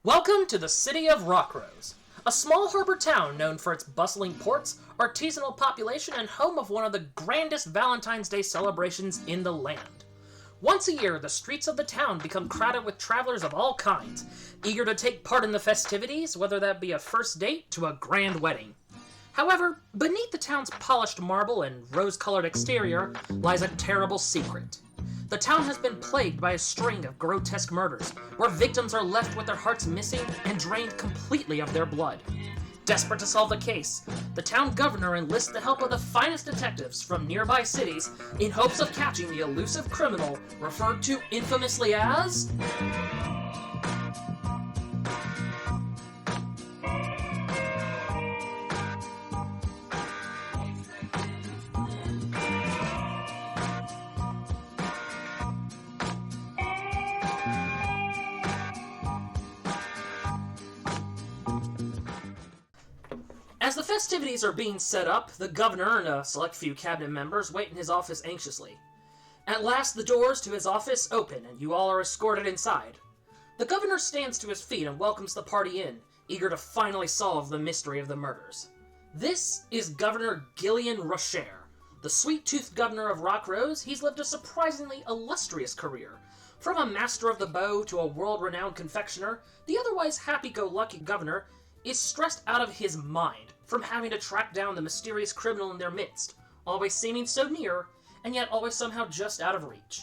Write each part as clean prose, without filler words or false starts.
Welcome to the city of Rockrose, a small harbor town known for its bustling ports, artisanal population, and home of one of the grandest Valentine's Day celebrations in the land. Once a year, the streets of the town become crowded with travelers of all kinds, eager to take part in the festivities, whether that be a first date to a grand wedding. However, beneath the town's polished marble and rose-colored exterior lies a terrible secret. The town has been plagued by a string of grotesque murders, where victims are left with their hearts missing and drained completely of their blood. Desperate to solve the case, the town governor enlists the help of the finest detectives from nearby cities in hopes of catching the elusive criminal referred to infamously as... As the festivities are being set up, the governor and a select few cabinet members wait in his office anxiously. At last, the doors to his office open, and you all are escorted inside. The governor stands to his feet and welcomes the party in, eager to finally solve the mystery of the murders. This is Governor Gillian Rocher. The sweet-toothed governor of Rockrose, he's lived a surprisingly illustrious career. From a master of the bow to a world-renowned confectioner, the otherwise happy-go-lucky governor is stressed out of his mind from having to track down the mysterious criminal in their midst, always seeming so near, and yet always somehow just out of reach.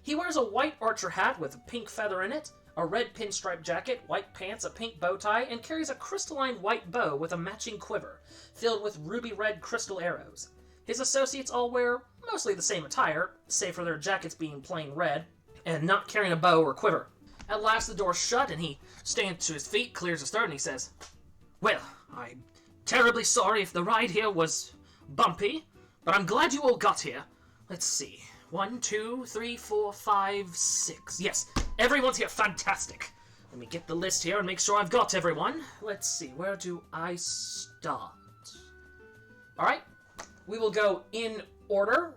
He wears a white archer hat with a pink feather in it, a red pinstripe jacket, white pants, a pink bow tie, and carries a crystalline white bow with a matching quiver, filled with ruby red crystal arrows. His associates all wear mostly the same attire, save for their jackets being plain red, and not carrying a bow or quiver. At last the door's shut, and he stands to his feet, clears his throat, and he says, "Well, I'm terribly sorry if the ride here was bumpy, but I'm glad you all got here. Let's see. 1, 2, 3, 4, 5, 6. Yes, everyone's here. Fantastic. Let me get the list here and make sure I've got everyone. Let's see. Where do I start? Alright. We will go in order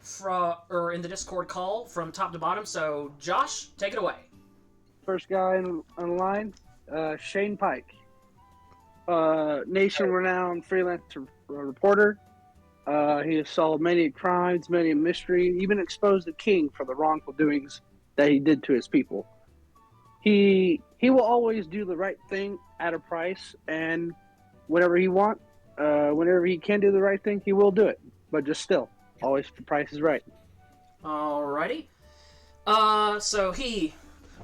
in the Discord call from top to bottom. So, Josh, take it away. First guy on line, Shane Pike. Nation-renowned freelance reporter. He has solved many crimes, many mysteries, even exposed the king for the wrongful doings that he did to his people. He will always do the right thing at a price, and whenever he can do the right thing, he will do it. But just still, always the price is right. Alrighty. So he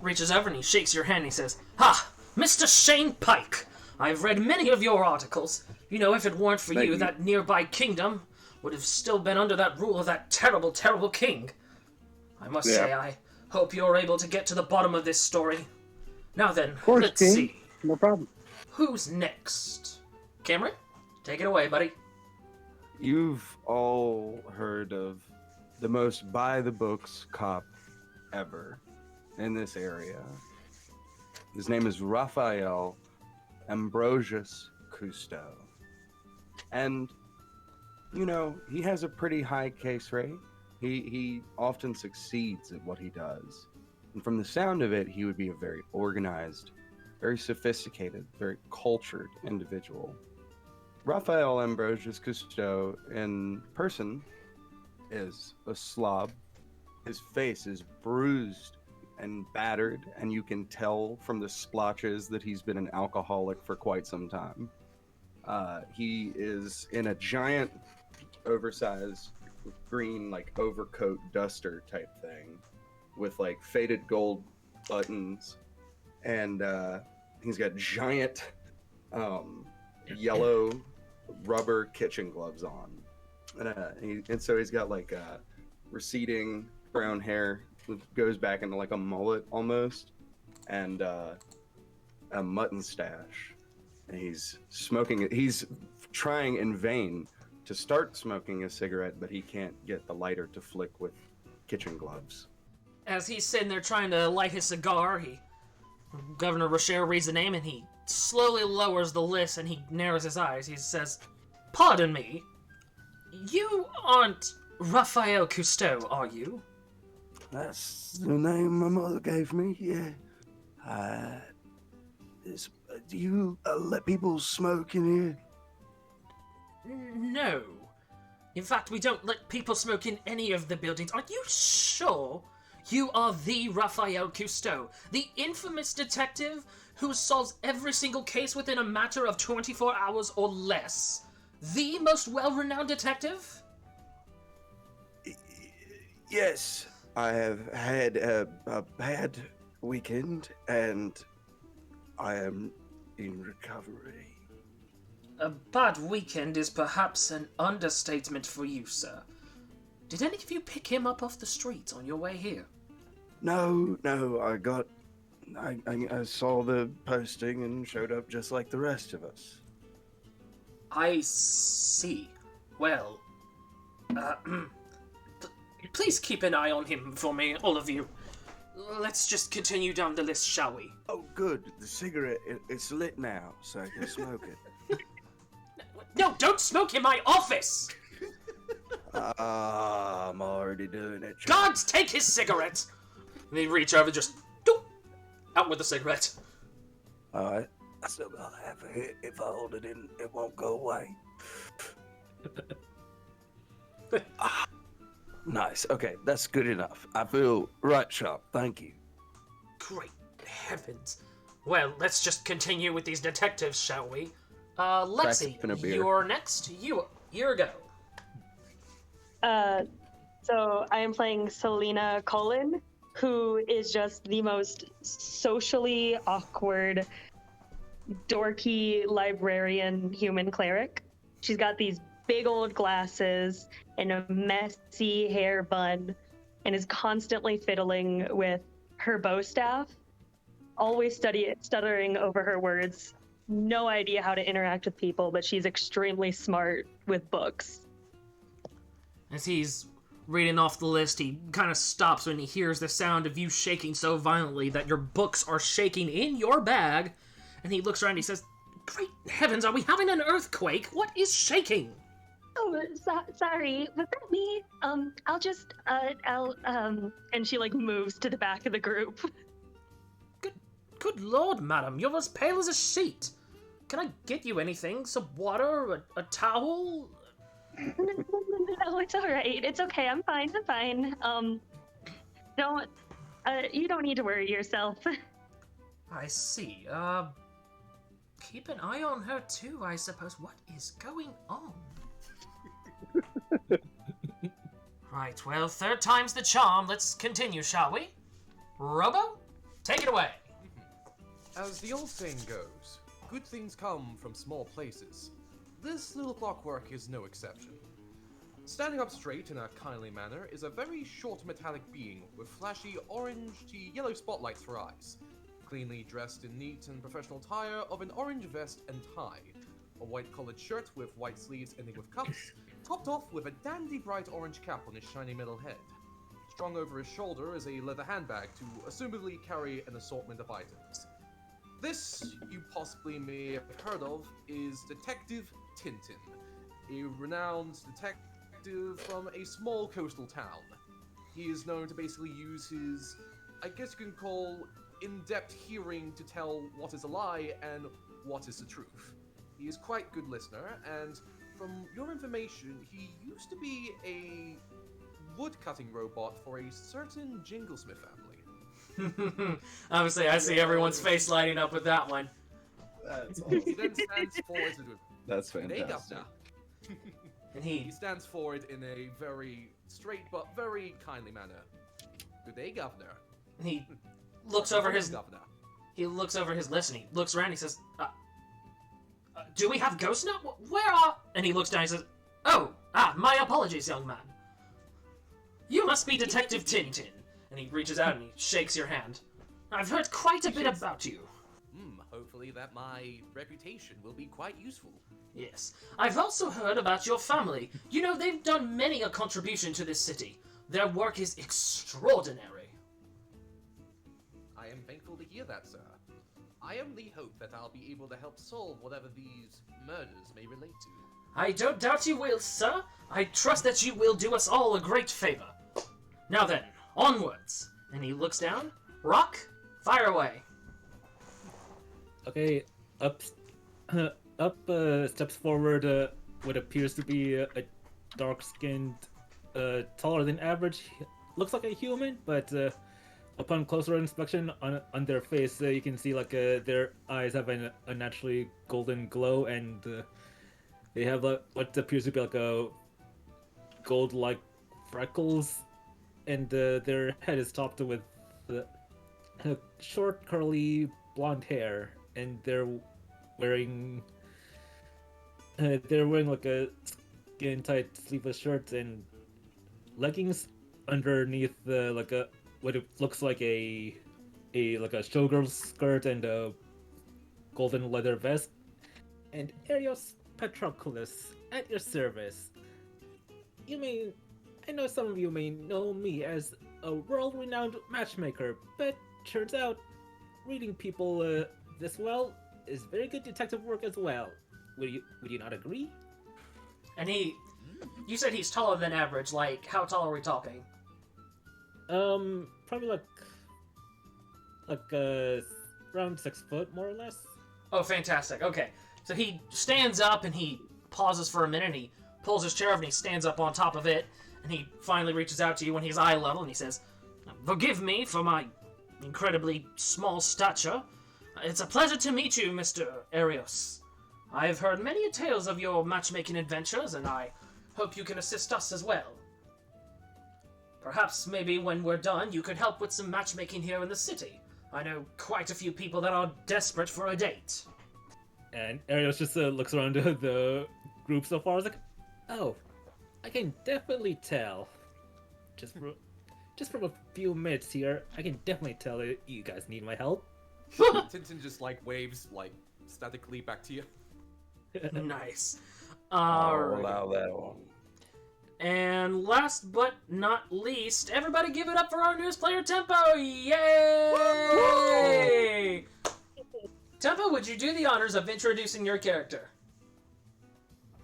reaches over and he shakes your hand and he says, "Ha! Mr. Shane Pike! I've read many of your articles. You know, if it weren't for you, that nearby kingdom would have still been under that rule of that terrible, terrible king. I must say, I hope you're able to get to the bottom of this story. Now then, let's see. No problem. Who's next? Camron, take it away, buddy." You've all heard of the most by-the-books cop ever in this area. His name is Raphael Ambrosius Cousteau. And, you know, he has a pretty high case rate. He often succeeds at what he does. And from the sound of it, he would be a very organized, very sophisticated, very cultured individual. Raphael Ambrosius Cousteau in person is a slob. His face is bruised and battered, and you can tell from the splotches that he's been an alcoholic for quite some time. He is in a giant, oversized green, like, overcoat duster type thing with, like, faded gold buttons, and he's got giant yellow rubber kitchen gloves on. And so he's got, like, receding brown hair that goes back into like a mullet almost, and a mutton stash. And he's smoking. He's trying in vain to start smoking a cigarette, but he can't get the lighter to flick with kitchen gloves. As he's sitting there trying to light his cigar, Governor Rocher reads the name and he slowly lowers the list and he narrows his eyes. He says, "Pardon me, you aren't Raphael Cousteau, are you?" That's the name my mother gave me, yeah. Do you let people smoke in here? No. In fact, we don't let people smoke in any of the buildings. Are you sure you are the Raphael Cousteau, the infamous detective who solves every single case within a matter of 24 hours or less? The most well-renowned detective? Yes, I have had a bad weekend, and I am in recovery. A bad weekend is perhaps an understatement for you, sir. Did any of you pick him up off the street on your way here? No, I saw the posting and showed up just like the rest of us. I see. Well, please keep an eye on him for me, all of you. Let's just continue down the list, shall we? Oh, good. The cigarette, it's lit now, so I can smoke it. No, don't smoke in my office! I'm already doing it. Guards, take his cigarette! And they reach over, just doop, out with the cigarette. Alright. I still got half a hit. If I hold it in, it won't go away. Nice. Okay, that's good enough. I feel right sharp. Thank you. Great heavens. Well, let's just continue with these detectives, shall we? Lexi, you're next. You're go. So I am playing Selena Cullen, who is just the most socially awkward, dorky librarian human cleric. She's got these big old glasses and a messy hair bun and is constantly fiddling with her bow staff, always stuttering over her words. No idea how to interact with people, but she's extremely smart with books. As he's reading off the list, he kind of stops when he hears the sound of you shaking so violently that your books are shaking in your bag, and he looks around and he says, "Great heavens, are we having an earthquake? What is shaking?" Oh, sorry, was that me? And she, moves to the back of the group. Good lord, madam, you're as pale as a sheet. Can I get you anything? Some water? A towel? No, it's alright. It's okay, I'm fine. You don't need to worry yourself. I see. Keep an eye on her too, I suppose. What is going on? Right, well, third time's the charm. Let's continue, shall we? Robo, take it away. As the old saying goes, good things come from small places. This little clockwork is no exception. Standing up straight in a kindly manner is a very short metallic being with flashy orange to yellow spotlights for eyes, cleanly dressed in neat and professional attire of an orange vest and tie, a white collared shirt with white sleeves ending with cuffs, topped off with a dandy bright orange cap on his shiny metal head. Strung over his shoulder is a leather handbag to assumably carry an assortment of items. This, you possibly may have heard of, is Detective Tintin, a renowned detective from a small coastal town. He is known to basically use his, I guess you can call, in-depth hearing to tell what is a lie and what is the truth. He is quite a good listener, and from your information, he used to be a wood-cutting robot for a certain Jinglesmith family. Obviously, I see everyone's face lighting up with that one. That's awesome. He then stands forward to do That's Good day, fantastic. Governor. And He stands forward in a very straight but very kindly manner. Good day, Governor. he looks over his Governor. list and he looks around and he says, do we have ghosts now? Where are... And he looks down and he says, my apologies, young man. You must be Detective Tintin. And he reaches out and he shakes your hand. I've heard quite a bit about you. Hopefully that my reputation will be quite useful. Yes. I've also heard about your family. You know, they've done many a contribution to this city. Their work is extraordinary. I am thankful to hear that, sir. I only hope that I'll be able to help solve whatever these murders may relate to. I don't doubt you will, sir. I trust that you will do us all a great favor. Now then, onwards. And he looks down. Rock, fire away. Okay, up, steps forward. What appears to be a dark-skinned, taller than average. Looks like a human, but upon closer inspection on their face, you can see like their eyes have an unnaturally golden glow, and they have what appears to be like a gold-like freckles, and their head is topped with short, curly, blonde hair, and they're wearing like a skin-tight sleeveless shirt and leggings underneath like a what it looks like a showgirl skirt and a golden leather vest. And Erios Patroclus, at your service. I know some of you may know me as a world-renowned matchmaker, but turns out reading people this well is very good detective work as well. Would you not agree? And you said he's taller than average. Like, how tall are we talking? Probably like around 6 foot, more or less. Oh, fantastic. Okay. So he stands up and he pauses for a minute and he pulls his chair over and he stands up on top of it and he finally reaches out to you when he's eye level and he says, "Forgive me for my incredibly small stature. It's a pleasure to meet you, Mr. Erios. I've heard many tales of your matchmaking adventures and I hope you can assist us as well. Perhaps maybe when we're done you could help with some matchmaking here in the city. I know quite a few people that are desperate for a date." And Erios just looks around the group so far. Is like, "Oh, I can definitely tell. Just from a few minutes here, I can definitely tell that you guys need my help." Tintin just like waves like statically back to you. Nice. I'll Alright. allow that one. And last but not least, everybody give it up for our newest player, Tempo! Yay! Tempo, would you do the honors of introducing your character?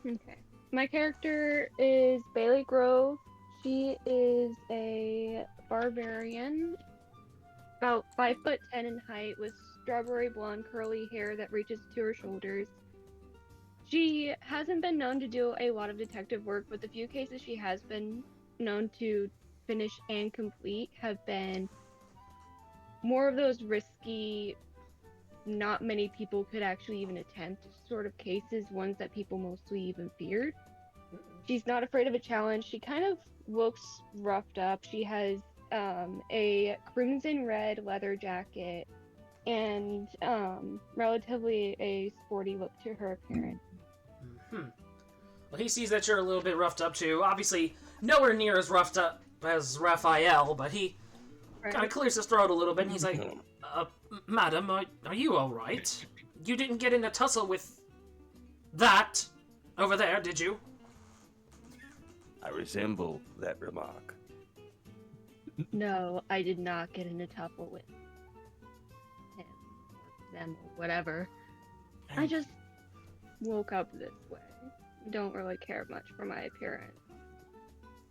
Okay. My character is Bailee Grove. She is a barbarian, about 5'10" in height, with strawberry blonde curly hair that reaches to her shoulders. She hasn't been known to do a lot of detective work, but the few cases she has been known to finish and complete have been more of those risky, not many people could actually even attempt sort of cases, ones that people mostly even feared. She's not afraid of a challenge. She kind of looks roughed up. She has a crimson red leather jacket and relatively a sporty look to her appearance. Well, he sees that you're a little bit roughed up too. Obviously, nowhere near as roughed up as Raphael, but he kind of clears his throat a little bit and he's like, "Madam, are you alright? You didn't get in a tussle with that over there, did you?" I resemble that remark. No, I did not get in a tussle with him, or them, or whatever. I just woke up this way. Don't really care much for my appearance.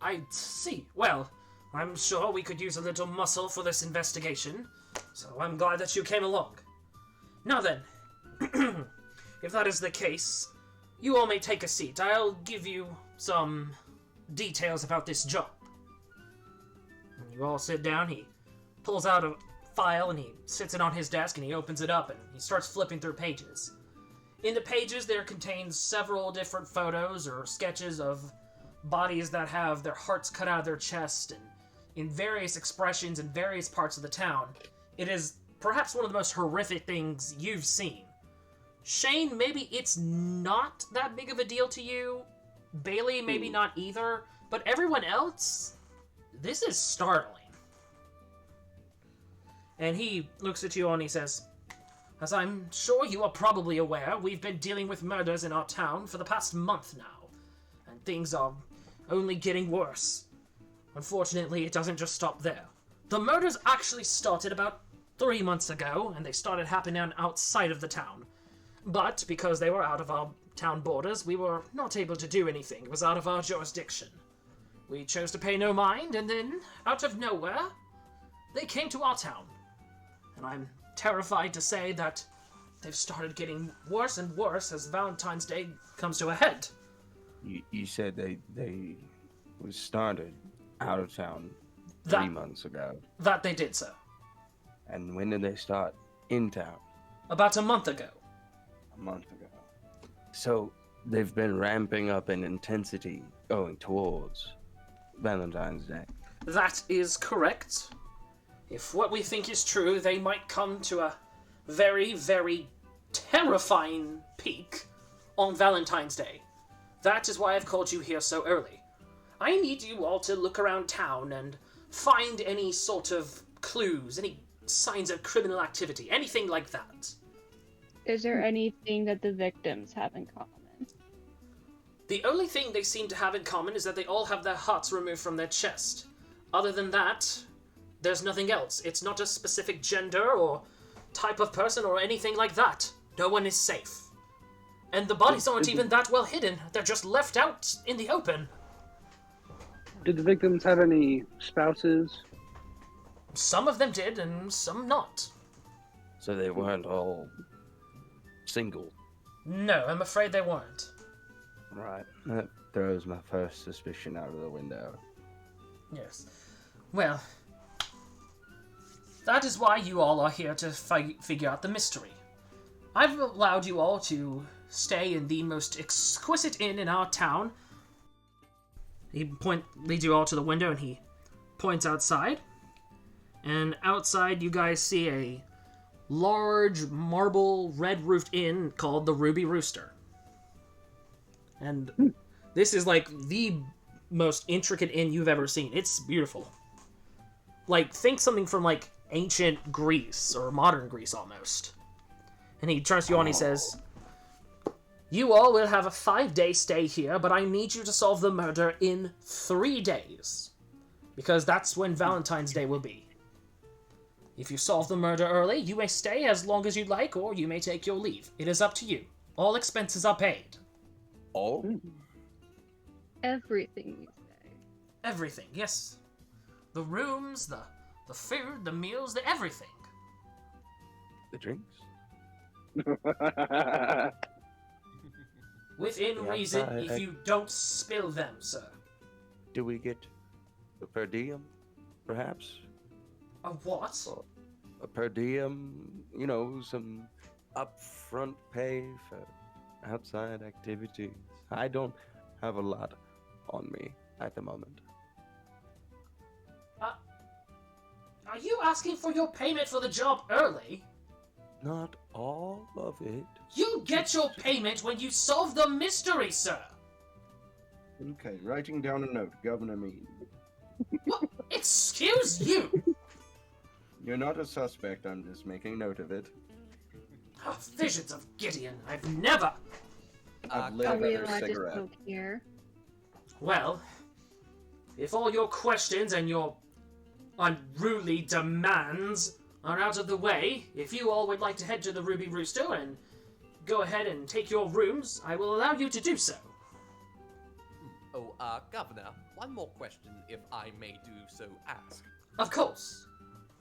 I see. Well, I'm sure we could use a little muscle for this investigation, so I'm glad that you came along. Now then, if that is the case, you all may take a seat. I'll give you some details about this job. When you all sit down, he pulls out a file and he sits it on his desk and he opens it up and he starts flipping through pages. In the pages, there contains several different photos or sketches of bodies that have their hearts cut out of their chest and in various expressions in various parts of the town. It is perhaps one of the most horrific things you've seen. Shane, maybe it's not that big of a deal to you. Bailee, maybe not either. But everyone else, this is startling. And he looks at you and he says, "As I'm sure you are probably aware, we've been dealing with murders in our town for the past month now, and things are only getting worse. Unfortunately, it doesn't just stop there. The murders actually started about 3 months ago, and they started happening outside of the town. But because they were out of our town borders, we were not able to do anything. It was out of our jurisdiction. We chose to pay no mind, and then, out of nowhere, they came to our town. And I'm terrified to say that they've started getting worse and worse as Valentine's Day comes to a head. You said they was started out of town That- 3 months ago. That they did, sir. And when did they start in town? About a month ago. A month ago. So they've been ramping up in intensity going towards Valentine's Day. That is correct. If what we think is true, they might come to a very, very terrifying peak on Valentine's Day. That is why I've called you here so early. I need you all to look around town and find any sort of clues, any signs of criminal activity, anything like that. Is there anything that the victims have in common? The only thing they seem to have in common is that they all have their hearts removed from their chest. Other than that, there's nothing else. It's not a specific gender or type of person or anything like that. No one is safe. And the bodies aren't even that well hidden. They're just left out in the open. Did the victims have any spouses? Some of them did, and some not. So they weren't all single. No, I'm afraid they weren't. Right. That throws my first suspicion out of the window. Yes. Well, that is why you all are here to figure out the mystery. I've allowed you all to stay in the most exquisite inn in our town. He leads you all to the window and he points outside. And outside you guys see a large marble red-roofed inn called the Ruby Rooster. And this is like the most intricate inn you've ever seen. It's beautiful. Like, think something from like ancient Greece or modern Greece almost. And he turns to you all and he says, "You all will have a 5-day stay here, but I need you to solve the murder in 3 days. Because that's when Valentine's Day will be. If you solve the murder early, you may stay as long as you'd like, or you may take your leave. It is up to you. All expenses are paid." All? Everything you say. Everything, yes. The rooms, the food, the meals, the everything. The drinks? Within Yeah, reason, I- if you don't spill them, sir. Do we get a per diem, perhaps? A what? Or a per diem, you know, some upfront pay for outside activities. I don't have a lot on me at the moment. Are you asking for your payment for the job early? Not all of it. You get your payment when you solve the mystery, sir. Okay, writing down a note, Governor Mean. What? Excuse you! You're not a suspect, I'm just making note of it. Oh, visions of Gideon. I've never... I've lit Are we another allowed to cigarette. smoke here? Well, if all your questions and your unruly demands are out of the way, if you all would like to head to the Ruby Rooster and go ahead and take your rooms, I will allow you to do so. Oh, Governor, one more question, if I may do so ask. Of course.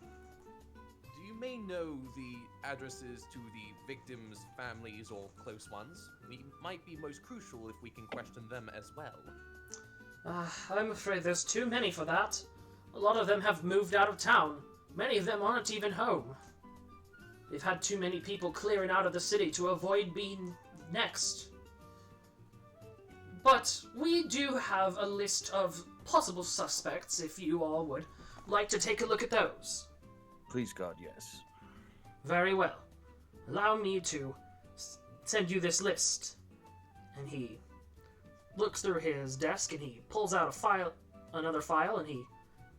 Do you may know the addresses to the victims' families or close ones? We might be most crucial if we can question them as well. I'm afraid there's too many for that. A lot of them have moved out of town. Many of them aren't even home. They've had too many people clearing out of the city to avoid being next. But we do have a list of possible suspects if you all would like to take a look at those. Please, God, yes. Very well. Allow me to send you this list. And he looks through his desk and he pulls out another file, and he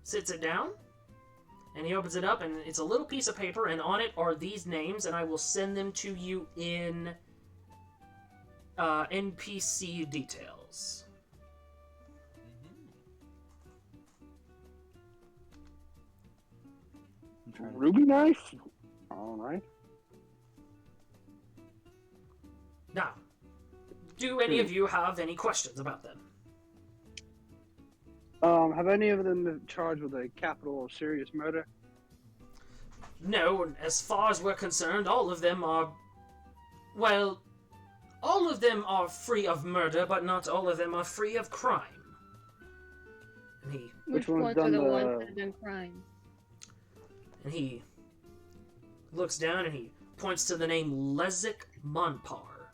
sits it down. And he opens it up, and it's a little piece of paper, and on it are these names, and I will send them to you in NPC details. Ruby knife? Alright. Now, do any of you have any questions about them? Have any of them been charged with a capital or serious murder? No, as far as we're concerned, all of them are Well, all of them are free of murder, but not all of them are free of crime. And he Which one's ones are done the the- ones that have done crimes? and he looks down and he points to the name Lezik Monpar.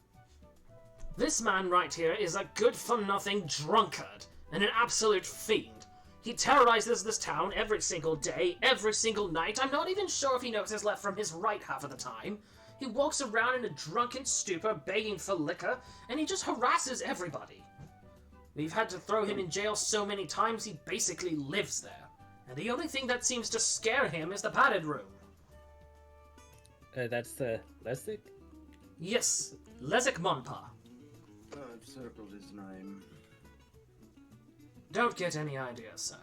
This man right here is a good-for-nothing drunkard and an absolute fiend. He terrorizes this town every single day, every single night. I'm not even sure if he knows his left from his right half of the time. He walks around in a drunken stupor, begging for liquor, and he just harasses everybody. We've had to throw him in jail so many times he basically lives there. And the only thing that seems to scare him is the padded room. That's Lesik? Yes, Lezik Monpa. I've circled his name. Don't get any ideas, sir.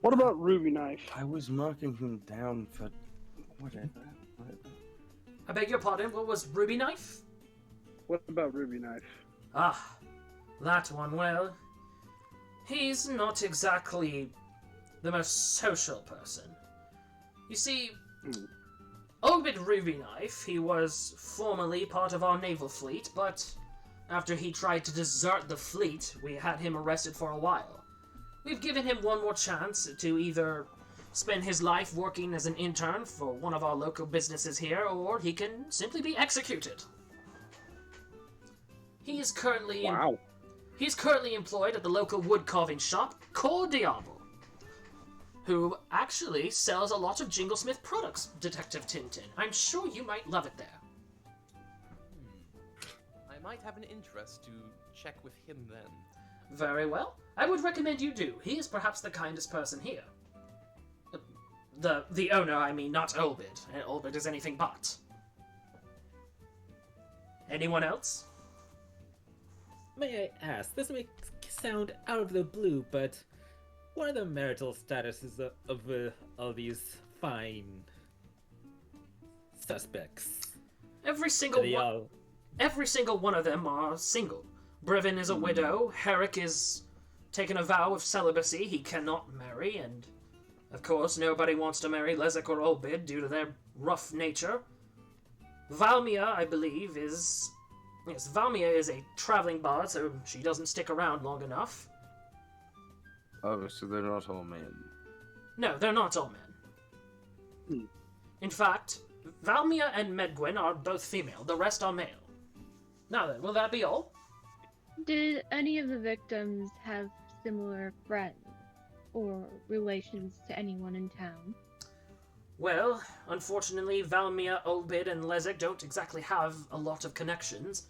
What about Ruby Knife? I was marking him down for whatever. I beg your pardon, what was Ruby Knife? What about Ruby Knife? Ah, that one, well, he's not exactly the most social person. You see, Obed Ruby Knife, he was formerly part of our naval fleet, but after he tried to desert the fleet, we had him arrested for a while. We've given him one more chance to either spend his life working as an intern for one of our local businesses here, or he can simply be executed. He is currently he's currently employed at the local wood carving shop, Cor Diablo, who actually sells a lot of Jinglesmith products, Detective Tintin. I'm sure you might love it there. I might have an interest to check with him then. Very well. I would recommend you do. He is perhaps the kindest person here. The owner, I mean, not Obed. And Obed is anything but. Anyone else? May I ask, this may sound out of the blue, but what are the marital statuses of all these fine suspects? Every single Are they one. all... Every single one of them are single. Brivin is a widow. Herrick is taken a vow of celibacy. He cannot marry, and of course, nobody wants to marry Lezik or Obed due to their rough nature. Valmia, I believe, is... Yes, Valmia is a traveling bard, so she doesn't stick around long enough. Oh, so they're not all men. No, they're not all men. In fact, Valmia and Medgwyn are both female. The rest are male. Now then, will that be all? Did any of the victims have similar friends or relations to anyone in town? Well, unfortunately, Valmia, Obed, and Lezik don't exactly have a lot of connections.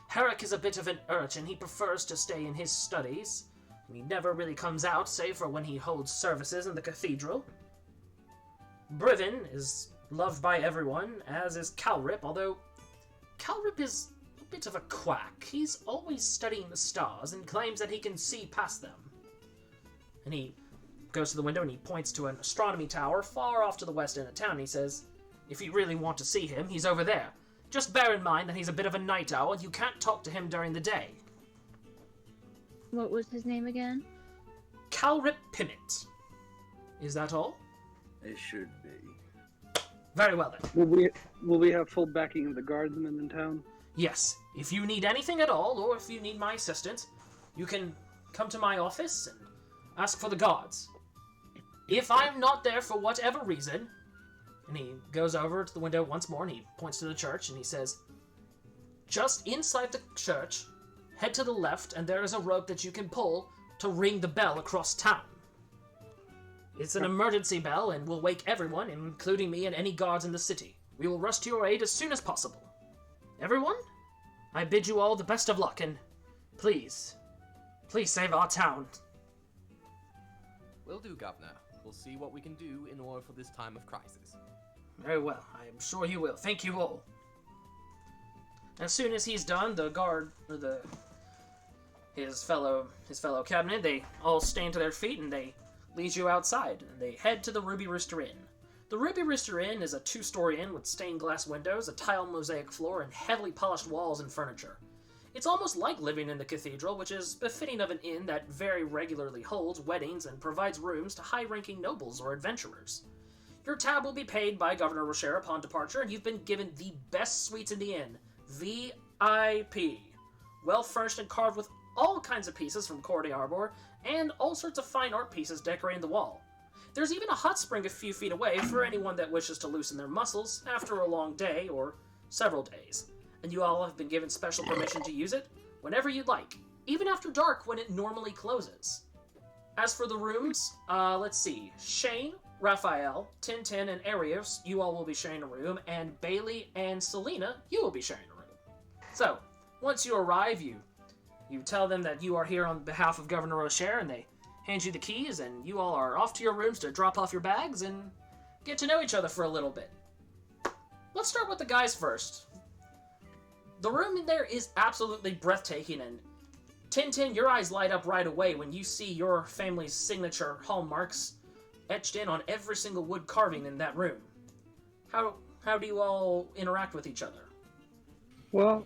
Herrick is a bit of an urchin. He prefers to stay in his studies. He never really comes out, save for when he holds services in the cathedral. Brivin is loved by everyone, as is Calrip, although Calrip is a bit of a quack. He's always studying the stars and claims that he can see past them. And he goes to the window and he points to an astronomy tower far off to the west end of town. He says, if you really want to see him, he's over there. Just bear in mind that he's a bit of a night owl and you can't talk to him during the day. What was his name again? Calrip Pimmit. Is that all? It should be. Very well then. Will we have full backing of the guardsmen in town? Yes, if you need anything at all, or if you need my assistance, you can come to my office and ask for the guards. If I'm not there for whatever reason, and he goes over to the window once more and he points to the church and he says, just inside the church, head to the left and there is a rope that you can pull to ring the bell across town. It's an emergency bell and will wake everyone, including me and any guards in the city. We will rush to your aid as soon as possible. Everyone, I bid you all the best of luck and please save our town. Will do, Governor. We'll see what we can do in order for this time of crisis. Very well, I am sure you will. Thank you all. As soon as he's done, the guard, or his fellow cabinet, they all stand to their feet and they lead you outside, and they head to the Ruby Rooster Inn. The Ruby Rooster Inn is a 2-story inn with stained glass windows, a tile mosaic floor, and heavily polished walls and furniture. It's almost like living in the cathedral, which is befitting of an inn that very regularly holds weddings and provides rooms to high-ranking nobles or adventurers. Your tab will be paid by Governor Rocher upon departure, and you've been given the best suites in the inn. VIP. Well furnished and carved with all kinds of pieces from Corday Arbor, and all sorts of fine art pieces decorating the wall. There's even a hot spring a few feet away for anyone that wishes to loosen their muscles after a long day or several days. And you all have been given special permission to use it whenever you'd like, even after dark when it normally closes. As for the rooms, let's see. Shane, Raphael, Tintin, and Erios, you all will be sharing a room, and Bailee and Selena, you will be sharing a room. So, once you arrive, you tell them that you are here on behalf of Governor Rocher, and they hand you the keys, and you all are off to your rooms to drop off your bags and get to know each other for a little bit. Let's start with the guys first. The room in there is absolutely breathtaking, and Tintin, your eyes light up right away when you see your family's signature hallmarks etched in on every single wood carving in that room. How do you all interact with each other? Well,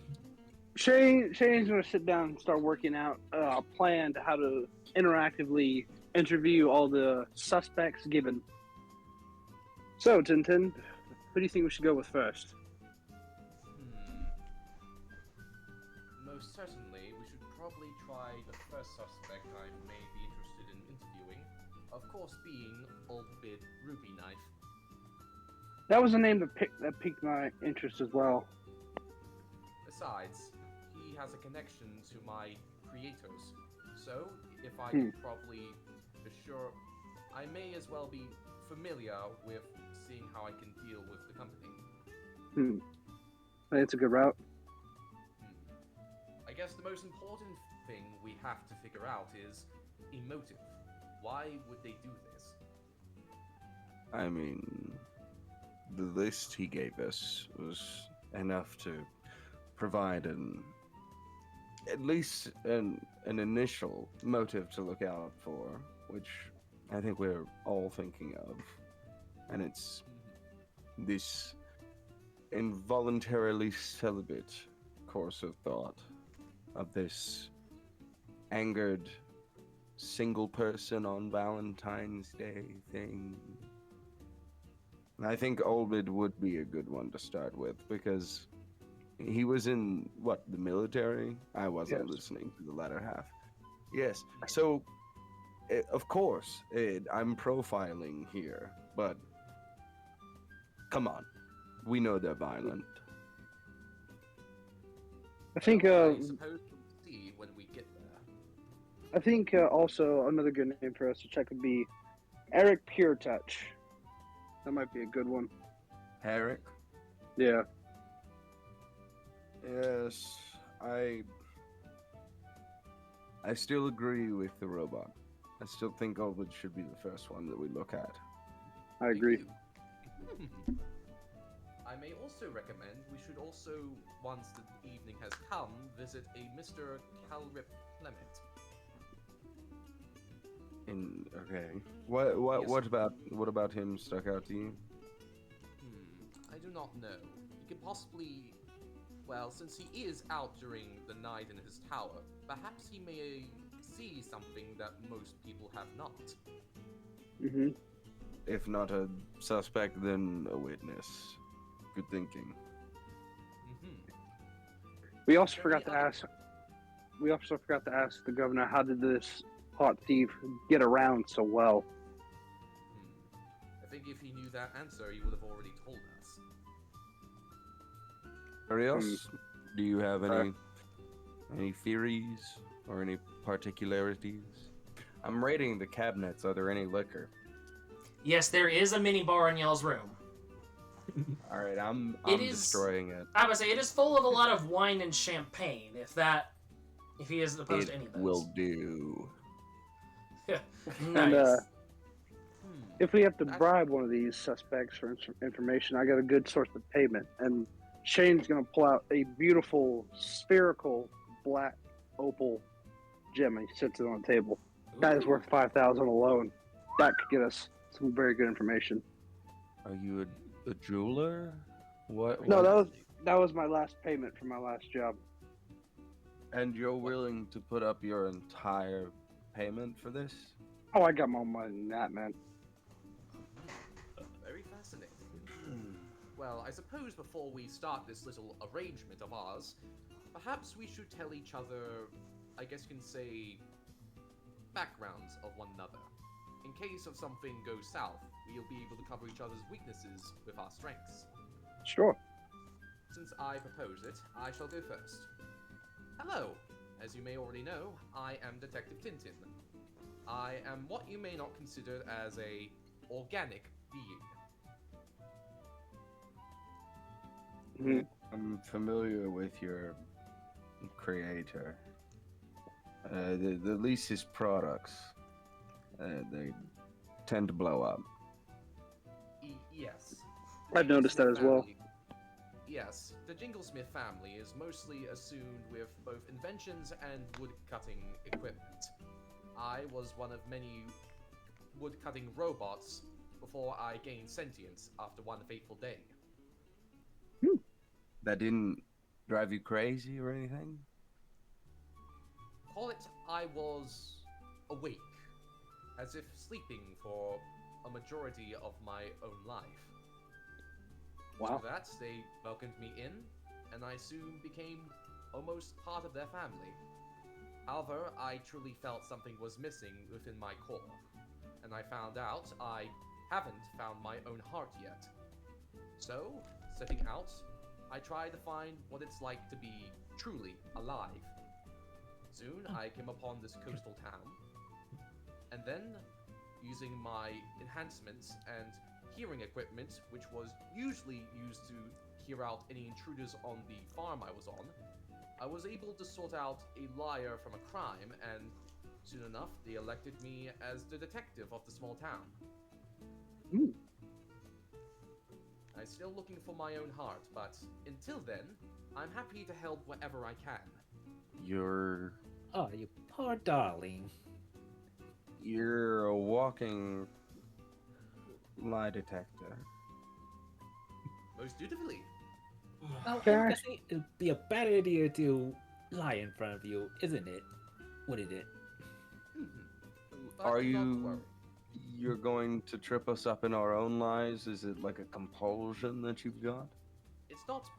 Shane's going to sit down and start working out a plan to how to interactively interview all the suspects given. So, Tintin, who do you think we should go with first? Most certainly, we should probably try the first suspect I may be interested in interviewing. Of course, being Old Bid Ruby Knife. That was a name that piqued my interest as well. Besides, he has a connection to my creators. So, if I could probably assure, I may as well be familiar with seeing how I can deal with the company. That's a good route. I guess the most important thing we have to figure out is emotive. Why would they do this? I mean, the list he gave us was enough to provide at least an initial motive to look out for, which I think we're all thinking of. And it's this involuntarily celibate course of thought of this angered single person on Valentine's Day thing. And I think Olbid would be a good one to start with, because he was in, the military? I wasn't listening to the latter half. Yes, so, of course, I'm profiling here, but come on. We know they're violent. I think, I suppose we'll see when we get there. I think also another good name for us to check would be Eric Pure Touch. That might be a good one. Herrick? Yeah. Yes, I still agree with the robot. I still think Olbid should be the first one that we look at. I agree. I may also recommend we should also, once the evening has come, visit a Mr. Calrip Clement. Okay. What about him stuck out to you? I do not know. He could possibly, well, since he is out during the night in his tower, perhaps he may see something that most people have not. If not a suspect, then a witness. Good thinking. We also forgot to ask the governor, how did this hot thief get around so well? I think if he knew that answer, he would have already told us. Erios, do you have any theories or any particularities? I'm raiding the cabinets. Are there any liquor? Yes, there is a mini bar in y'all's room. All right, I'm destroying it. I would say it is full of a lot of wine and champagne. If he is opposed to any of those, will do. Yeah, And nice. if we have to bribe one of these suspects for information, I got a good source of payment. And Shane's going to pull out a beautiful spherical black opal gem and he sits it on the table. That is worth 5,000 alone. That could get us some very good information. Are you a jeweler? What? No, that was my last payment for my last job. And you're willing to put up your entire payment for this? Oh, I got more money than that, man. Very Well, I suppose before we start this little arrangement of ours, perhaps we should tell each other, I guess you can say, backgrounds of one another. In case of something goes south, we'll be able to cover each other's weaknesses with our strengths. Sure. Since I propose it, I shall go first. Hello! As you may already know, I am Detective Tintin. I am what you may not consider as a organic being. Mhm. I'm familiar with your creator. The least his products, they tend to blow up. Yes. I've noticed that as well. Yes, the Jinglesmith family is mostly assumed with both inventions and wood-cutting equipment. I was one of many wood-cutting robots before I gained sentience after one fateful day. That didn't drive you crazy or anything? Call it I was awake, as if sleeping for a majority of my own life. Wow. After that, they welcomed me in, and I soon became almost part of their family. However, I truly felt something was missing within my core, and I found out I haven't found my own heart yet. So, setting out, I tried to find what it's like to be truly alive. Soon, I came upon this coastal town, and then, using my enhancements and hearing equipment, which was usually used to hear out any intruders on the farm I was on, I was able to sort out a liar from a crime, and soon enough, they elected me as the detective of the small town. Ooh. I'm still looking for my own heart, but until then, I'm happy to help wherever I can. You're Oh, you poor darling. a walking lie detector. Most dutifully. Well, Okay. I'm guessing it'd be a bad idea to lie in front of you, isn't it? Wouldn't it? But Are not you- worry. You're going to trip us up in our own lies? Is it like a compulsion that you've got? It's not.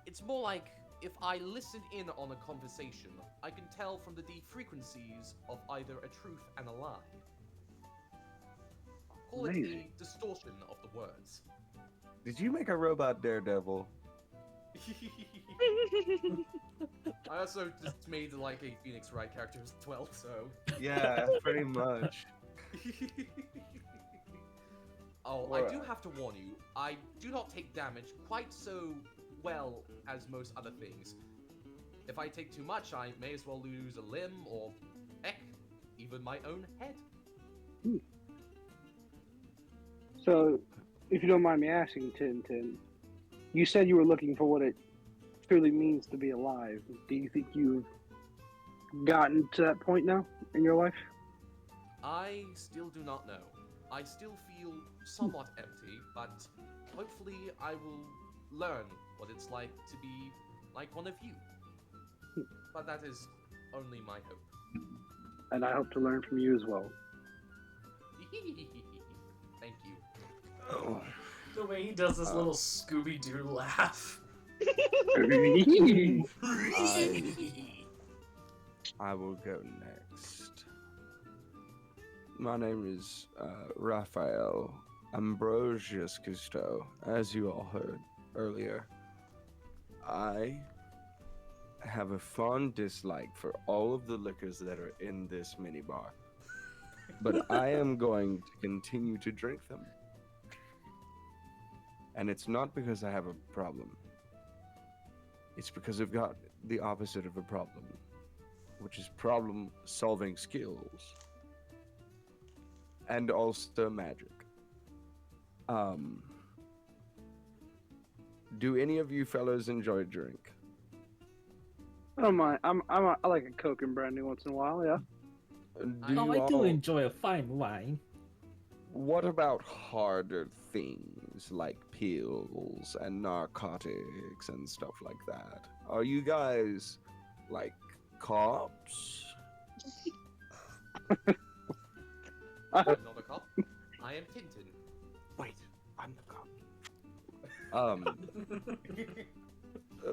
It's more like if I listen in on a conversation, I can tell from the deep frequencies of either a truth and a lie. Call it Amazing. a distortion of the words. Did you make a robot daredevil? I also just made like a Phoenix Wright character as well, so. Yeah, pretty much. Oh, I do have to warn you, I do not take damage quite so well as most other things. If I take too much, I may as well lose a limb or, heck, even my own head. So, if you don't mind me asking, Tintin, you said you were looking for what it truly means to be alive. Do you think you've gotten to that point now in your life? I still do not know. I still feel somewhat empty, but hopefully I will learn what it's like to be like one of you. But that is only my hope. And I hope to learn from you as well. Thank you. Oh. The way he does this little Scooby-Doo laugh. I will go next. My name is Raphael Ambrosius Cousteau, as you all heard earlier. I have a fond dislike for all of the liquors that are in this minibar, but I am going to continue to drink them. And it's not because I have a problem. It's because I've got the opposite of a problem, which is problem-solving skills. And also magic. Do any of you fellows enjoy drink? I don't mind. I like a Coke and brandy once in a while, yeah. Oh, I do enjoy a fine wine. What about harder things like pills and narcotics and stuff like that? Are you guys like cops? I'm not a cop. I am Tintin. Wait, I'm the cop.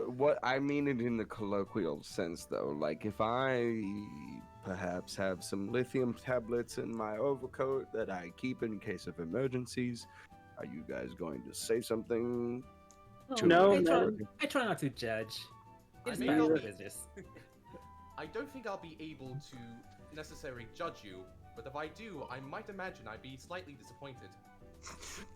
What I mean it in the colloquial sense, though. Like, if I perhaps have some lithium tablets in my overcoat that I keep in case of emergencies, are you guys going to say something? Oh, No, I try not to judge. It's I bad mean, for business. I don't think I'll be able to necessarily judge you, but if I do, I might imagine I'd be slightly disappointed.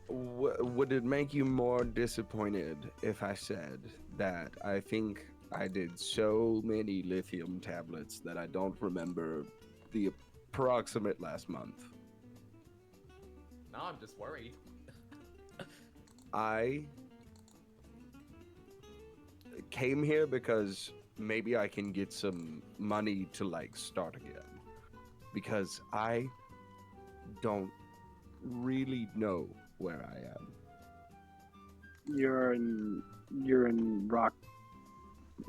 Would it make you more disappointed if I said that I think I did so many lithium tablets that I don't remember the approximate last month? Now I'm just worried. I came here because maybe I can get some money to like start again. Because I don't really know where I am. You're in Rock.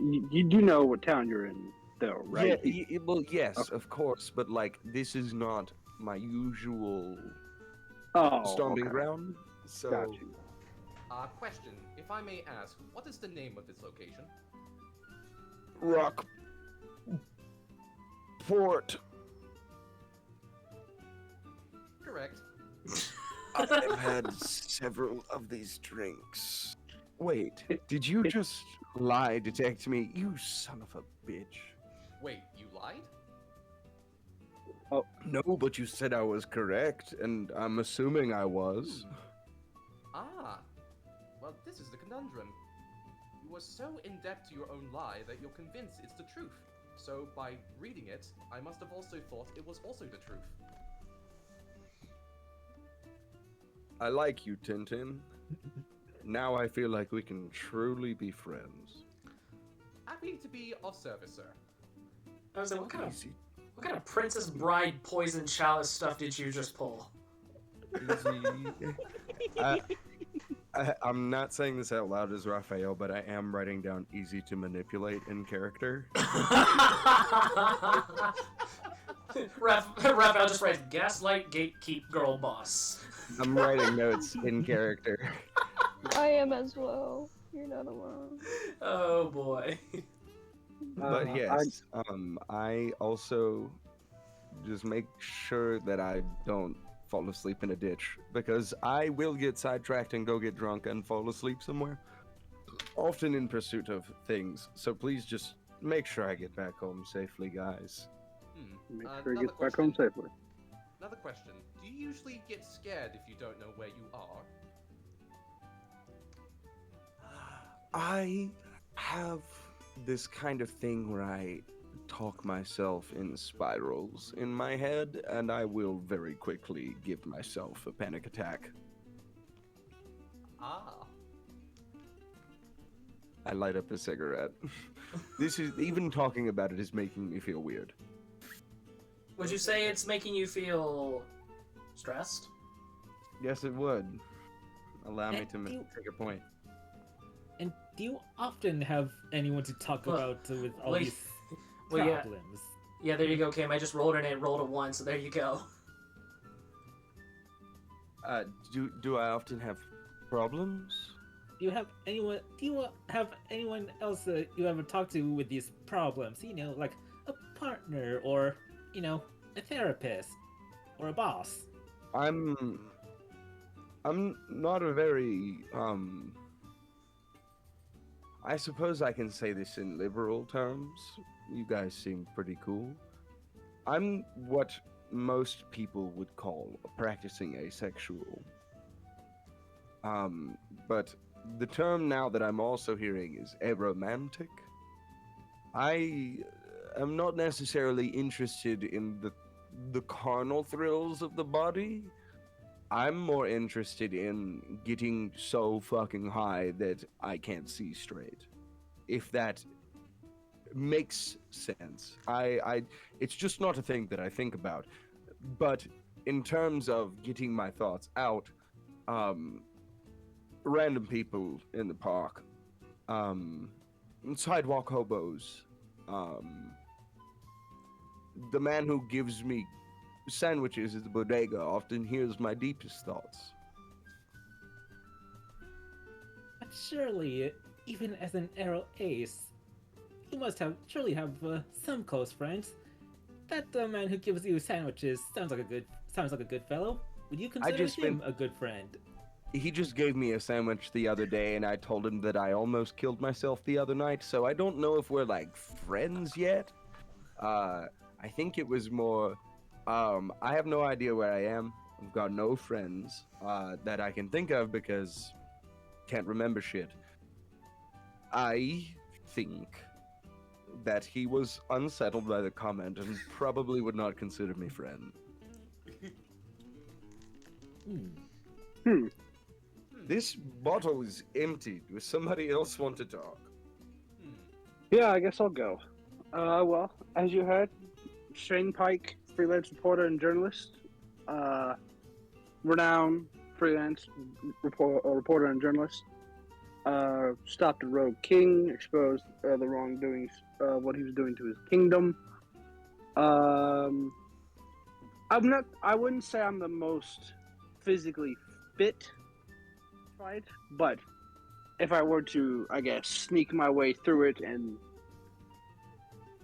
You do know what town you're in, though, right? Yeah, well, yes, Okay. of course, but like this is not my usual Oh, stomping okay. ground. So Got you. Question, if I may ask, what is the name of this location? Rockport. Correct. I've had several of these drinks. Wait, did you just lie detect me? You son of a bitch. Wait, you lied? No, but you said I was correct, and I'm assuming I was. Ah. Well, this is the conundrum. You are so in-depth to your own lie that you're convinced it's the truth. So, by reading it, I must have also thought it was also the truth. I like you, Tintin. Now I feel like we can truly be friends. Happy to be of service, sir. I was like, what kind Easy, of Princess Bride poison chalice stuff did you just pull? easy. I'm not saying this out loud as Raphael, but I am writing down easy to manipulate in character. Raphael just writes gaslight, gatekeep, girl boss. I'm writing notes in character. I am as well. You're not alone. Oh boy. But yes, I also just make sure that I don't fall asleep in a ditch, because I will get sidetracked and go get drunk and fall asleep somewhere, often in pursuit of things. So please just make sure I get back home safely, guys. Make sure Another he gets back home question. safely. Another question. Do you usually get scared if you don't know where you are? I have this kind of thing where I talk myself in spirals in my head, and I will very quickly give myself a panic attack. Ah. I light up a cigarette. This is, even talking about it is making me feel weird. Would you say it's making you feel stressed? Yes, it would. Allow me And to you- take a point. And do you often have anyone to talk Well, about with all well, these well, yeah. problems? Yeah, there you go, Kim. I just rolled it and it rolled a 1, so there you go. Do I often have problems? Do you have anyone? Do you have anyone else that you ever talk to with these problems? You know, like a partner, or a therapist, or a boss. I'm not a very I suppose I can say this in liberal terms. You guys seem pretty cool. I'm what most people would call a practicing asexual. But the term now that I'm also hearing is aromantic. I am not necessarily interested in the carnal thrills of the body. I'm more interested in getting so fucking high that I can't see straight. If that makes sense. It's just not a thing that I think about. But in terms of getting my thoughts out, random people in the park, sidewalk hobos, the man who gives me sandwiches at the bodega often hears my deepest thoughts. I But surely, even as an arrow ace, you must surely have some close friends. That man who gives you sandwiches sounds like a good fellow. Would you consider him a good friend? He just gave me a sandwich the other day, and I told him that I almost killed myself the other night, so I don't know if we're, like, friends yet. I think it was more, I have no idea where I am. I've got no friends, that I can think of because can't remember shit. I think that he was unsettled by the comment and probably would not consider me friend. This bottle is empty. Does somebody else want to talk? Yeah, I guess I'll go. Well, as you heard, Shane Pike, freelance reporter and journalist, renowned freelance reporter and journalist, stopped a rogue king, exposed the wrongdoings, what he was doing to his kingdom. I wouldn't say I'm the most physically fit fight, but if I were to, I guess, sneak my way through it and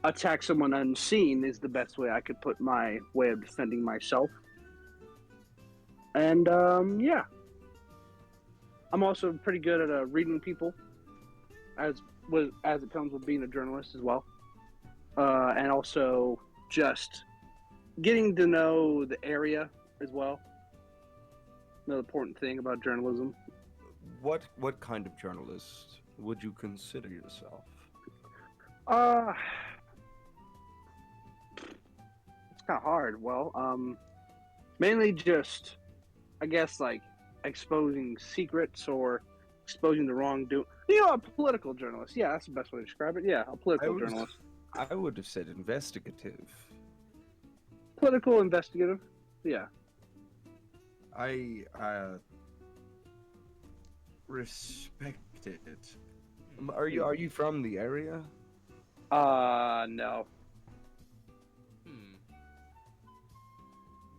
attack someone unseen is the best way I could put my way of defending myself. And yeah, I'm also pretty good at reading people, as it comes with being a journalist as well, and also just getting to know the area as well. Another important thing about journalism. What kind of journalist would you consider yourself? It's kind of hard. Well, mainly just, I guess, like exposing secrets or exposing the wrongdoing. A political journalist. Yeah, that's the best way to describe it. Yeah, a political journalist. I would have said investigative. Political investigative. Yeah. I respect it. Are you from the area? No.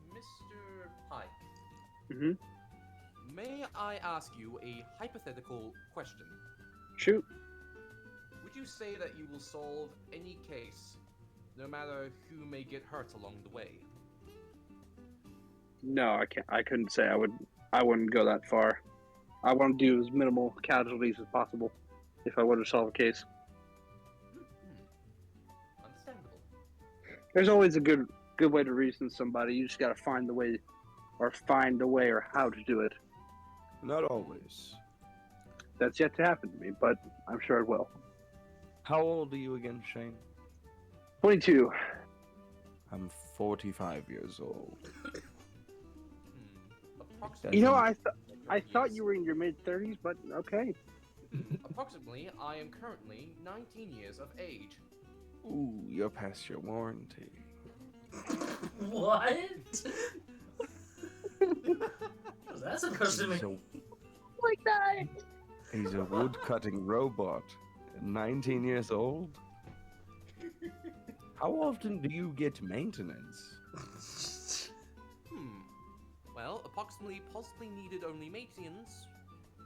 Mr. Pike. Mm-hmm. May I ask you a hypothetical question? Shoot. Would you say that you will solve any case, no matter who may get hurt along the way? No, I can't. I couldn't say I would. I wouldn't go that far. I want to do as minimal casualties as possible if I were to solve a case. Understandable. There's always a good way to reason somebody. You just got to find the way, or how to do it. Not always. That's yet to happen to me, but I'm sure it will. How old are you again, Shane? 22. I'm 45 years old. Approximately. I thought you were in your mid-30s, but okay. Approximately, I am currently 19 years of age. Ooh, you're past your warranty. What? What's that supposed to mean? Like that. He's a wood-cutting robot. 19 years old? How often do you get maintenance? Well, approximately possibly needed only maintenance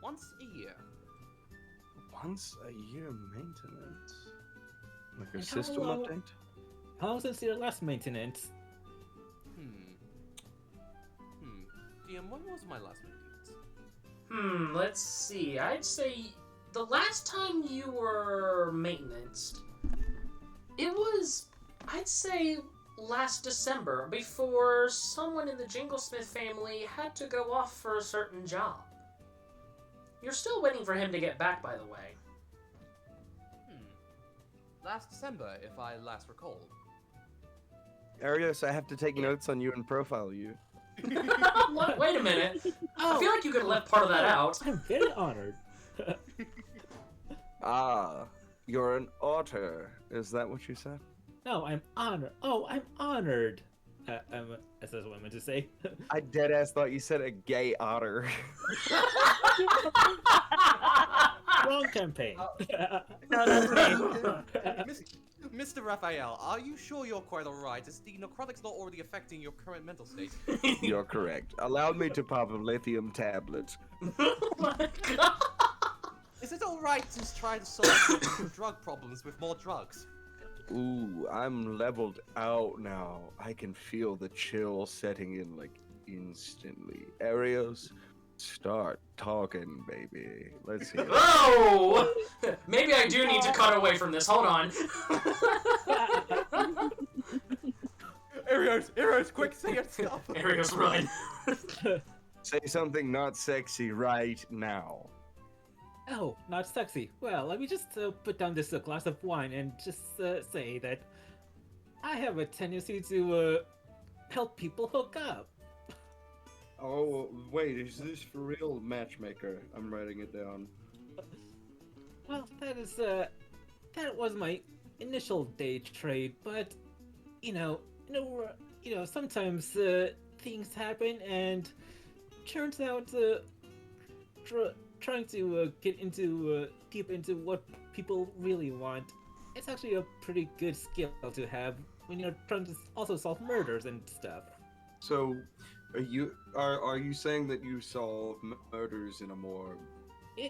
once a year. Once a year maintenance? Like a And system how long- update? How long since your last maintenance? DM, when was my last maintenance? Let's see. I'd say the last time you were maintenanced, it was, I'd say, last December, before someone in the Jinglesmith family had to go off for a certain job. You're still waiting for him to get back, by the way. Last December, if I last recall. Erios, I have to take notes on you and profile you. What? Wait a minute. I feel like you could have left part of that out. I'm very honored. Ah, you're an otter. Is that what you said? No, I'm honored. Oh, I'm honored. That's what I meant to say. I deadass thought you said a gay otter. Wrong campaign. No, that's me. Mr. Raphael, are you sure you're quite alright? Is the necrotics not already affecting your current mental state? You're correct. Allow me to pop a lithium tablet. Oh my god. Is it alright to try to solve drug problems with more drugs? Ooh, I'm leveled out now. I can feel the chill setting in like instantly. Erios, start talking, baby. Let's hear it. Oh! Maybe I do need to cut away from this. Hold on. Erios, quick, say your stuff! Erios, run. Say something not sexy right now. Oh, not sexy. Well, let me just put down this glass of wine and just say that I have a tendency to help people hook up. Oh, wait, is this for real, matchmaker? I'm writing it down. Well, that was my initial day trade, but sometimes things happen, and turns out trying to get into deep into what people really want, it's actually a pretty good skill to have when you're trying to also solve murders and stuff. So, are you saying that you solve murders in a more,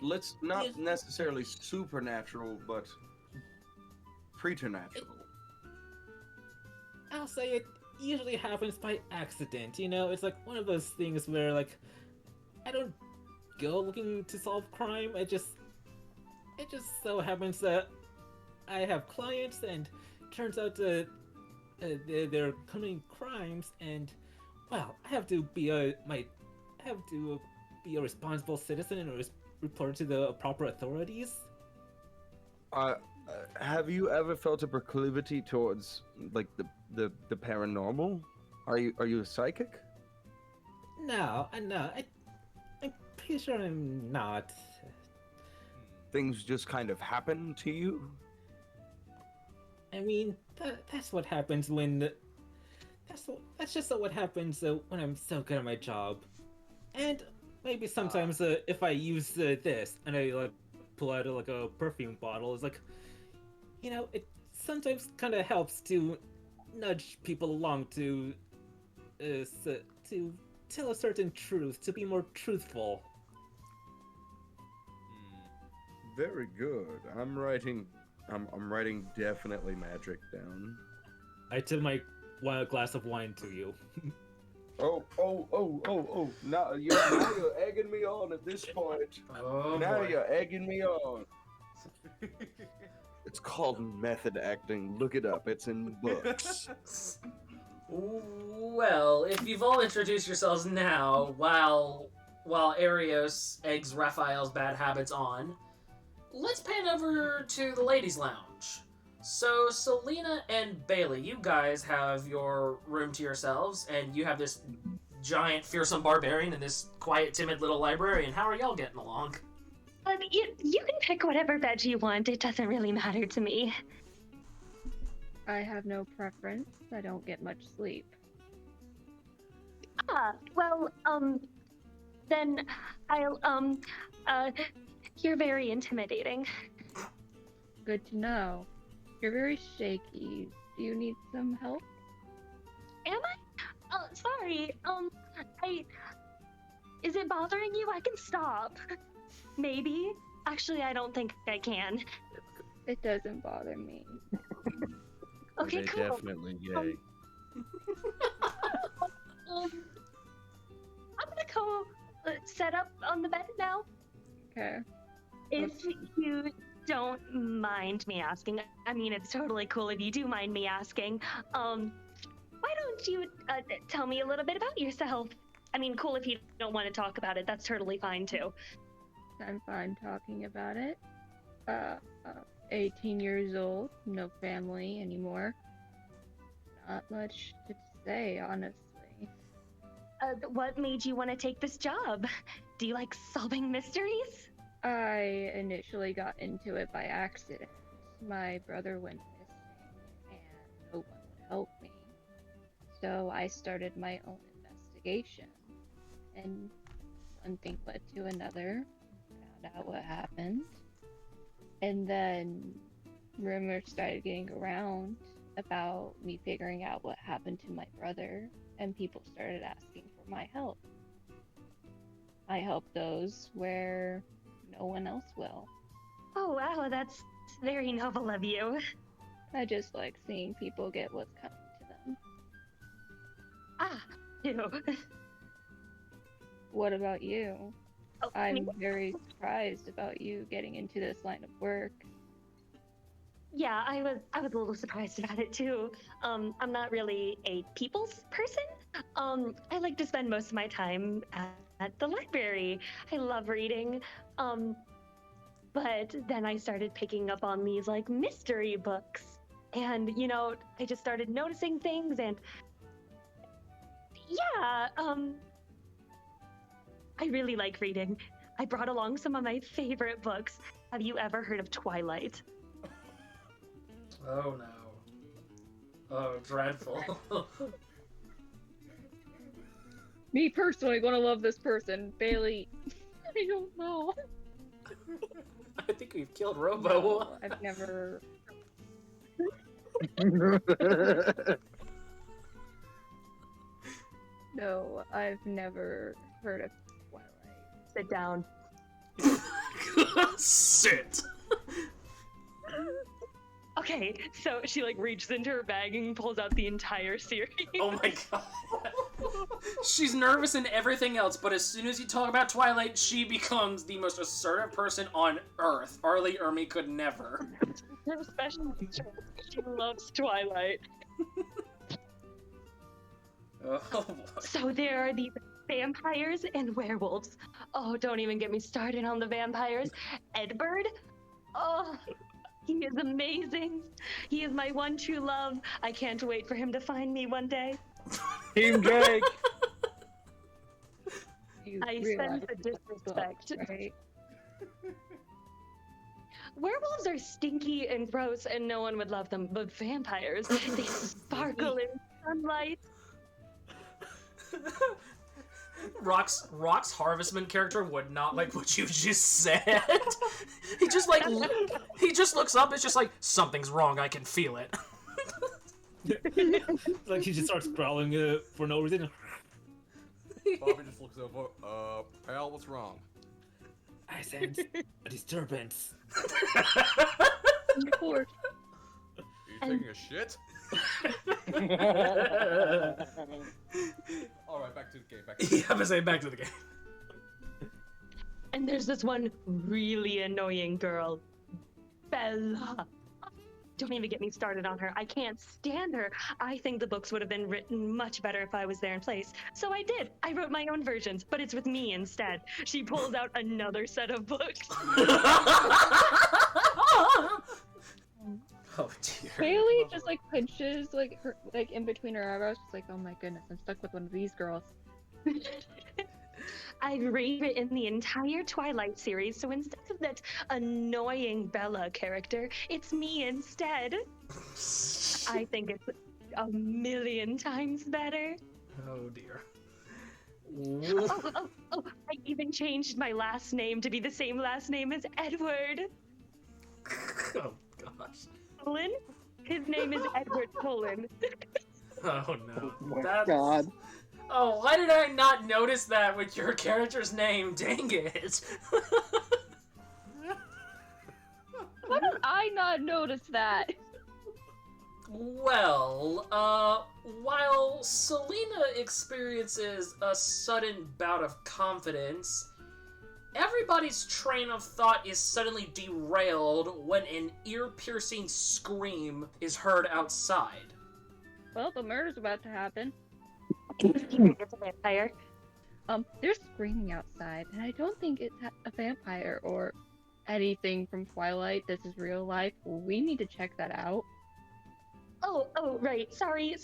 let's not necessarily supernatural, but preternatural? I'll say it usually happens by accident. It's like one of those things where like I don't go looking to solve crime. It just so happens that I have clients, and turns out that they're committing crimes, and well, I have to be a responsible citizen and report to the proper authorities. Have you ever felt a proclivity towards like the paranormal? Are you a psychic? No, I'm pretty sure I'm not. Things just kind of happen to you? I mean, that's what happens when. That's just what happens when I'm so good at my job. And maybe sometimes if I use this and I like pull out like a perfume bottle, it's like, it sometimes kind of helps to nudge people along to tell a certain truth, to be more truthful. Very good. I'm writing definitely magic down. I tip my glass of wine to you. Oh! Now you're egging me on at this point. Oh, now boy. you're egging me on. It's called method acting. Look it up. It's in books. Well, if you've all introduced yourselves now, while Erios eggs Raphael's bad habits on, let's pan over to the ladies' lounge. So, Selena and Bailee, you guys have your room to yourselves, and you have this giant, fearsome barbarian and this quiet, timid little librarian. How are y'all getting along? You can pick whatever bed you want. It doesn't really matter to me. I have no preference. I don't get much sleep. Then you're very intimidating. Good to know. You're very shaky. Do you need some help? Am I? Oh, sorry. Is it bothering you? I can stop. Maybe. Actually, I don't think I can. It doesn't bother me. Okay, They cool. definitely yay. I'm gonna go set up on the bed now. Okay. If you don't mind me asking, I mean, it's totally cool if you do mind me asking. Why don't you tell me a little bit about yourself? I mean, cool if you don't want to talk about it. That's totally fine too. I'm fine talking about it. 18 years old, no family anymore. Not much to say, honestly. What made you want to take this job? Do you like solving mysteries? I initially got into it by accident. My brother went missing, and no one would help me. So I started my own investigation. And one thing led to another. Found out what happened. And then rumors started getting around about me figuring out what happened to my brother, and people started asking for my help. I help those where no one else will. Oh, wow, that's very noble of you. I just like seeing people get what's coming to them. Ah, ew. What about you? Oh, I'm me? very surprised about you getting into this line of work. Yeah, I was a little surprised about it too. I'm not really a people's person. I like to spend most of my time at the library. I love reading. But then I started picking up on these like mystery books. And, I just started noticing things and yeah, I really like reading. I brought along some of my favorite books. Have you ever heard of Twilight? Oh no. Oh, dreadful. Me personally gonna love this person. Bailee. I don't know. I think we've killed Robo. No, I've never. No, I've never heard of Twilight. Sit down. Sit. Okay, so she like reaches into her bag and pulls out the entire series. Oh my god. She's nervous in everything else, but as soon as you talk about Twilight, she becomes the most assertive person on Earth. Arlie Ermy could never. Her special feature, she loves Twilight. Oh boy. So there are these vampires and werewolves. Oh, don't even get me started on the vampires. Edward? Oh, he is amazing. He is my one true love. I can't wait for him to find me one day. Team Drake. You I realize sense the disrespect. books, right? Werewolves are stinky and gross and no one would love them, but vampires, they sparkle in sunlight. Rock's Harvestman character would not like what you just said. He just looks up. It's just like something's wrong. I can feel it. Like he just starts growling for no reason. Bobby just looks over. Pal, what's wrong? I sense a disturbance. Poor. Are you taking a shit? Alright, back to the game. Yeah, I'm gonna say back to the game. And there's this one really annoying girl, Bella. Don't even get me started on her. I can't stand her. I think the books would have been written much better if I was there in place. So I did. I wrote my own versions, but it's with me instead. She pulls out another set of books. Oh dear. Bailee just like pinches like her like in between her eyebrows. She's like, oh my goodness, I'm stuck with one of these girls. I've rewritten the entire Twilight series, so instead of that annoying Bella character, it's me instead. I think it's a million times better. Oh dear. Oh, I even changed my last name to be the same last name as Edward. Oh gosh. Cullen? His name is Edward Cullen. Oh no. Oh my That's... God. Oh, why did I not notice that with your character's name? Dang it. Why did I not notice that? Well, while Selena experiences a sudden bout of confidence, everybody's train of thought is suddenly derailed when an ear-piercing scream is heard outside. Well, the murder's about to happen. It's a vampire. They're screaming outside, and I don't think it's a vampire or anything from Twilight. This is real life. We need to check that out. Oh, right. Sorry.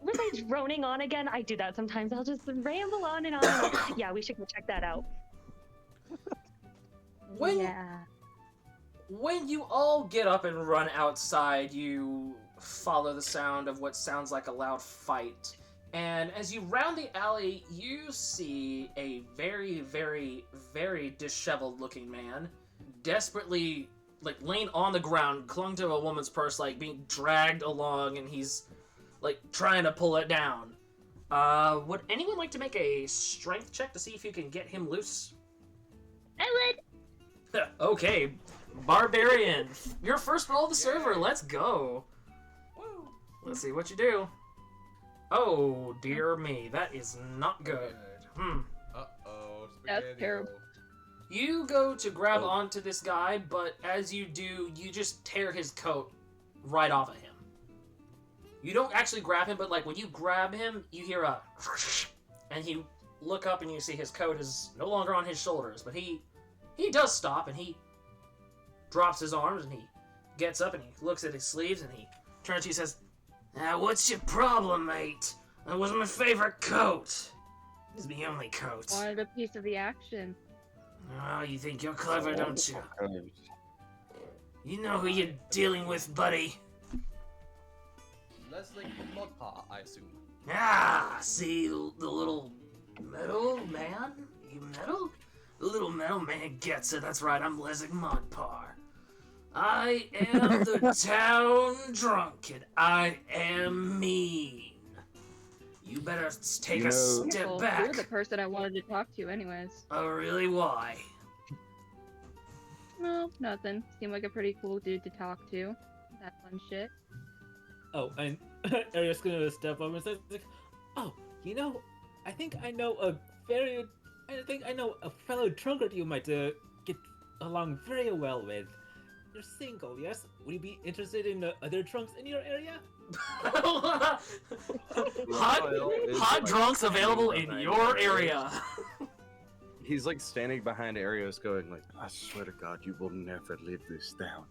Was I droning on again? I do that sometimes. I'll just ramble on and on and on. Yeah, we should go check that out. When you all get up and run outside, you follow the sound of what sounds like a loud fight. And as you round the alley, you see a very, very, very disheveled looking man, desperately, like, laying on the ground, clung to a woman's purse, like, being dragged along, and he's, like, trying to pull it down. Would anyone like to make a strength check to see if you can get him loose? I would. Okay. Barbarian, your first roll of the server. Let's go. Woo. Let's see what you do. Oh, dear me. That is not good. Uh-oh. That's spaghetti-o. terrible. You go to grab onto this guy, but as you do, you just tear his coat right off of him. You don't actually grab him, but like when you grab him, you hear a and you look up and you see his coat is no longer on his shoulders, but he does stop and he drops his arms and he gets up and he looks at his sleeves and he turns to you and says, "Now, what's your problem, mate? That was my favorite coat. It's the only coat." Wanted a piece of the action. Oh, you think you're clever, don't you? You know who you're dealing with, buddy. Leslie Modpa, I assume. Ah, see the little metal man? You metal? The little metal man gets it. That's right, I'm Leslie Modpar. I am the town drunk, and I am mean. You better take a step Well, back. you're the person I wanted to talk to anyways. Oh, really? Why? No, nothing. Seemed like a pretty cool dude to talk to. That fun shit. Oh, and Erios gonna step up and say, "Oh, you know, I think I know a fellow drunkard you might get along very well with. You're single, yes? Would you be interested in other drunks in your area?" hot drunks available in your area. He's like standing behind Erios going like, "I swear to God, you will never live this down."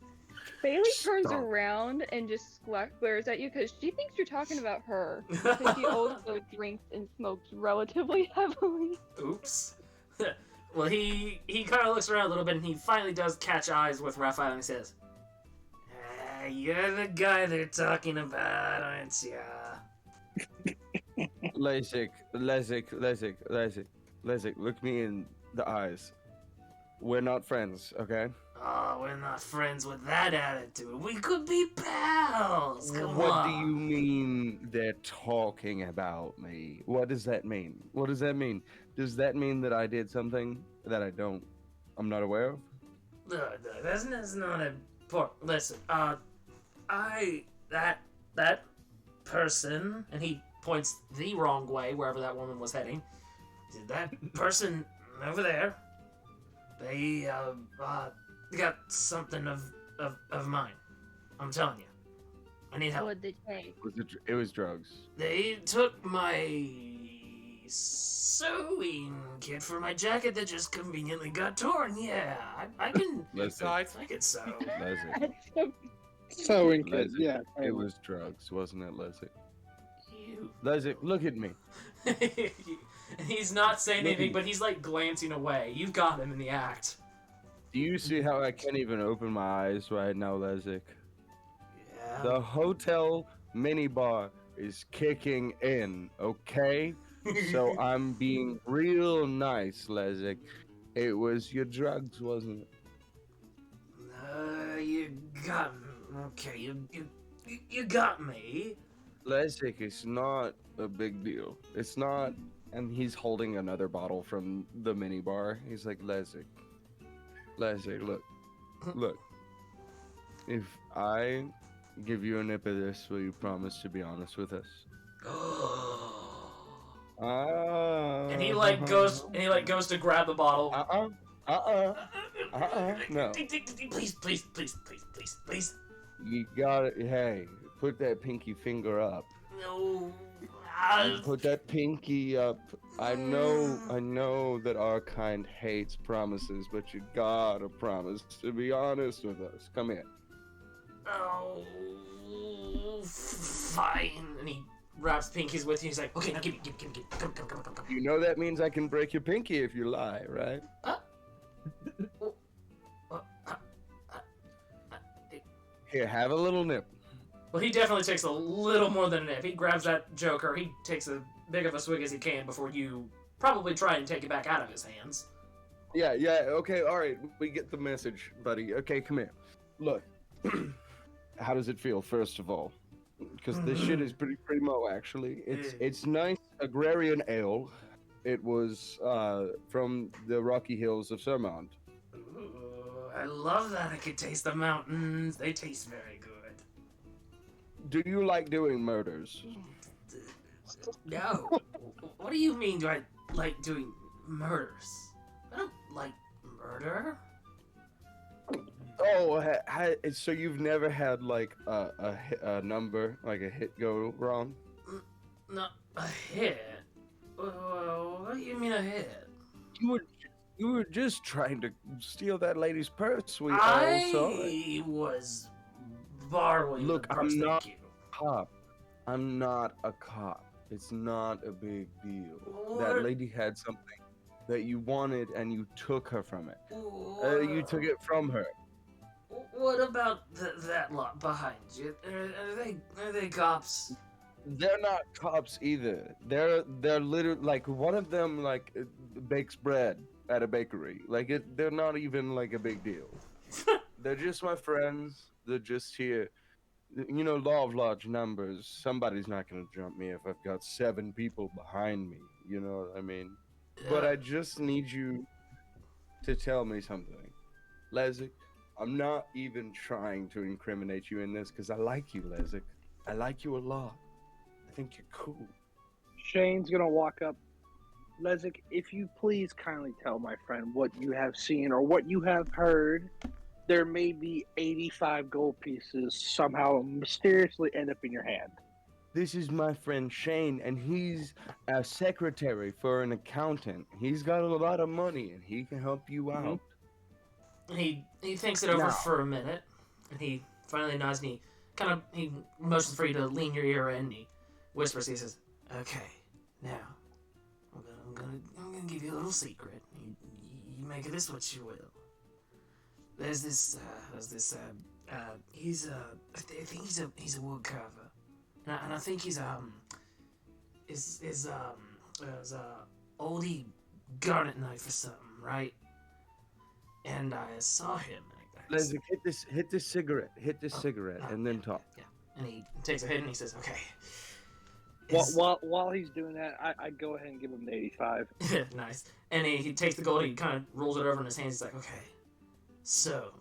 Bailey turns Stop. around and just glares at you because she thinks you're talking about her. Because she also drinks and smokes relatively heavily. Oops. Well, he kind of looks around a little bit and he finally does catch eyes with Raphael and he says, "You're the guy they're talking about, aren't ya?" Lesik, look me in the eyes. We're not friends, okay? Oh, we're not friends with that attitude. We could be pals. Come What on. do you mean they're talking about me? What does that mean? What does that mean? Does that mean that I did something that I'm not aware of? Look, that's not important. Listen, that person, and he points the wrong way, wherever that woman was heading. That person over there, they got something of mine. I'm telling you. I need help. What'd they take? It was drugs. They took my sewing kit for my jacket that just conveniently got torn. Yeah, I can Besides, I can sew. Leslie, Sewing kit, Leslie, yeah. it was drugs, wasn't it, Leslie? You. Leslie, look at me. And he's not saying anything, but he's like glancing away. You've got him in the act. Do you see how I can't even open my eyes right now, Leslie? Yeah. The hotel minibar is kicking in, okay? So I'm being real nice, Leslie. It was your drugs, wasn't it? You got me. Okay, you got me. Leslie, it's not a big deal. It's not. And he's holding another bottle from the minibar. He's like, Leslie, look. If I give you a nip of this, will you promise to be honest with us? And he goes to grab the bottle. No. Please. You got it. Hey, put that pinky finger up. No. Put that pinky up. I know that our kind hates promises, but you gotta promise to be honest with us. Come here. Oh, fine. And he wraps pinkies with you. He's like, okay, now give me. Come. You know that means I can break your pinky if you lie, right? Here, have a little nip. Well, he definitely takes a little more than a nip. He grabs that joker. He takes as big of a swig as he can before you probably try and take it back out of his hands. Yeah, okay, alright. We get the message, buddy. Okay, come here. Look. How does it feel, first of all? Because this shit is pretty primo, actually. It's nice agrarian ale. It was from the Rocky Hills of Sermont. I love that I can taste the mountains. They taste very good. Do you like doing murders? No. What do you mean do I like doing murders? I don't like murder. Oh, so you've never had like a number, like a hit go wrong? No, a hit? What do you mean a hit? You were just trying to steal that lady's purse. We all saw it. I was borrowing Look, the purse. I'm not Thank you. Cop. I'm not a cop. It's not a big deal. What? That lady had something that you wanted, and you took her from it. You took it from her. What about that lot behind you? Are they cops? They're not cops either. They're literally like one of them like bakes bread at a bakery. Like they're not even like a big deal. They're just my friends. They're just here. You know, law of large numbers. Somebody's not gonna jump me if I've got 7 people behind me. You know what I mean? But I just need you to tell me something, Lezik. I'm not even trying to incriminate you in this because I like you, Lezik. I like you a lot. I think you're cool. Shane's gonna walk up. Lezik, if you please kindly tell my friend what you have seen or what you have heard. There may be 85 gold pieces somehow mysteriously end up in your hand. This is my friend Shane, and he's a secretary for an accountant. He's got a lot of money, and he can help you out. He thinks it over for a minute, and he finally nods, and he motions for you to lean your ear in, and he whispers, he says, "Okay, now, I'm gonna give you a little secret. You make of this what you will. There's this, he's I think he's a wood carver, and I think he's oldie garnet knife or something, right? And I saw him. Lezik, hit this cigarette, and then talk. Yeah. And he takes a hit and he says, "Okay." While he's doing that, I go ahead and give him the 85. Nice. And he takes the gold and he kind of rolls it over in his hands. He's like, "Okay, so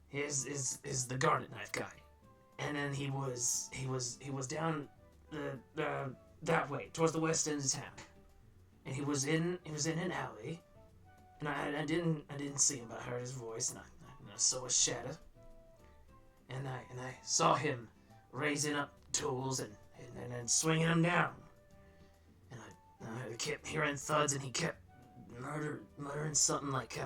here's is the garnet knife guy." And then he was down that way towards the west end of town, and he was in an alley, and I didn't see him, but I heard his voice, and I saw a shadow, and I saw him raising up tools and swinging them down, and I kept hearing thuds, and he kept muttering something like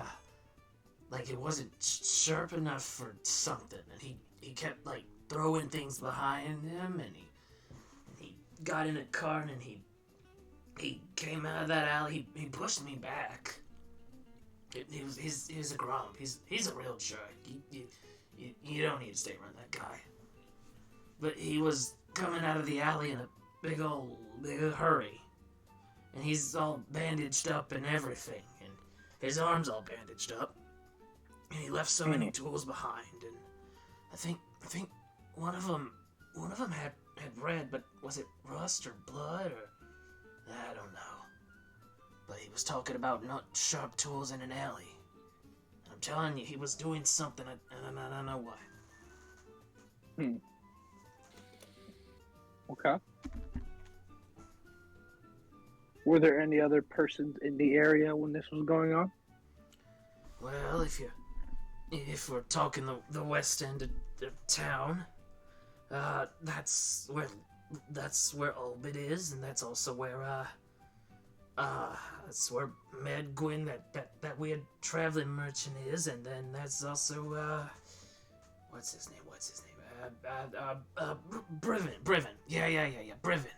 it wasn't sharp enough for something, and he kept like throwing things behind him, and he got in a cart, and he came out of that alley. He pushed me back. He's a grump. He's a real jerk. You don't need to stay around that guy. But he was coming out of the alley in a big hurry, and he's all bandaged up and everything, and his arm's all bandaged up, and he left so many tools behind, and I think one of them had red, but was it rust or blood or I don't know. But he was talking about not sharp tools in an alley. And I'm telling you, he was doing something, and I don't know why. Okay. Were there any other persons in the area when this was going on? Well, if we're talking the west end of town, that's where Albit is, and that's also where that's where Medgwin, that weird traveling merchant is, and then that's also what's his name? Brivin. Yeah. Brivin.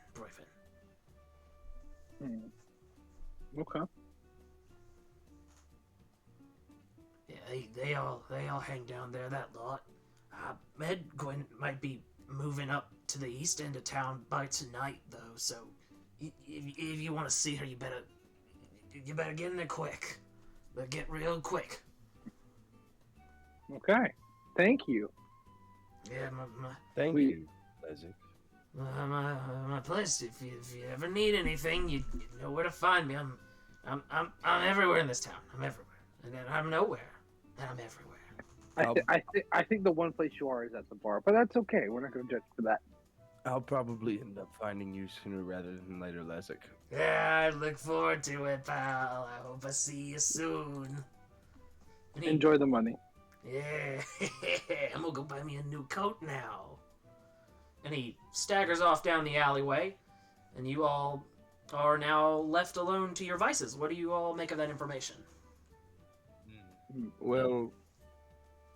Okay. Yeah, they all hang down there, that lot. Medgwin might be moving up to the east end of town by tonight, though, so if you want to see her, you better get in there quick. But get real quick. Okay. Thank you. Yeah, Thank you, Lezik. my place. If you ever need anything, you know where to find me. I'm everywhere in this town. I'm everywhere, and then I'm nowhere. and I'm everywhere. I think the one place you are is at the bar, but that's okay. We're not going to judge for that. I'll probably end up finding you sooner rather than later, Lezik. Yeah, I look forward to it, pal. I hope I see you soon. And Enjoy the money. Yeah, I'm gonna go buy me a new coat now. And he staggers off down the alleyway, and you all are now left alone to your vices. What do you all make of that information? Well,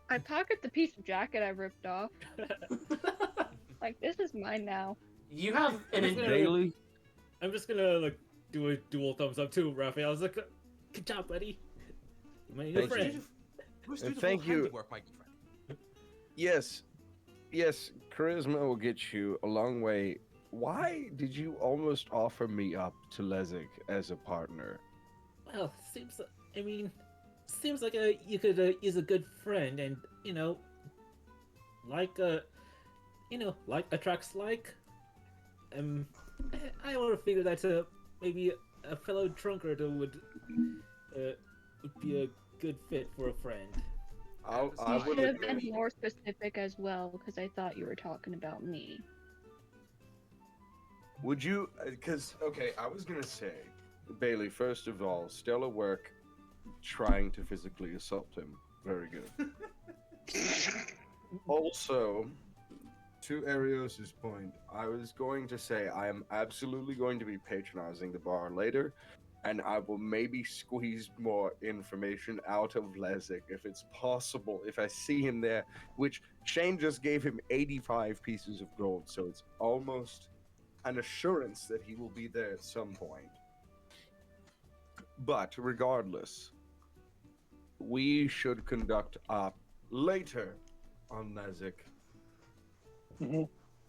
I pocket the piece of jacket I ripped off. Like, this is mine now. You have an Bailee? I'm just gonna like do a dual thumbs up too, Raphael. I was like, good job, buddy. My new Thank friend. Thank you. Handiwork, my friend. Yes, charisma will get you a long way. Why did you almost offer me up to Lezik as a partner? Well, seems like you could use a good friend, and like attracts like. I want to figure that maybe a fellow drunkard would be a good fit for a friend. I You would should have been agree. more specific as well, because I thought you were talking about me. Would you? Because okay, I was gonna say, Bailee. First of all, stellar work, trying to physically assault him. Very good. Also, to Erios' point, I was going to say I am absolutely going to be patronizing the bar later, and I will maybe squeeze more information out of Lezik if it's possible. If I see him there, which Shane just gave him 85 pieces of gold, so it's almost an assurance that he will be there at some point. But regardless, we should conduct up later on Lezik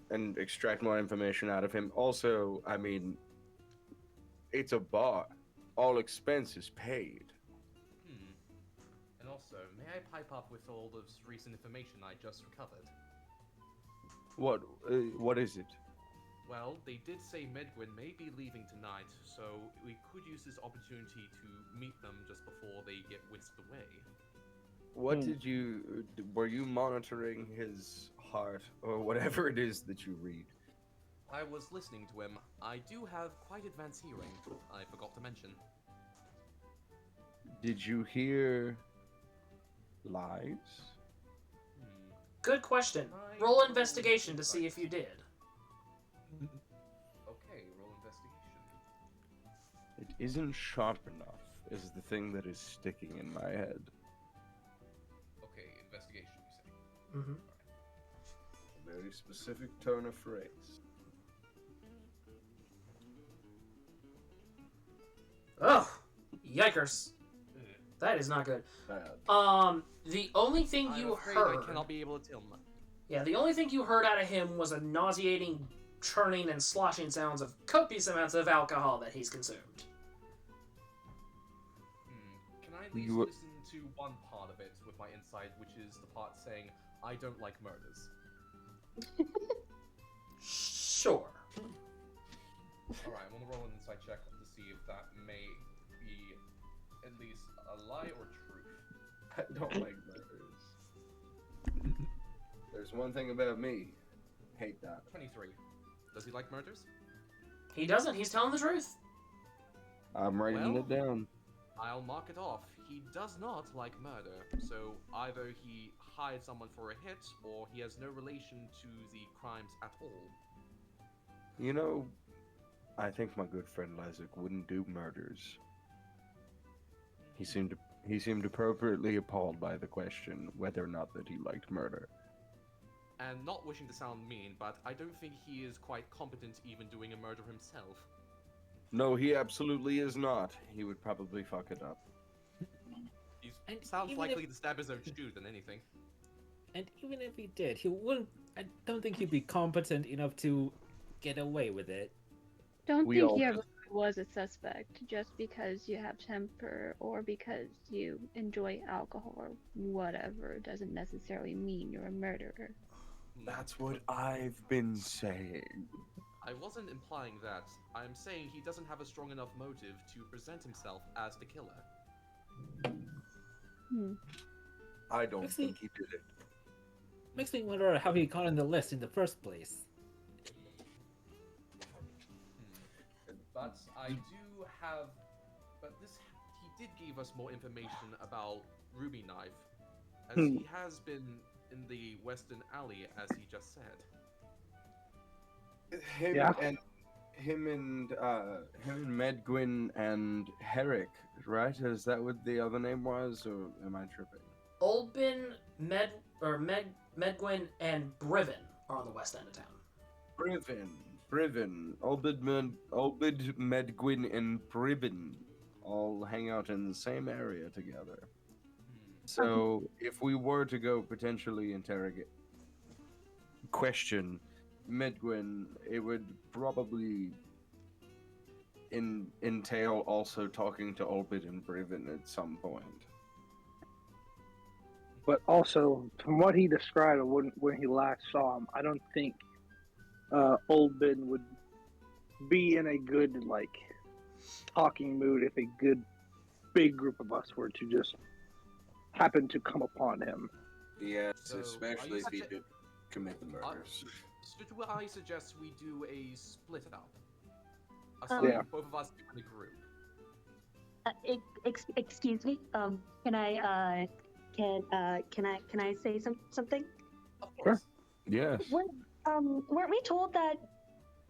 and extract more information out of him. Also, I mean, it's a bar. All expenses paid. And also, may I pipe up with all this recent information I just recovered? What is it? Well, they did say Medwin may be leaving tonight, so we could use this opportunity to meet them just before they get whisked away. What did you... Were you monitoring his heart, or whatever it is that you read? I was listening to him. I do have quite advanced hearing, I forgot to mention. Did you hear lies? Good question. Roll investigation to see if you did. Okay, roll investigation. It isn't sharp enough, is the thing that is sticking in my head. Okay, investigation, you say. Mm-hmm. A very specific tone of phrase. Oh, yikers. That is not good. Bad. The only thing I'm you afraid heard... I cannot be able to tell him. Yeah, the only thing you heard out of him was a nauseating churning and sloshing sounds of copious amounts of alcohol that he's consumed. Can I at least You- listen to one part of it with my insight, which is the part saying, I don't like murders? Sure. Alright, I'm gonna roll an insight check to see if that may be at least a lie or truth. I don't like murders. There's one thing about me. Hate that. 23. Does he like murders? He doesn't. He's telling the truth. I'm writing Well- it down. I'll mark it off. He does not like murder, so either he hired someone for a hit, or he has no relation to the crimes at all. You know, I think my good friend Lezik wouldn't do murders. He seemed appropriately appalled by the question whether or not that he liked murder. And not wishing to sound mean, but I don't think he is quite competent even doing a murder himself. No, he absolutely is not. He would probably fuck it up. He And sounds even likely if- to stab his own shoe than anything. And even if he did, he wouldn't. I don't think he'd be competent enough to get away with it. Don't We think all he do. ever was a suspect just because you have temper or because you enjoy alcohol or whatever doesn't necessarily mean you're a murderer. That's what I've been saying. I wasn't implying that. I'm saying he doesn't have a strong enough motive to present himself as the killer. I don't Makes me- think he did it. Makes me wonder how he got on the list in the first place. But I do have. But this. He did give us more information about Ruby Knife, as he has been in the Western Alley, as he just said. Him and Medgwyn and Herrick, right? Is that what the other name was, or am I tripping? Olbin, Medgwyn, and Briven are on the west end of town. Briven, Olbid, Medgwyn, and Briven all hang out in the same area together. So if we were to go potentially question Medgwyn, it would probably entail also talking to Olbid and Briven at some point. But also, from what he described when he last saw him, I don't think Olbin would be in a good talking mood if a good big group of us were to just happen to come upon him. Yes, So, especially if he did commit the murders. Should I suggest we do a split up? Yeah. Both of us in a group. Excuse me. Can I say something? Of course. Yes. Weren't we told that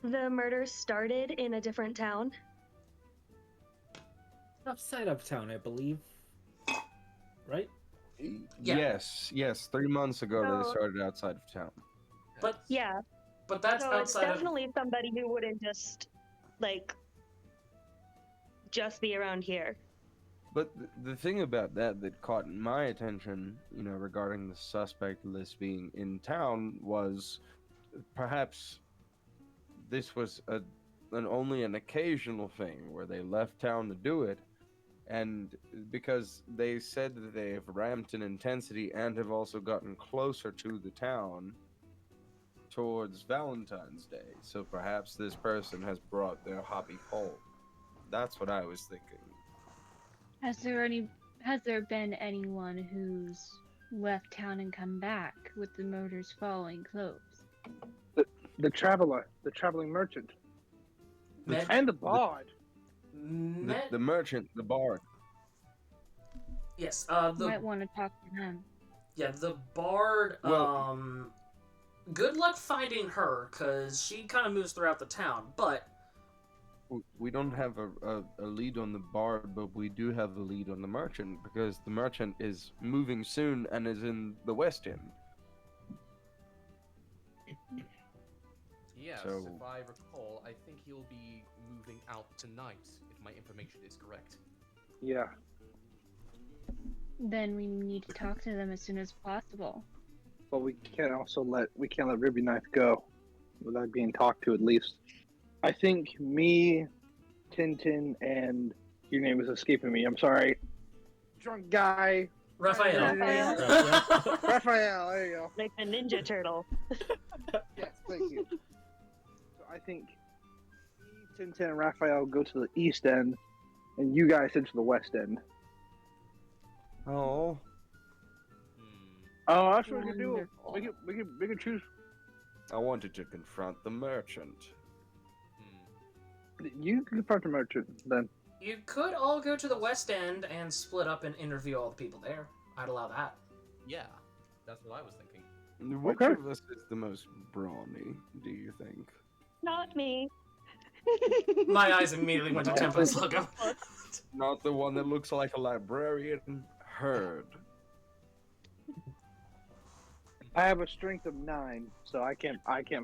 the murder started in a different town? Outside of town, I believe. Right? Yeah. Yes. 3 months ago they So- started outside of town. But Yeah. but that's So it's outside of. definitely somebody who wouldn't just be around here. But the thing about that caught my attention, regarding the suspect list being in town, was perhaps this was only an occasional thing where they left town to do it, and because they said that they have ramped in intensity and have also gotten closer to the town towards Valentine's Day, so perhaps this person has brought their hobby home. That's what I was thinking. Has there been anyone who's left town and come back with the motors following close? The traveling merchant, Med- and the bard. The merchant, the bard. Yes, Might want to talk to them. the bard. Well- Good luck finding her, cause she kind of moves throughout the town. But We don't have a lead on the bard, but we do have a lead on the merchant, because the merchant is moving soon and is in the West End. Yes, So- if I recall, I think he'll be moving out tonight, if my information is correct. Yeah. Then we need to talk to them as soon as possible. But we can't let Ruby Knife go without being talked to at least. I think me, Tintin, and your name is escaping me. I'm sorry. Drunk guy. Raphael. Raphael. There you go. Like a Ninja Turtle. Yes, thank you. So I think me, Tintin, and Raphael go to the East End, and you guys head to the West End. Oh. Oh, that's what we can do. Wonderful. We can choose. I wanted to confront the merchant. You can confront the merchant then. You could all go to the West End and split up and interview all the people there. I'd allow that. Yeah, that's what I was thinking. Which Okay. of us is the most brawny, do you think? Not me. My eyes immediately went to Tempo's logo. Not the one that looks like a librarian? Heard. I have a strength of 9, so I can't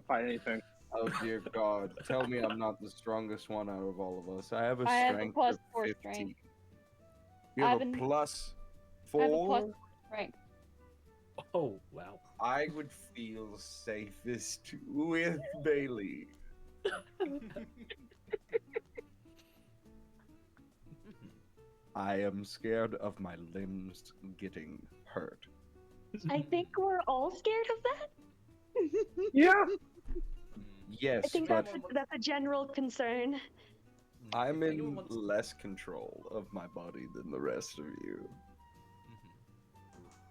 fight anything. Oh dear God! Tell me I'm not the strongest one out of all of us. I have a I have a strength plus of 4 15. strength. You I have have a an- plus I have a 4. plus 4 strength. Oh, wow. I would feel safest with Bailee. I am scared of my limbs getting hurt. I think we're all scared of that. Yeah. Yes, I think but that's a general concern. I'm If anyone in wants- less control of my body than the rest of you.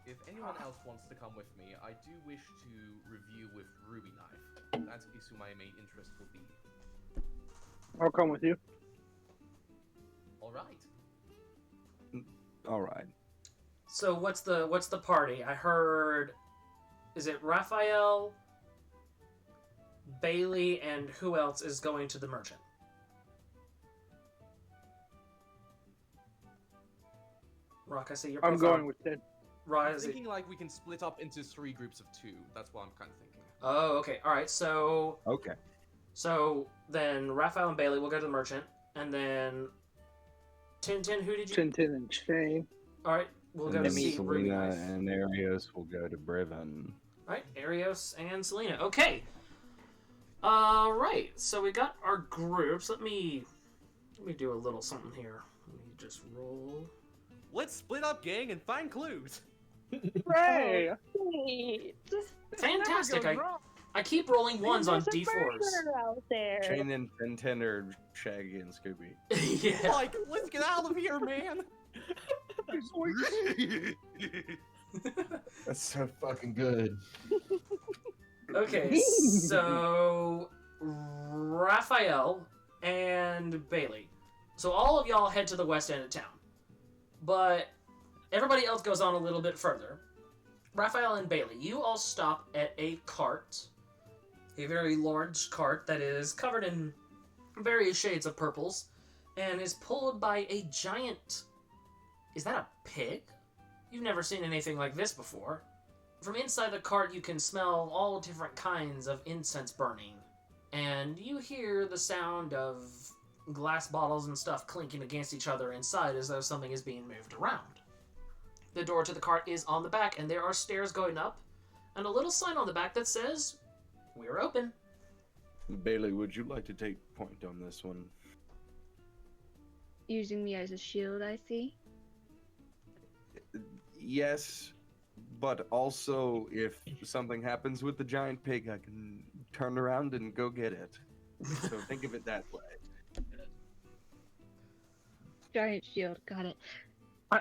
if anyone else wants to come with me, I do wish to review with Ruby Knife. That is who my main interest will be. I'll come with you. All right. All right. So what's the party? I heard, is it Raphael, Bailee, and who else is going to the merchant? Rock, I see your profile. I'm going with Ted. Rock, I'm thinking like we can split up into 3 groups of 2. That's what I'm kind of thinking. Oh, okay. All right. So then Raphael and Bailee will go to the merchant, and then Tintin, who did you? Tintin and Shane. All right, we'll go And to then see Ruby Selena Knife. and Erios will go to Brivin. All right, Erios and Selena. Okay. All right. So we got our groups. Let me do a little something here. Let me just roll. Let's split up, gang, and find clues. Hooray! Sweet. Fantastic. Never goes wrong. I keep rolling ones on There's a D4s. murderer out there. Shane and Tintin are Shaggy and Scooby. Yeah. Like, let's get out of here, man. That's so fucking good. Okay, so Raphael and Bailee. So all of y'all head to the west end of town. But everybody else goes on a little bit further. Raphael and Bailee, you all stop at a cart. A very large cart that is covered in various shades of purples and is pulled by a giant... Is that a pig? You've never seen anything like this before. From inside the cart, you can smell all different kinds of incense burning. And you hear the sound of glass bottles and stuff clinking against each other inside as though something is being moved around. The door to the cart is on the back, and there are stairs going up, and a little sign on the back that says, "We're open." Bailee, would you like to take point on this one? Using me as a shield, I see. Yes, but also if something happens with the giant pig, I can turn around and go get it. So think of it that way. Giant shield, got it.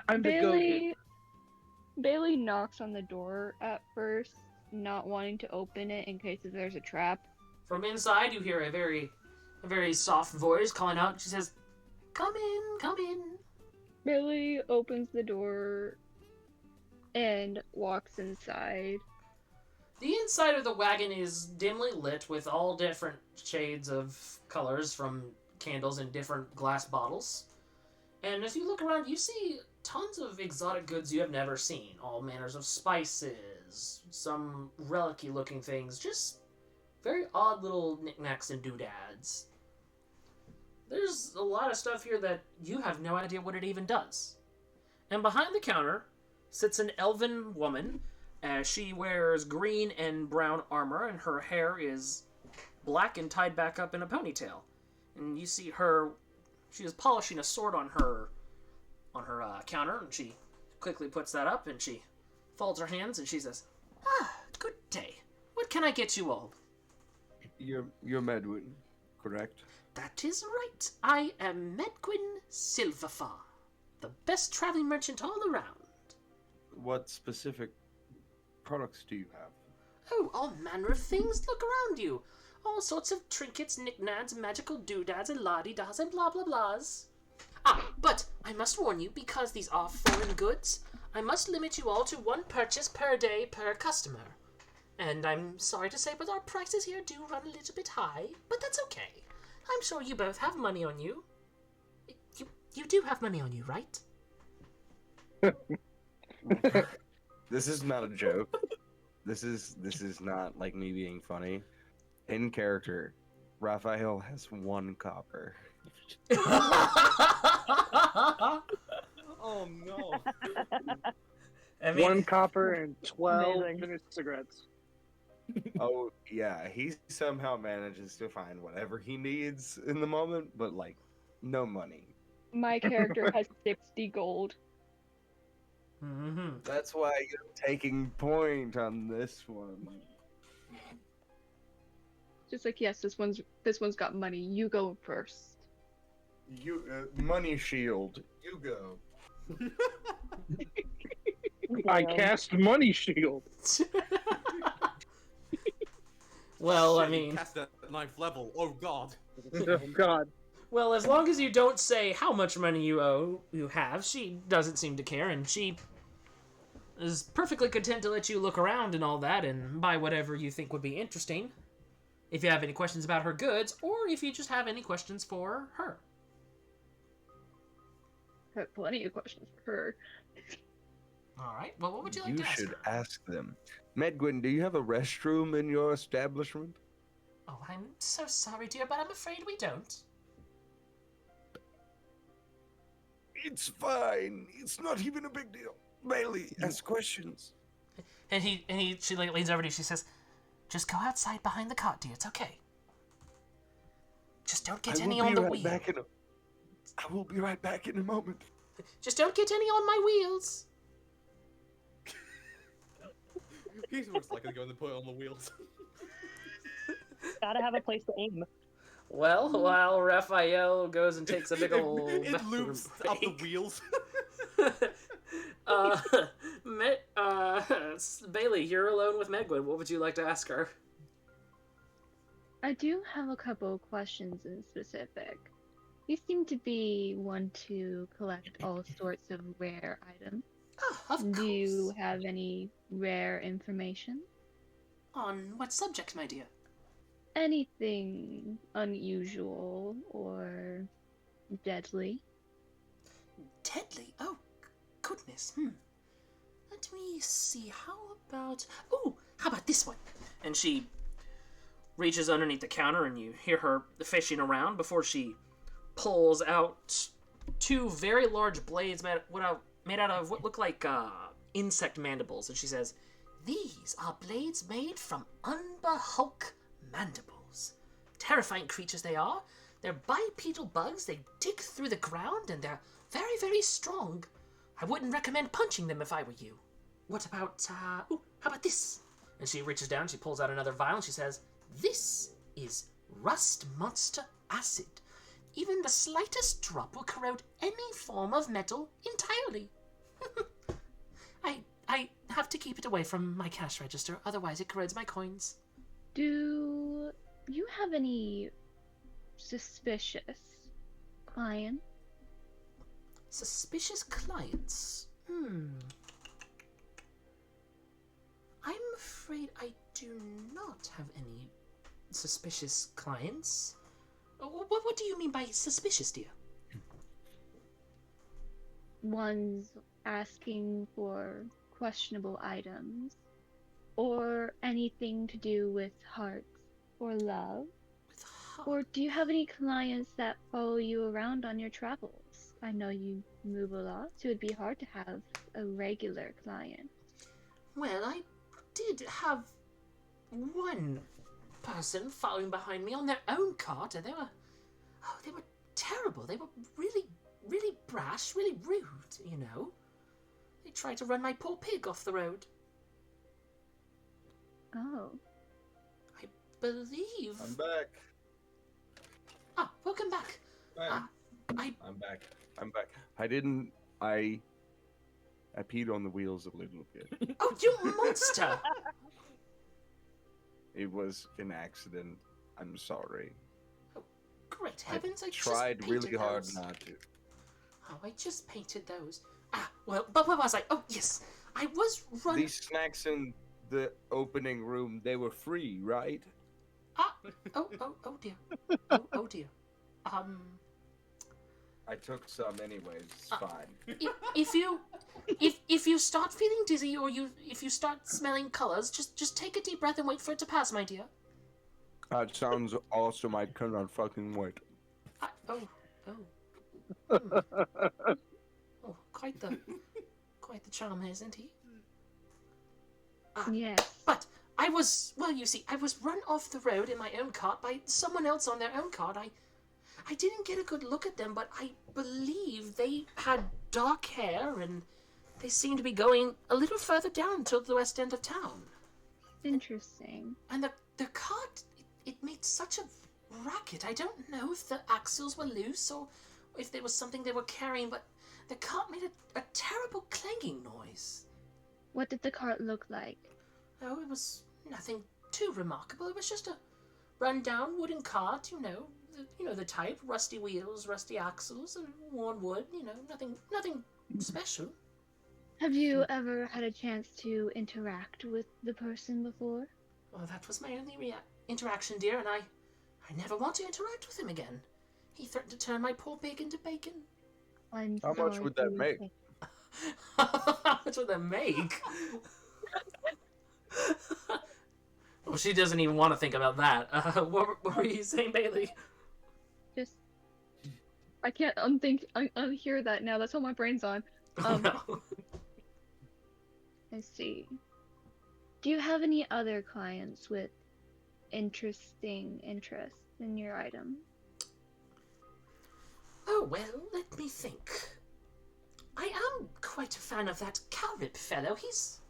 I'm the go-getter. Bailee knocks on the door at first, not wanting to open it in case if there's a trap. From inside, you hear a very soft voice calling out. She says, "Come in, come in." Bailee opens the door and walks inside. The inside of the wagon is dimly lit with all different shades of colors from candles in different glass bottles. And if you look around, you see tons of exotic goods you have never seen. All manners of spices, some relic-y looking things, just very odd little knickknacks and doodads. There's a lot of stuff here that you have no idea what it even does. And behind the counter sits an elven woman. She wears green and brown armor, and her hair is black and tied back up in a ponytail. And you see her, she is polishing a sword on her counter, and she quickly puts that up, and she folds her hands, and she says, "Good day. What can I get you all?" You're Medwin, correct? "That is right. I am Medquin Silverfar, the best traveling merchant all around." What specific products do you have? "Oh, all manner of things. Look around you. All sorts of trinkets, knickknacks, magical doodads, and la-di-das, and blah-blah-blahs. But I must warn you, because these are foreign goods, I must limit you all to 1 purchase per day per customer. And I'm sorry to say, but our prices here do run a little bit high, but that's okay. I'm sure you both have money on you. You do have money on you, right?" This is not a joke. This is not like me being funny. In character, Raphael has 1 copper. Oh no. I mean, 1 copper and 12 Amazing. finished cigarettes. Oh yeah, he somehow manages to find whatever he needs in the moment, but like no money. My character has 60 gold. mhm. That's why you're taking point on this one. Just like, yes, this one's got money. You go first. You money shield. You go. I cast Money Shield. Well, I Shit, you mean, cast at 9th level. Oh god. Oh, God. well, as long as you don't say how much money you have, she doesn't seem to care, and she is perfectly content to let you look around and all that and buy whatever you think would be interesting. If you have any questions about her goods, or if you just have any questions for her. I have plenty of questions for her. All right. Well, what would you like You to ask should her? ask them. Medwin, do you have a restroom in your establishment? Oh, I'm so sorry, dear, but I'm afraid we don't. It's fine. It's not even a big deal. Bailee, ask questions. And she like leans over to you. She says, "Just go outside behind the cot, dear. It's okay. Just don't get any on the wheel. I will be right back in a moment. Just don't get any on my wheels." He looks like he's going to put it on the wheels. Gotta have a place to aim. Well, while Raphael goes and takes a big old It loops up the wheels. Bailee, you're alone with Megwin. What would you like to ask her? I do have a couple of questions in specific. You seem to be one to collect all sorts of rare items. Oh, of course. Do you have any rare information? On what subject, my dear? Anything unusual or deadly? Deadly? Oh, goodness. Let me see. How about this one? And she reaches underneath the counter, and you hear her fishing around before she pulls out two very large blades made out of what look like insect mandibles. And she says, "These are blades made from Hulk mandibles. Terrifying creatures they are. They're bipedal bugs. They dig through the ground, and they're very, very strong. I wouldn't recommend punching them if I were you. What about, how about this?" And she reaches down, she pulls out another vial, and she says, "This is rust monster acid. Even the slightest drop will corrode any form of metal entirely. I have to keep it away from my cash register, otherwise it corrodes my coins." Do you have any suspicious clients? Suspicious clients? I'm afraid I do not have any suspicious clients. What do you mean by suspicious, dear? Ones asking for questionable items, or anything to do with hearts or love? With heart? Or do you have any clients that follow you around on your travels? I know you move a lot, so it'd be hard to have a regular client. Well, I did have one person following behind me on their own cart, and they were terrible. They were really, really brash, really rude, you know. They tried to run my poor pig off the road. Oh. I believe... I'm back. Ah, welcome back. I'm back. I peed on the wheels a little bit. Oh, you monster! It was an accident. I'm sorry. Oh, great heavens, I tried just really painted hard those. not to. Oh, I just painted those. Well, but where was I? Oh, yes. I was running... These snacks in the opening room, they were free, right? Oh dear. Oh dear. I took some anyways. It's fine. If you start feeling dizzy or if you start smelling colors, just take a deep breath and wait for it to pass, my dear. That sounds awesome. I cannot fucking wait. Oh, quite the charmer, isn't he? Yes. But I was run off the road in my own cart by someone else on their own cart. I didn't get a good look at them, but I believe they had dark hair and they seemed to be going a little further down to the west end of town. Interesting. And the cart, it made such a racket. I don't know if the axles were loose or if there was something they were carrying, but the cart made a terrible clanging noise. What did the cart look like? Oh, it was nothing too remarkable. It was just a run-down wooden cart, the type, rusty wheels, rusty axles, and worn wood, nothing special. Have you ever had a chance to interact with the person before? Well, that was my only interaction, dear, and I never want to interact with him again. He threatened to turn my poor pig into bacon. I'm How much sorry would for that your make? pain. How much would that make? Well, she doesn't even want to think about that. What were you saying, Bailee? Just, I can't unhear that now. That's what my brain's on. Oh, no. I see. Do you have any other clients with interesting interests in your item? Oh, well, let me think. I am quite a fan of that Calrip fellow. He's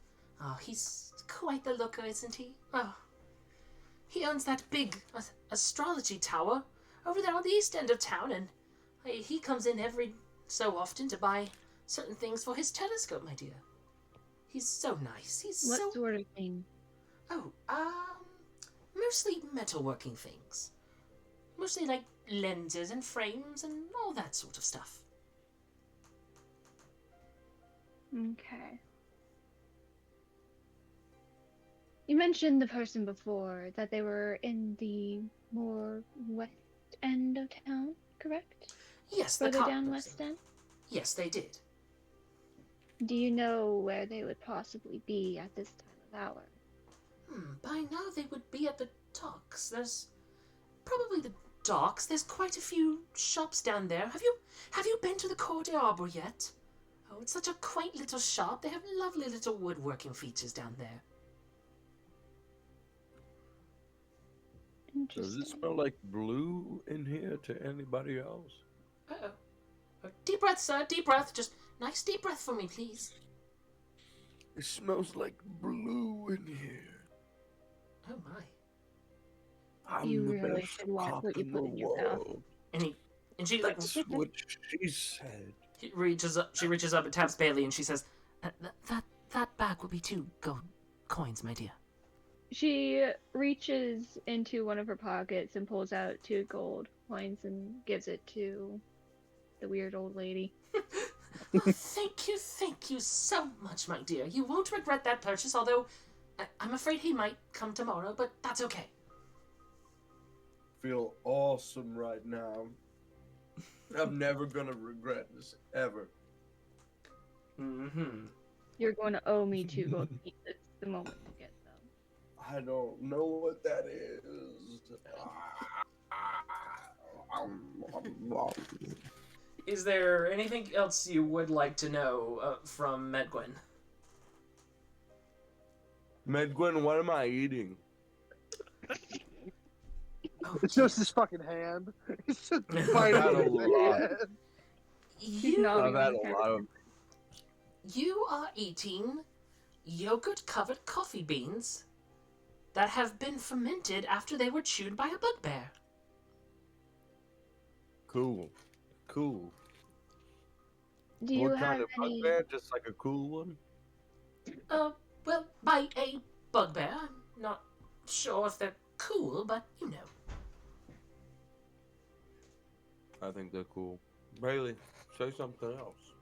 quite the looker, isn't he? Oh, he owns that big astrology tower over there on the east end of town, and he comes in every so often to buy certain things for his telescope, my dear. He's so nice. What sort of thing? Oh, mostly metalworking things. Mostly like lenses and frames and all that sort of stuff. Okay. You mentioned the person before, that they were in the more west end of town, correct? Yes, the Further cop down person. west end? Yes, they did. Do you know where they would possibly be at this time of hour? By now they would be at the docks. There's probably the docks. There's quite a few shops down there. Have you been to the Cour d'Arbre yet? Oh, it's such a quaint little shop. They have lovely little woodworking features down there. Does it smell like blue in here to anybody else? Uh-oh. Deep breath, sir. Deep breath. Just nice deep breath for me, please. It smells like blue in here. Oh, my. I'm You the really best should watch cop what you in put the in your mouth. world. And she like That's what she said. she reaches up and taps Bailee, and she says, "That bag will be 2 gold coins, my dear." She reaches into one of her pockets and pulls out 2 gold coins and gives it to the weird old lady. Oh, thank you so much, my dear. You won't regret that purchase, although I'm afraid he might come tomorrow, but that's okay. Feel awesome right now. I'm never gonna regret this ever. Mm-hmm. You're going to owe me 2 gold pieces the moment you get them. I don't know what that is. Is there anything else you would like to know from Medgwen? Medgwen, what am I eating? Oh, It's just his fucking hand. It's just I've biting had a his lot. hand. not I've had a lot of. You are eating yogurt-covered coffee beans that have been fermented after they were chewed by a bugbear. Cool. Do you What have kind of any... bugbear? Just like a cool one? Well, by a bugbear. I'm not sure if they're cool, but you know. I think they're cool. Bailee, say something else.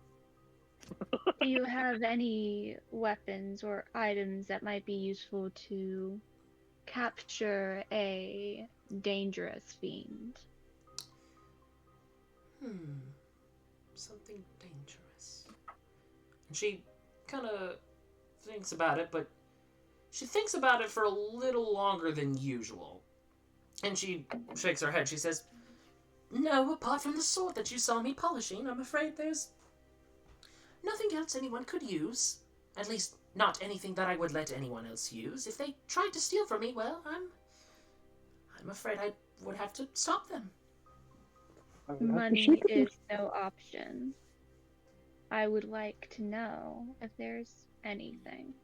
Do you have any weapons or items that might be useful to capture a dangerous fiend? Something dangerous. And she kind of thinks about it, but she thinks about it for a little longer than usual. And she shakes her head. She says, "No, apart from the sword that you saw me polishing, I'm afraid there's nothing else anyone could use. At least, not anything that I would let anyone else use. If they tried to steal from me, well, I'm afraid I would have to stop them." Money is no option. I would like to know if there's anything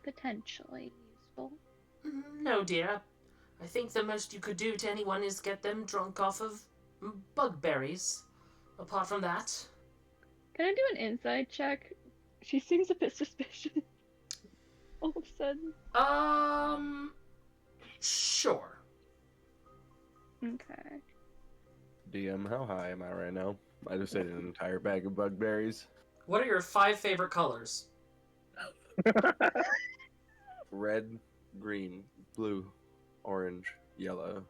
potentially useful. No, dear. I think the most you could do to anyone is get them drunk off of bugberries. Apart from that... Can I do an inside check? She seems a bit suspicious. all of a sudden? Sure. Okay. DM, how high am I right now? I just ate an entire bag of bugberries. What are your 5 favorite colors? Red, green, blue, orange, yellow.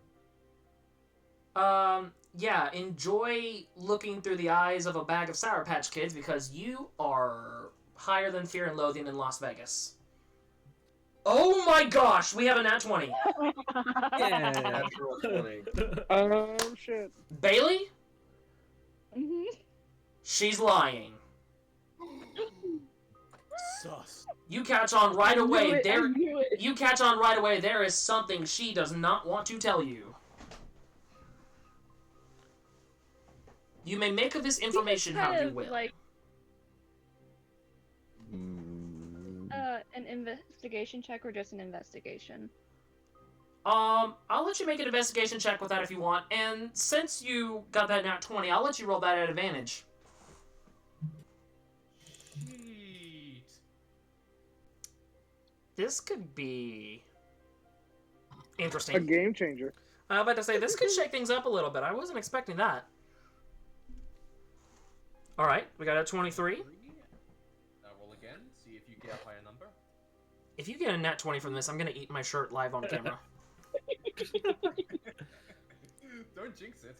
Yeah, enjoy looking through the eyes of a bag of Sour Patch Kids because you are higher than Fear and Loathing in Las Vegas. Oh my gosh, we have a nat 20. Yeah. Natural 20. Oh shit. Bailee? Mhm. She's lying. Sus. You catch on right away. I knew it. You catch on right away. There is something she does not want to tell you. You may make of this information how you will. Like an investigation check or just an investigation? I'll let you make an investigation check with that if you want. And since you got that nat 20, I'll let you roll that at advantage. Sweet. This could be A interesting. game changer. I was about to say, this could shake things up a little bit. I wasn't expecting that. Alright, we got a 23. Now roll again, see if you get a higher number. If you get a nat 20 from this, I'm going to eat my shirt live on camera. Don't jinx it.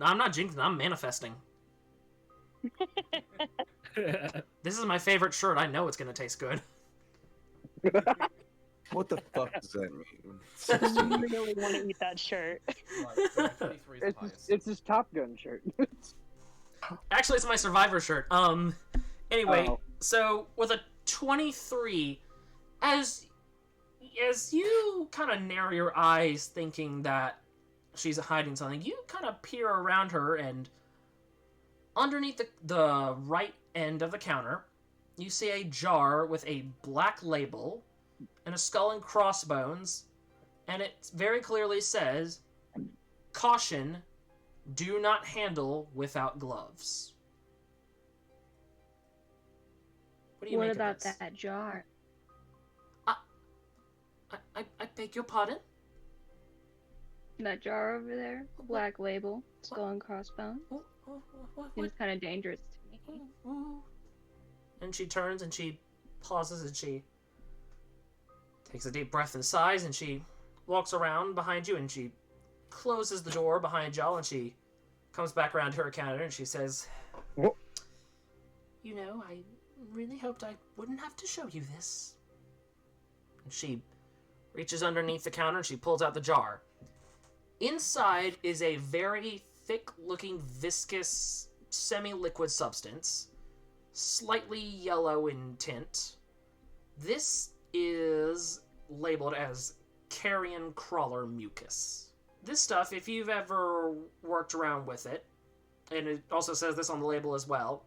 No, I'm not jinxing, I'm manifesting. This is my favorite shirt. I know it's going to taste good. What the fuck does that mean? I really want to eat that shirt. Right, so 23 is the highest. It's his Top Gun shirt. Actually, it's my Survivor shirt. Anyway, Oh. so with a 23, as you kind of narrow your eyes thinking that she's hiding something, you kind of peer around her, and underneath the right end of the counter, you see a jar with a black label and a skull and crossbones, and it very clearly says, "Caution, do not handle without gloves." What do you What make about of this? that jar? I beg your pardon? That jar over there? Black label, skull and crossbones. What? Seems kind of dangerous to me. And she turns and she pauses and she takes a deep breath and sighs, and she walks around behind you and she closes the door behind y'all, and she comes back around to her counter and she says, What? "You know, I really hoped I wouldn't have to show you this." And she reaches underneath the counter and she pulls out the jar. Inside is a very thick-looking, viscous, semi-liquid substance, slightly yellow in tint. This is labeled as carrion crawler mucus. This stuff, if you've ever worked around with it, and it also says this on the label as well,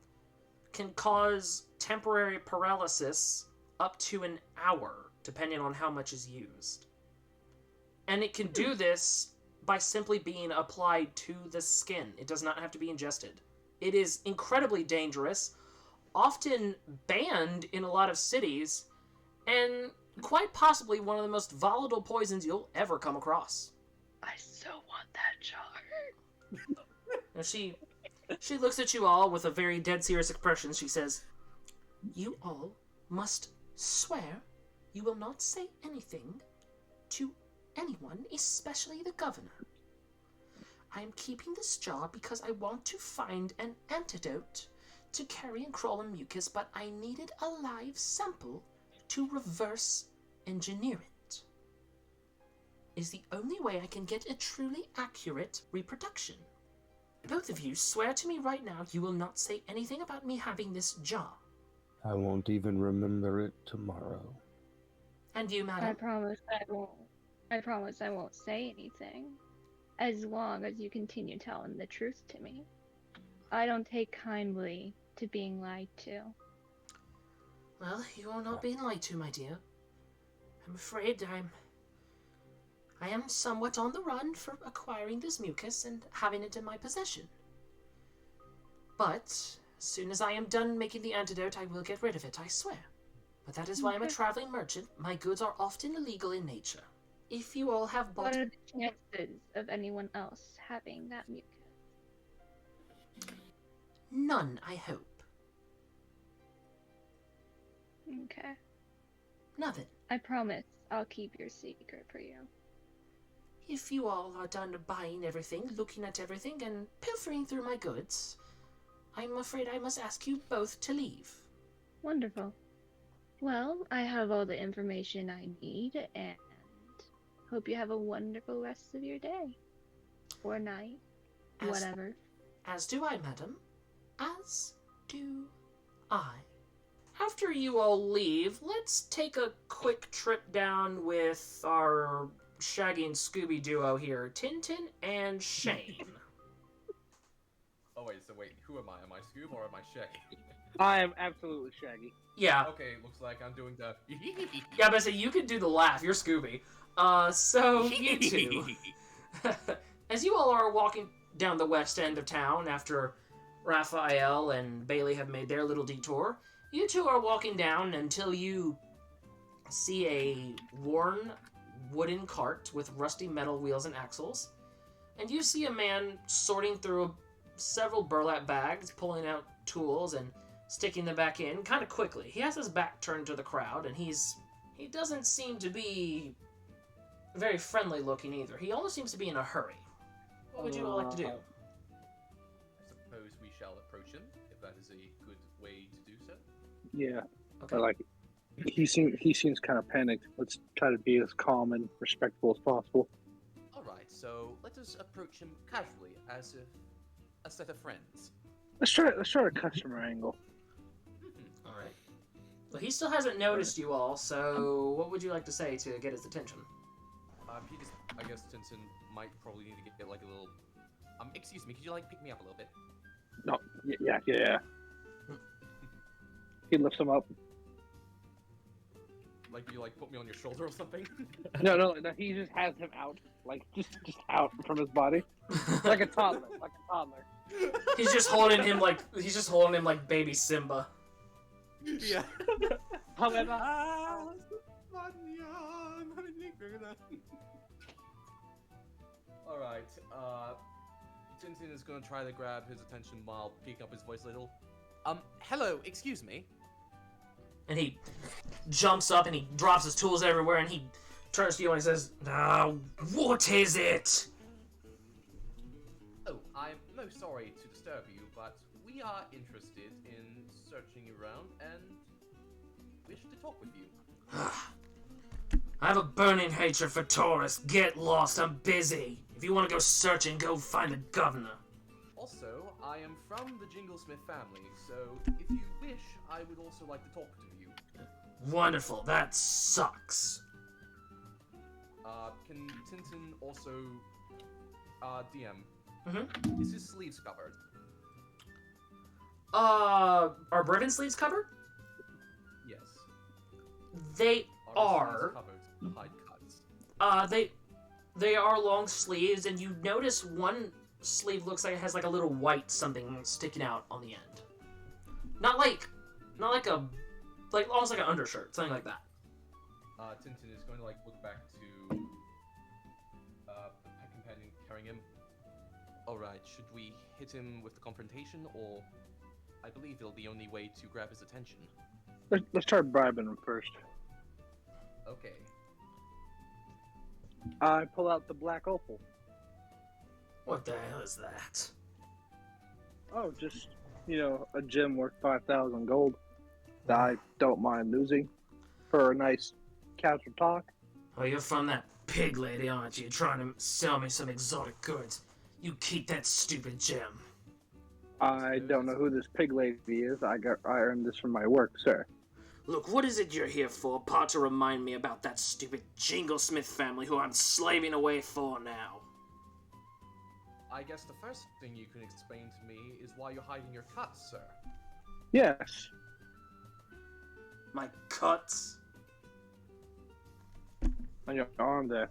can cause temporary paralysis up to an hour, depending on how much is used. And it can do this by simply being applied to the skin. It does not have to be ingested. It is incredibly dangerous, often banned in a lot of cities, and quite possibly one of the most volatile poisons you'll ever come across. I so want that jar. And she looks at you all with a very dead serious expression. She says, "You all must swear you will not say anything to anyone, especially the governor. I am keeping this jar because I want to find an antidote to carrion crawler mucus, but I needed a live sample to reverse engineer it. Is the only way I can get a truly accurate reproduction. Both of you swear to me right now you will not say anything about me having this jar." I won't even remember it tomorrow. "And you, madam?" I promise I won't. I promise I won't say anything. As long as you continue telling the truth to me. I don't take kindly to being lied to. "Well, you are not being lied to, my dear. I'm afraid I am somewhat on the run for acquiring this mucus and having it in my possession. But as soon as I am done making the antidote, I will get rid of it, I swear." But that is why I'm a Okay. traveling merchant. My goods are often illegal in nature. If you all have bought... What are the chances of anyone else having that mucus? None, I hope. Okay. Nothing. I promise I'll keep your secret for you. If you all are done buying everything, looking at everything, and pilfering through my goods, I'm afraid I must ask you both to leave. Wonderful. Well, I have all the information I need, and hope you have a wonderful rest of your day. Or night. Whatever. As do I, madam. As do I. After you all leave, let's take a quick trip down with our Shaggy and Scooby duo here, Tintin and Shane. Oh wait, who am I? Am I Scoob or am I Shaggy? I am absolutely Shaggy. Yeah. Okay, looks like I'm doing the. Yeah, but say you could do the laugh. You're Scooby. So you two, as you all are walking down the west end of town after Raphael and Bailee have made their little detour, you two are walking down until you see a worn wooden cart with rusty metal wheels and axles, and you see a man sorting through several burlap bags, pulling out tools and sticking them back in kind of quickly. He has his back turned to the crowd, and he doesn't seem to be very friendly looking either. He almost seems to be in a hurry. What would you all like to do? I suppose we shall approach him, if that is a good way to do so. Yeah, Okay. I like it. He seems kind of panicked. Let's try to be as calm and respectful as possible. Alright, so let us approach him casually, as if a set of friends. Let's try a customer angle. Mhm. All right. Well, he still hasn't noticed you all, so what would you like to say to get his attention? He just, I guess Tintin might probably need to get like a little. Excuse me, could you like pick me up a little bit? No, yeah. He lifts him up. Like you like put me on your shoulder or something? No, he just has him out, like just out from his body, like a toddler. He's just holding him like baby Simba. Yeah. However, Alright, Tintin is gonna try to grab his attention while picking up his voice a little. Hello, excuse me. And he jumps up and he drops his tools everywhere and he turns to you and he says, what is it? Oh, I'm most sorry to disturb you, but we are interested in searching around and wish to talk with you. I have a burning hatred for tourists. Get lost, I'm busy. If you want to go searching, go find the governor. Also, I am from the Jinglesmith family, so if you wish, I would also like to talk to you. Wonderful, that sucks. Can Tintin also, DM, Mm-hmm. is his sleeves covered? Are Brevin sleeves covered? Yes. They Are his are. sleeves covered to hide cuts? They are long sleeves, and you notice one sleeve looks like it has like a little white something sticking out on the end. Not like almost like an undershirt, something like that. Tintin is going to like look back to the pet companion carrying him. Alright, should we hit him with the confrontation, or I believe it'll be the only way to grab his attention. let's try bribing him first. Okay. I pull out the black opal. What the hell is that? Oh, just a gem worth 5,000 gold that I don't mind losing for a nice casual talk. Oh, you're from that pig lady, aren't you? Trying to sell me some exotic goods. You keep that stupid gem. I don't know who this pig lady is. I earned this from my work, sir. Look, what is it you're here for, apart to remind me about that stupid Jinglesmith family who I'm slaving away for now? I guess the first thing you can explain to me is why you're hiding your cuts, sir. Yes. My cuts? On your arm there.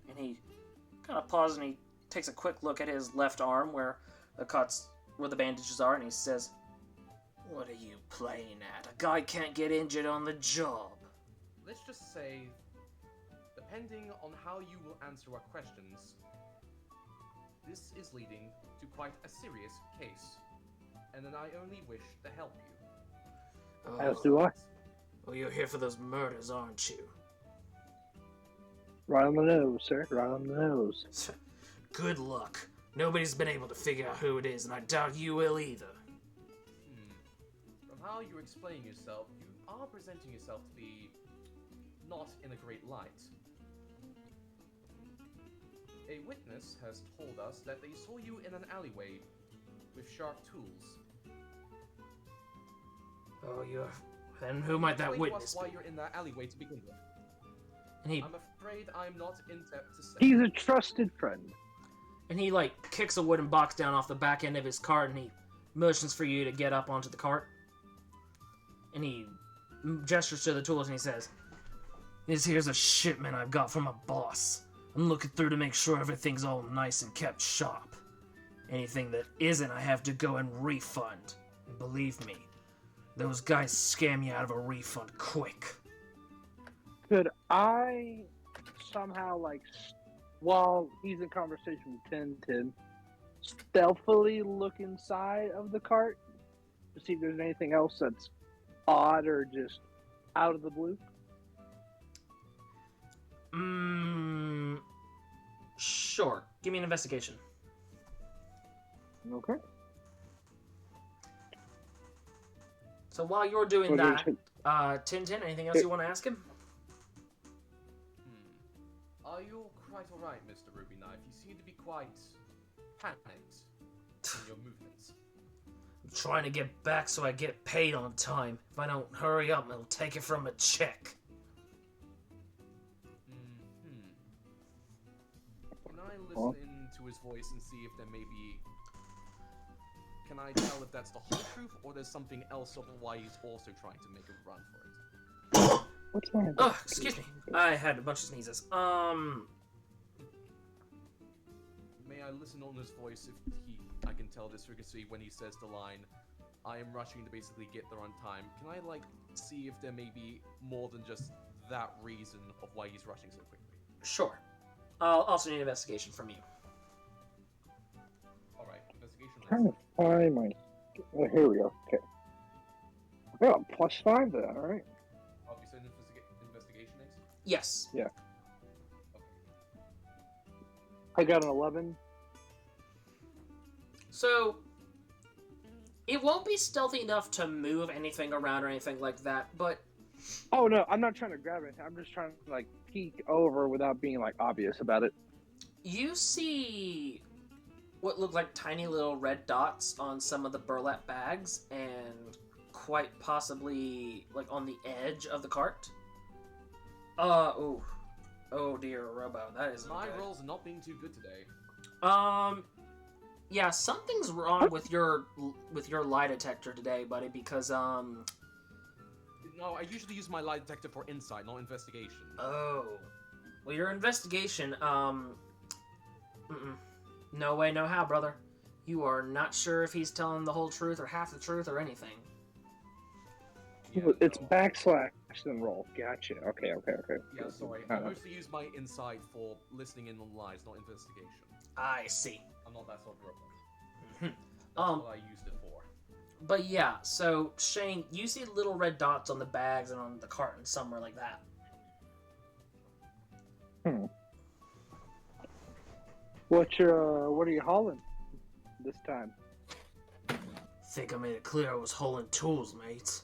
And he kind of pauses and he takes a quick look at his left arm where the bandages are, and he says, What are you playing at? A guy can't get injured on the job. Let's just say, depending on how you will answer our questions, this is leading to quite a serious case, and then I only wish to help you. As do I. Well, you're here for those murders, aren't you? Right on the nose, sir. Right on the nose. Good luck. Nobody's been able to figure out who it is, and I doubt you will either. From how you're explaining yourself, you are presenting yourself to be not in a great light. A witness has told us that they saw you in an alleyway with sharp tools. Oh, you're... Then who might that Explain to witness us why be? you're in that alleyway to begin with. And he, I'm afraid I'm not in depth to say. He's a trusted friend. like, kicks a wooden box down off the back end of his cart, and he motions for you to get up onto the cart. And he gestures to the tools, and he says, Here's a shipment I've got from a boss. I'm looking through to make sure everything's all nice and kept sharp. Anything that isn't, I have to go and refund. And believe me, those guys scam you out of a refund quick. Could I somehow, while he's in conversation with Tintin, stealthily look inside of the cart to see if there's anything else that's odd or just out of the blue? Sure. Give me an investigation. Okay. So while you're doing Well, that, there's- Tintin, anything else you want to ask him? Are you quite alright, Mr. Ruby Knife? You seem to be quite panicked in your movements. I'm trying to get back so I get paid on time. If I don't hurry up, I'll take it from a check. Can I listen to his voice and see if there may be... Can I tell if that's the whole truth, or there's something else of why he's also trying to make a run for it? What's my Oh, excuse me. I had a bunch of sneezes. May I listen on his voice if I can tell this frequency when he says the line, I am rushing to basically get there on time. Can I, see if there may be more than just that reason of why he's rushing so quickly? Sure. I'll also need an investigation from you. Alright, investigation. Trying to find my... Oh, here we go. Okay. I got a +5 to that, alright? Oh, you said investigation next? Yes. Yeah. Okay. I got an 11. So, it won't be stealthy enough to move anything around or anything like that, but... Oh, no, I'm not trying to grab it. I'm just trying to, peek over without being, obvious about it. You see what look like tiny little red dots on some of the burlap bags, and quite possibly, on the edge of the cart. Oh dear, Robo, that isn't My good. rolls are not being too good today. Yeah, something's wrong with your lie detector today, buddy, because, No, I usually use my lie detector for insight, not investigation. Oh. Well, your investigation, no way, no how, brother. You are not sure if he's telling the whole truth or half the truth or anything. Yeah, It's no. backslash then roll. Gotcha. Okay. Yeah, sorry. I mostly use my insight for listening in on lies, not investigation. I see. I'm not that sort of robot. Mhm. That's what I used it for. But yeah, so, Shane, you see little red dots on the bags and on the carton somewhere like that. What are you hauling this time? Think I made it clear I was hauling tools, mate.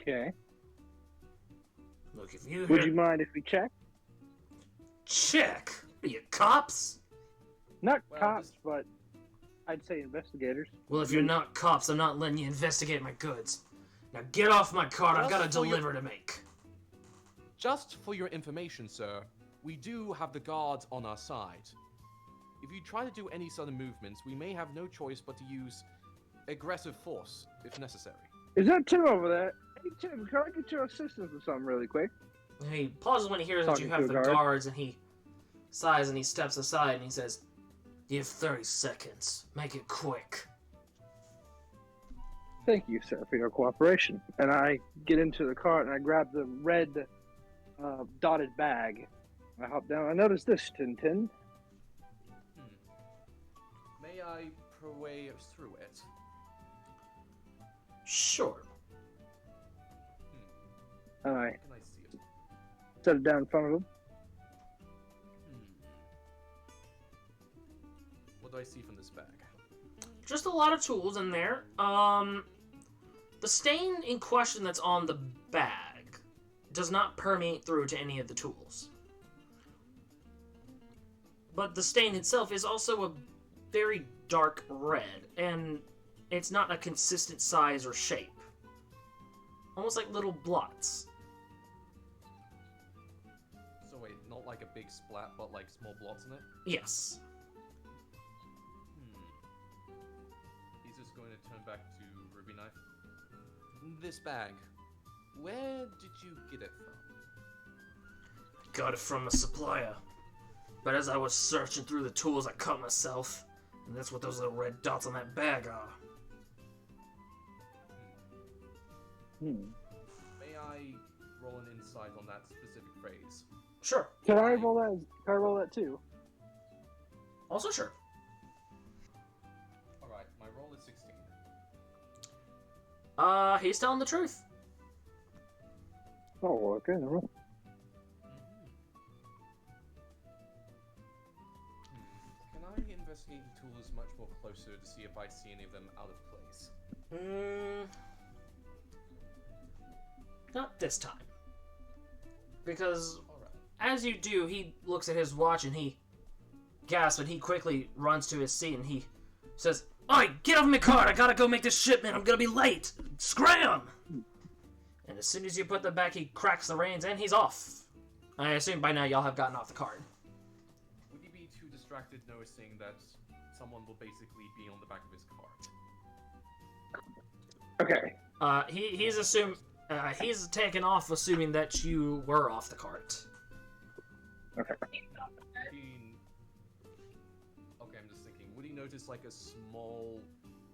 Okay. Look, if you Would hear... you mind if we check? Check! Are you cops? Not Well, cops, but I'd say investigators. Well, if you're not cops, I'm not letting you investigate my goods. Now get off my cart, I've got a Just for your- deliver to make. Just for your information, sir, we do have the guards on our side. If you try to do any sudden movements, we may have no choice but to use aggressive force if necessary. Is that Tim over there? Hey Tim, can I get your assistance with something really quick? He pauses when he hears that you Talking have to the a guard. guards, and he sighs and he steps aside and he says, You have 30 seconds. Make it quick. Thank you, sir, for your cooperation. And I get into the cart and I grab the red dotted bag. I hop down. I notice this, Tintin. May I pray through it? Sure. And I Can I see it? set it down in front of him. What do I see from this bag? Just a lot of tools in there. The stain in question that's on the bag does not permeate through to any of the tools. But the stain itself is also a very dark red, and it's not a consistent size or shape. Almost like little blots. So wait, not like a big splat, but like small blots in it? Yes. He's just going to turn back to Ruby Knife. This bag, where did you get it from? Got it from a supplier. But as I was searching through the tools, I cut myself. And that's what those little red dots on that bag are. May I roll an insight on that specific phrase? Sure. Can I roll that? Can I roll that too? Also sure. Alright, my roll is 16. He's telling the truth. Oh, okay. Never mind. Can I investigate the tools much more closer to see if I see any of them out of place? Not this time. Because Alright. as you do, he looks at his watch and he gasps and he quickly runs to his seat and he says, "Oi, get off my cart! I gotta go make this shipment! I'm gonna be late! Scram!" And as soon as you put them back, he cracks the reins and he's off. I assume by now y'all have gotten off the cart. Would he be too distracted noticing that someone will basically be on the back of his cart? Okay. He's taken off assuming that you were off the cart. Okay. Okay, I'm just thinking, would he notice like a small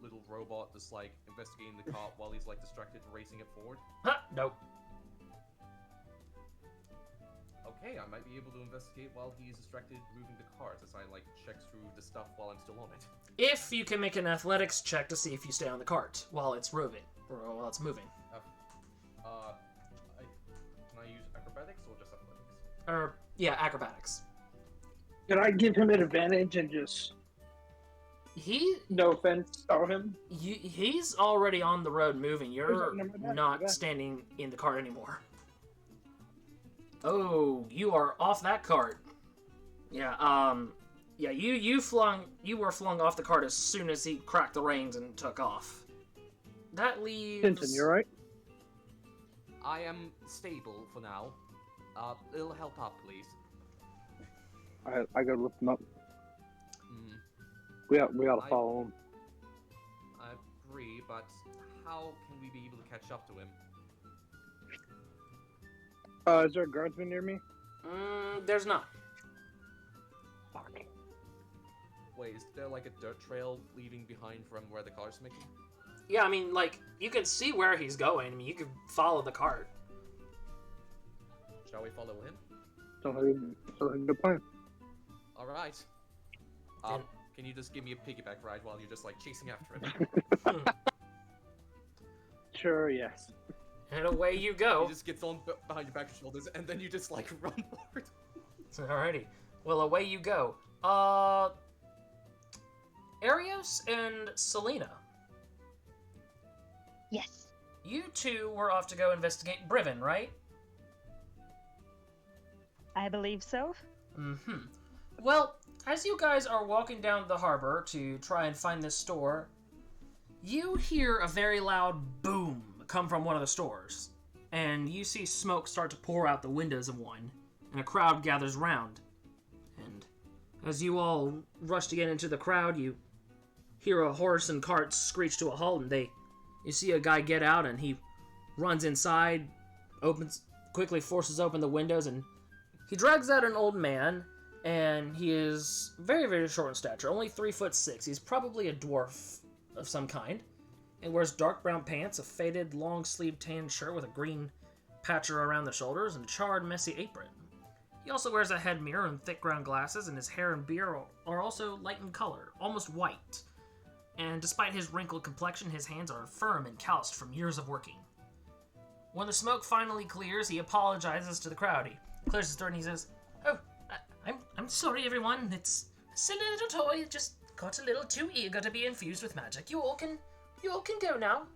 little robot just like investigating the cart while he's like distracted racing it forward? Huh, nope. Okay, I might be able to investigate while he's distracted moving the cart as I like check through the stuff while I'm still on it. If you can make an athletics check to see if you stay on the cart while it's moving, or while it's moving. Can I use acrobatics or just athletics? Yeah, acrobatics. Can I give him an advantage and just, He no offense, start him? he's already on the road moving. You're Never mind. not standing in the cart anymore. Oh, you are off that cart. Yeah, you were flung off the cart as soon as he cracked the reins and took off. That leaves... Tintin, you alright? I am stable for now. It'll help out, please. I gotta lift him up. Hmm. We ought to follow him. I agree, but how can we be able to catch up to him? Is there a guardsman near me? There's not. Fuck. Wait, is there like a dirt trail leading behind from where the car's making? Yeah, I mean, like, you can see where he's going. I mean, you can follow the cart. Shall we follow him? Sounds like a good plan. Alright. And- Can you just give me a piggyback ride while you're just like chasing after him? Sure, yes. And away you go. He just gets on behind your back and shoulders, and then you just like run forward. Alrighty. Well, away you go. Erios and Selena. Yes. You two were off to go investigate Brivin, right? I believe so. Mm-hmm. Well, as you guys are walking down the harbor to try and find this store, you hear a very loud boom come from one of the stores, and you see smoke start to pour out the windows of one, and a crowd gathers round. And as you all rush to get into the crowd, you hear a horse and cart screech to a halt, and you see a guy get out, and he runs inside, quickly forces open the windows, and he drags out an old man, And he is very, very short in stature, only 3'6". He's probably a dwarf of some kind, and wears dark brown pants, a faded, long-sleeved tan shirt with a green patch around the shoulders, and a charred, messy apron. He also wears a head mirror and thick ground glasses, and his hair and beard are also light in color, almost white. And despite his wrinkled complexion, his hands are firm and calloused from years of working. When the smoke finally clears, he apologizes to the crowd. He clears his throat and he says, "Oh, I'm sorry, everyone. It's a silly little toy. It just got a little too eager to be infused with magic. You all can go now."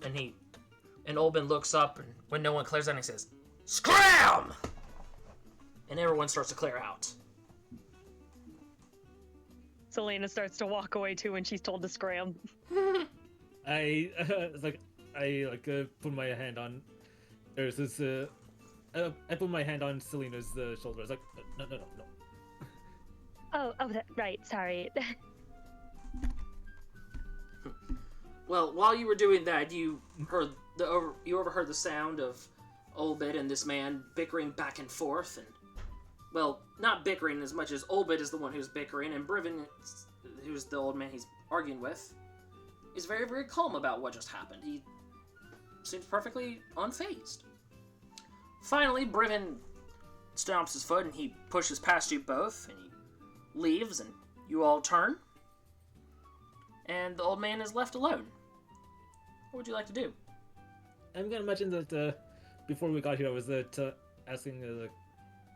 And Olbin looks up, and when no one clears out, he says, "Scram!" And everyone starts to clear out. Selena starts to walk away too when she's told to scram. I put my hand on. There's this. I put my hand on Selena's shoulder. I was like, no. Right. Sorry. Well, while you were doing that, you overheard the sound of Olbit and this man bickering back and forth, and well, not bickering as much as Olbit is the one who's bickering, and Brivin, who's the old man he's arguing with, is very, very calm about what just happened. He seems perfectly unfazed. Finally, Brivin stomps his foot and he pushes past you both, and he leaves, and you all turn, and the old man is left alone. What would you like to do? I'm gonna imagine that before we got here, I was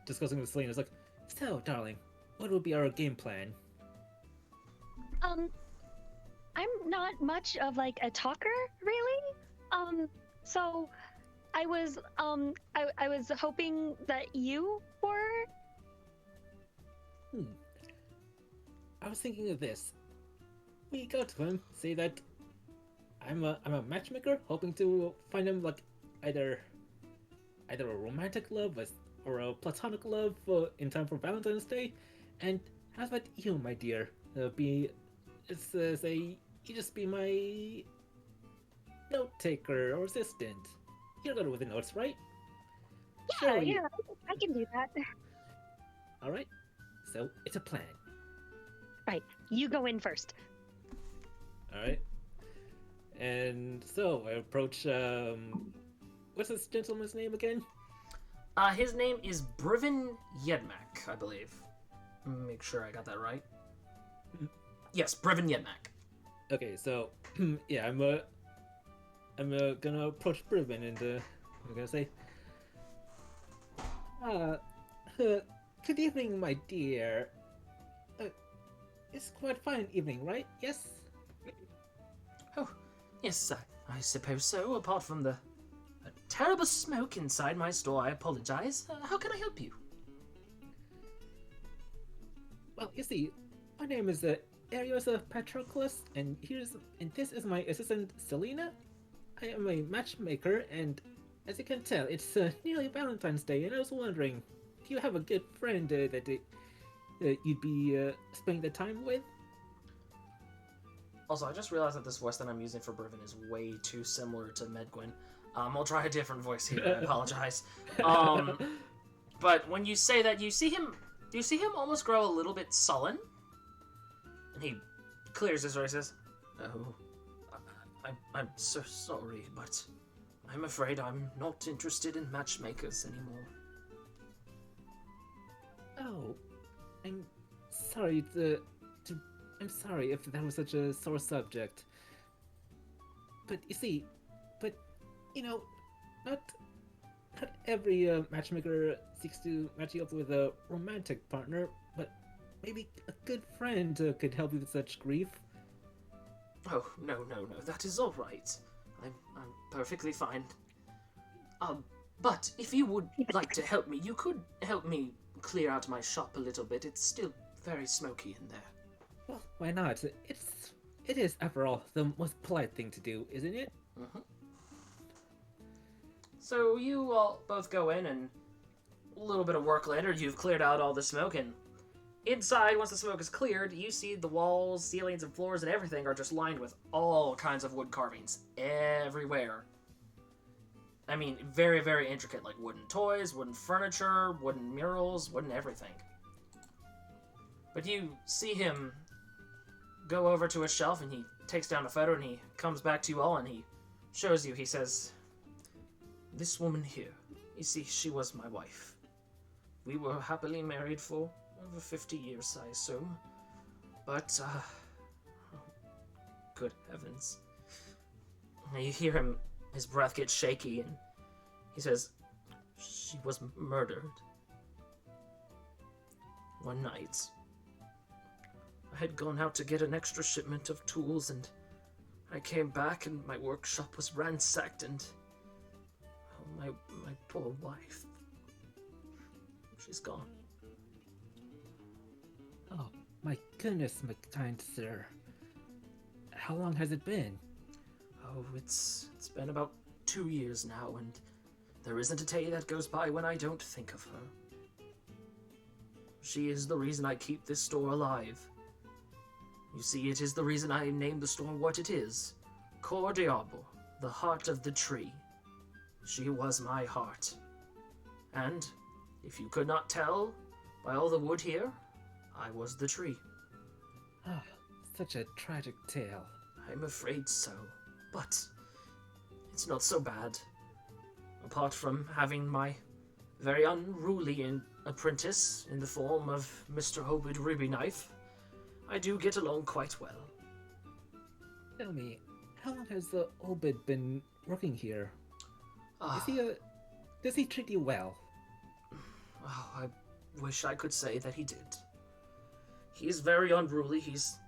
discussing with Selena. I was like, "So, darling, what would be our game plan?" I'm not much of like a talker, really. So I was hoping that you were. I was thinking of this. We go to him, say that I'm a matchmaker, hoping to find him like either a romantic love or a platonic love in time for Valentine's Day. And how about you, my dear? You just be my note taker or assistant. You're good with the notes, right? Yeah, I can do that. All right. So it's a plan. Right, you go in first. All right. And so I approach. What's this gentleman's name again? His name is Brivin Yedmak, I believe. Make sure I got that right. Yes, Brivin Yedmak. Okay, so yeah, I'm gonna approach Brivin and I'm gonna say, good evening, my dear. It's quite a fine evening, right? Yes? Oh, yes, I suppose so. Apart from the terrible smoke inside my store, I apologize. How can I help you? Well, you see, my name is Erios Patroclus, and this is my assistant Selena. I am a matchmaker, and as you can tell, it's nearly Valentine's Day, and I was wondering, do you have a good friend that you'd be spending the time with? Also, I just realized that this voice that I'm using for Brivin is way too similar to Medguin. I'll try a different voice here. I apologize. But when you say that, you see him almost grow a little bit sullen, and he clears his throat and says, "Oh, I'm so sorry, but I'm afraid I'm not interested in matchmakers anymore." Oh, I'm sorry I'm sorry if that was such a sore subject. But you know, not every matchmaker seeks to match you up with a romantic partner, but maybe a good friend could help you with such grief. Oh, no, that is all right. I'm perfectly fine. But if you would like to help me, you could help me clear out my shop a little bit. It's still very smoky in there. Well, why not? It is, after all, the most polite thing to do, isn't it? Mm-hmm. So you all both go in, and a little bit of work later, you've cleared out all the smoke, and inside, once the smoke is cleared, you see the walls, ceilings, and floors and everything are just lined with all kinds of wood carvings everywhere. I mean, very, very intricate, like wooden toys, wooden furniture, wooden murals, wooden everything. But you see him go over to a shelf and he takes down a photo and he comes back to you all and he shows you. He says, "This woman here, you see, she was my wife. We were happily married for over 50 years, I assume. But, good heavens." And you hear him, his breath gets shaky, and he says, "She was murdered. One night, I had gone out to get an extra shipment of tools, and I came back and my workshop was ransacked, and my poor wife, she's gone." Oh, my goodness, my kind sir. How long has it been? Oh, it's been about 2 years now, and there isn't a day that goes by when I don't think of her. She is the reason I keep this store alive. You see, it is the reason I named the store what it is. Cordiabo, the heart of the tree. She was my heart. And, if you could not tell, by all the wood here, I was the tree. Ah, such a tragic tale. I'm afraid so, but it's not so bad. Apart from having my very unruly apprentice in the form of Mr. Obed Ruby Knife, I do get along quite well. Tell me, how long has Obed been working here? Does he treat you well? Oh, I wish I could say that he did. He's very unruly. He's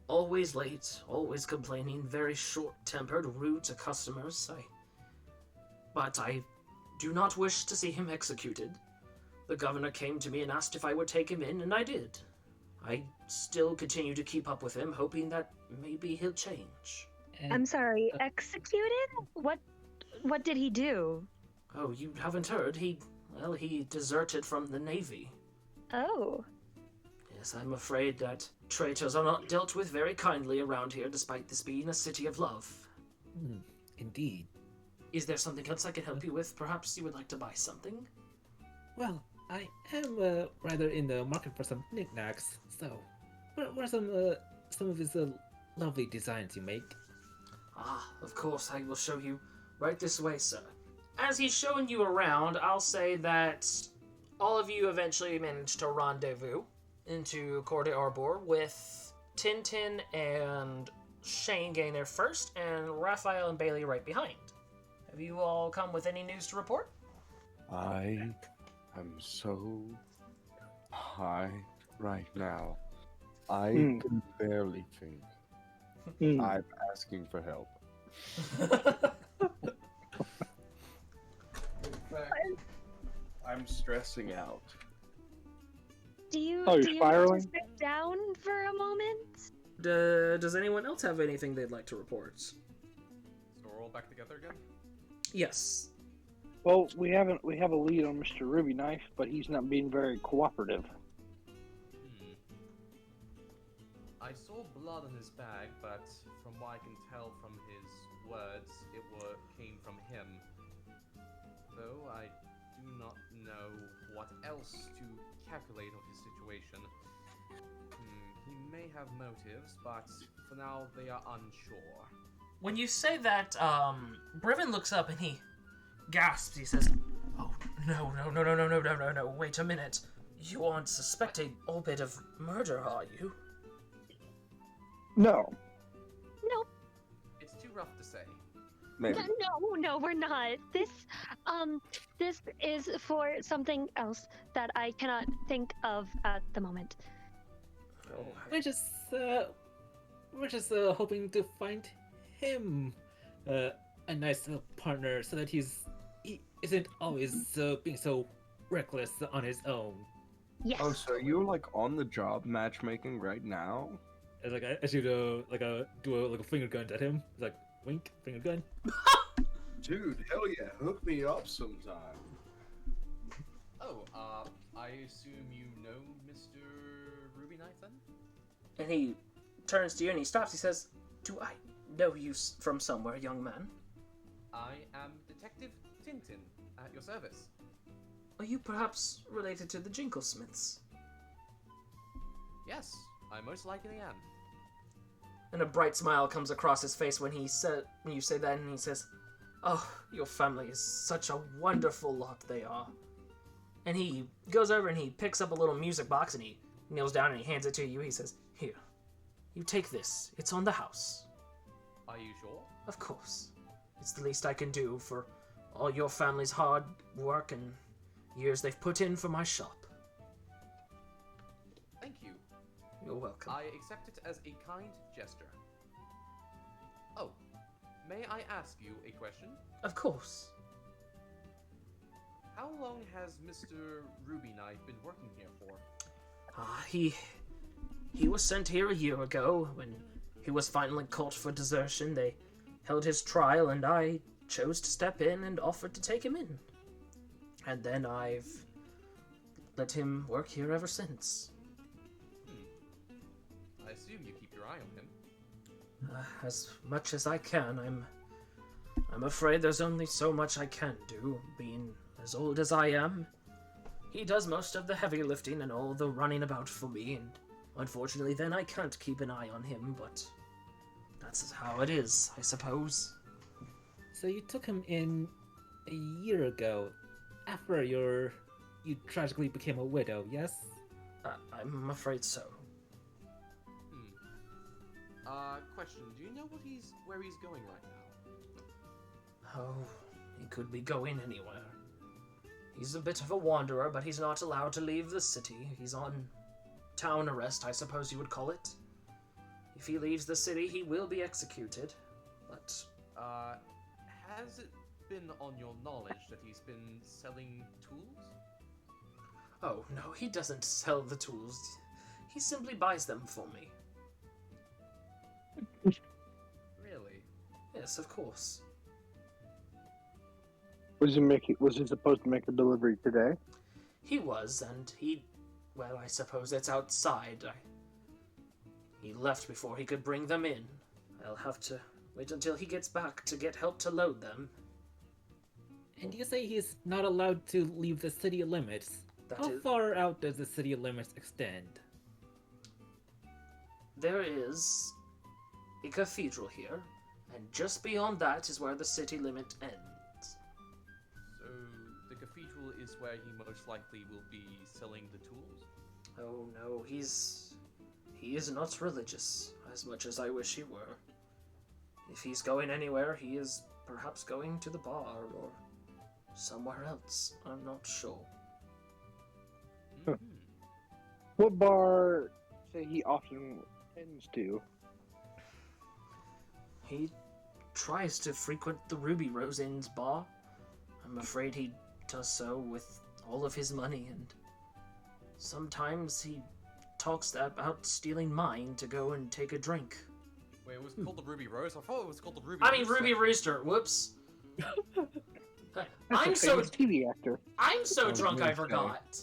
always late, always complaining, very short-tempered, rude to customers. But I do not wish to see him executed. The governor came to me and asked if I would take him in, and I did. I still continue to keep up with him, hoping that maybe he'll change. I'm sorry, executed? What did he do? Oh, you haven't heard? He deserted from the Navy. Oh. Yes, I'm afraid that traitors are not dealt with very kindly around here, despite this being a city of love. Indeed. Is there something else I can help you with? Perhaps you would like to buy something? Well, I am rather in the market for some knickknacks, so what are some of his lovely designs you make? Ah, of course, I will show you right this way, sir. As he's showing you around, I'll say that all of you eventually managed to rendezvous into Cour d'Arbor with Tintin and Shane getting there first, and Raphael and Bailee right behind. Have you all come with any news to report? I am so high right now. I can barely think. I'm asking for help. In fact, I'm stressing out. Do you you're want spiraling? to sit down for a moment? Does anyone else have anything they'd like to report? So we're all back together again? Yes. Well, we have a lead on Mr. Ruby Knife, but he's not being very cooperative. I saw blood in his bag, but from what I can tell from his words, it came from him. Though I do not know what else to calculate of his situation. He may have motives, but for now they are unsure. When you say that, Brivin looks up and he gasps. He says, "Oh, no, wait a minute. You aren't suspecting Obed of murder, are you?" No. No. It's too rough to say. Maybe. No, we're not. This is for something else that I cannot think of at the moment. Oh, We're just hoping to find him a nice partner so that he isn't always being so reckless on his own. Yes. Oh, so you're like on the job matchmaking right now? As like I should do a finger gun at him. It's like wink, finger gun. Dude, hell yeah, hook me up sometime. Oh, I assume you know Mr. Ruby Knife then? And he turns to you and he stops. He says, "Do I know you from somewhere, young man?" I am Detective Tintin at your service. Are you perhaps related to the Jinglesmiths? Yes, I most likely am. And a bright smile comes across his face when you say that, and he says, "Oh, your family is such a wonderful lot they are." And he goes over and he picks up a little music box and he kneels down and he hands it to you. He says, "Here, you take this. It's on the house." Are you sure? Of course. It's the least I can do for all your family's hard work and years they've put in for my shop. Thank you. You're welcome. I accept it as a kind gesture. Oh, may I ask you a question? Of course. How long has Mr. Ruby Knife been working here for? He was sent here a year ago when he was finally caught for desertion. They held his trial and I chose to step in and offered to take him in. And then I've let him work here ever since. I assume you keep your eye on him. As much as I can. I'm afraid there's only so much I can do, being as old as I am. He does most of the heavy lifting and all the running about for me, and unfortunately then I can't keep an eye on him, but that's how it is, I suppose. So you took him in a year ago, after you tragically became a widow, yes? I'm afraid so. Question, do you know where he's going right now? Oh, he could be going anywhere. He's a bit of a wanderer, but he's not allowed to leave the city. He's on town arrest, I suppose you would call it. If he leaves the city, he will be executed, but... Has it been on your knowledge that he's been selling tools? Oh, no, he doesn't sell the tools. He simply buys them for me. Really? Yes, of course. Was he supposed to make a delivery today? He was, and well, I suppose it's outside. He left before he could bring them in. I'll have to wait until he gets back to get help to load them. And you say he's not allowed to leave the city limits. How far out does the city limits extend? There is a cathedral here, and just beyond that is where the city limit ends. So, the cathedral is where he most likely will be selling the tools? Oh no, he is not religious, as much as I wish he were. If he's going anywhere, he is perhaps going to the bar or somewhere else. I'm not sure. Mm-hmm. What bar say he often tends to? He tries to frequent the Ruby Rose Inn's bar. I'm afraid he does so with all of his money, and sometimes he talks about stealing mine to go and take a drink. Wait, it was called the Ruby Rose? I thought it was called the Ruby Rooster. Ruby Rooster. Whoops. I'm so TV actor. I'm so drunk I forgot.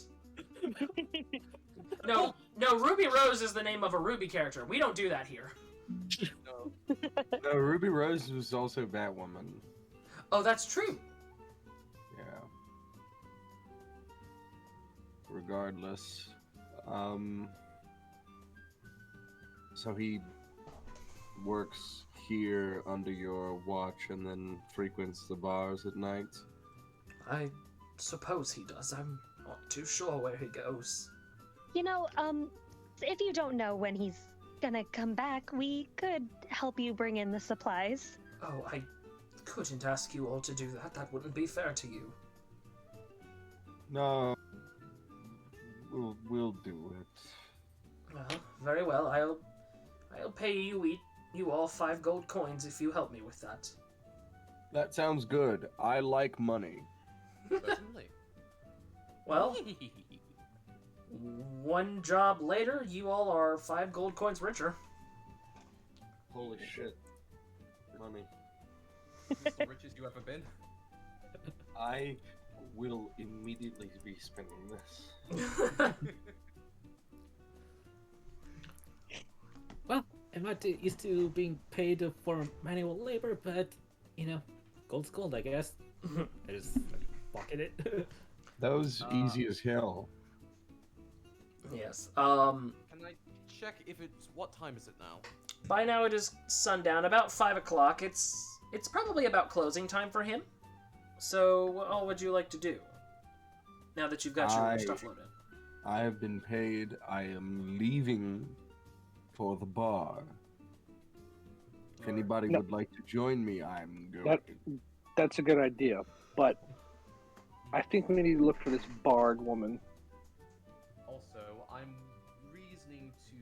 No, Ruby Rose is the name of a Ruby character. We don't do that here. No, Ruby Rose was also Batwoman. Oh, that's true. Yeah. Regardless, so he works here under your watch and then frequents the bars at night? I suppose he does. I'm not too sure where he goes. You know, if you don't know when he's gonna come back, we could help you bring in the supplies. Oh, I couldn't ask you all to do that. That wouldn't be fair to you. No. We'll do it. Well, very well. I'll pay you all 5 gold coins if you help me with that. That sounds good. I like money. Certainly. Well, one job later, you all are 5 gold coins richer. Holy shit. Money. Is this the richest you ever been? I will immediately be spending this. Well, I'm not used to being paid for manual labor, but, gold's gold, I guess. I just pocket it. That was easy as hell. Yes. Can I check if it's... What time is it now? By now it is sundown, about 5 o'clock. It's probably about closing time for him. So, what all would you like to do? Now that you've got your stuff loaded. I have been paid. I am leaving for the bar. If anybody would like to join me, I'm going. That's a good idea, but I think we need to look for this bard woman. Also, I'm reasoning to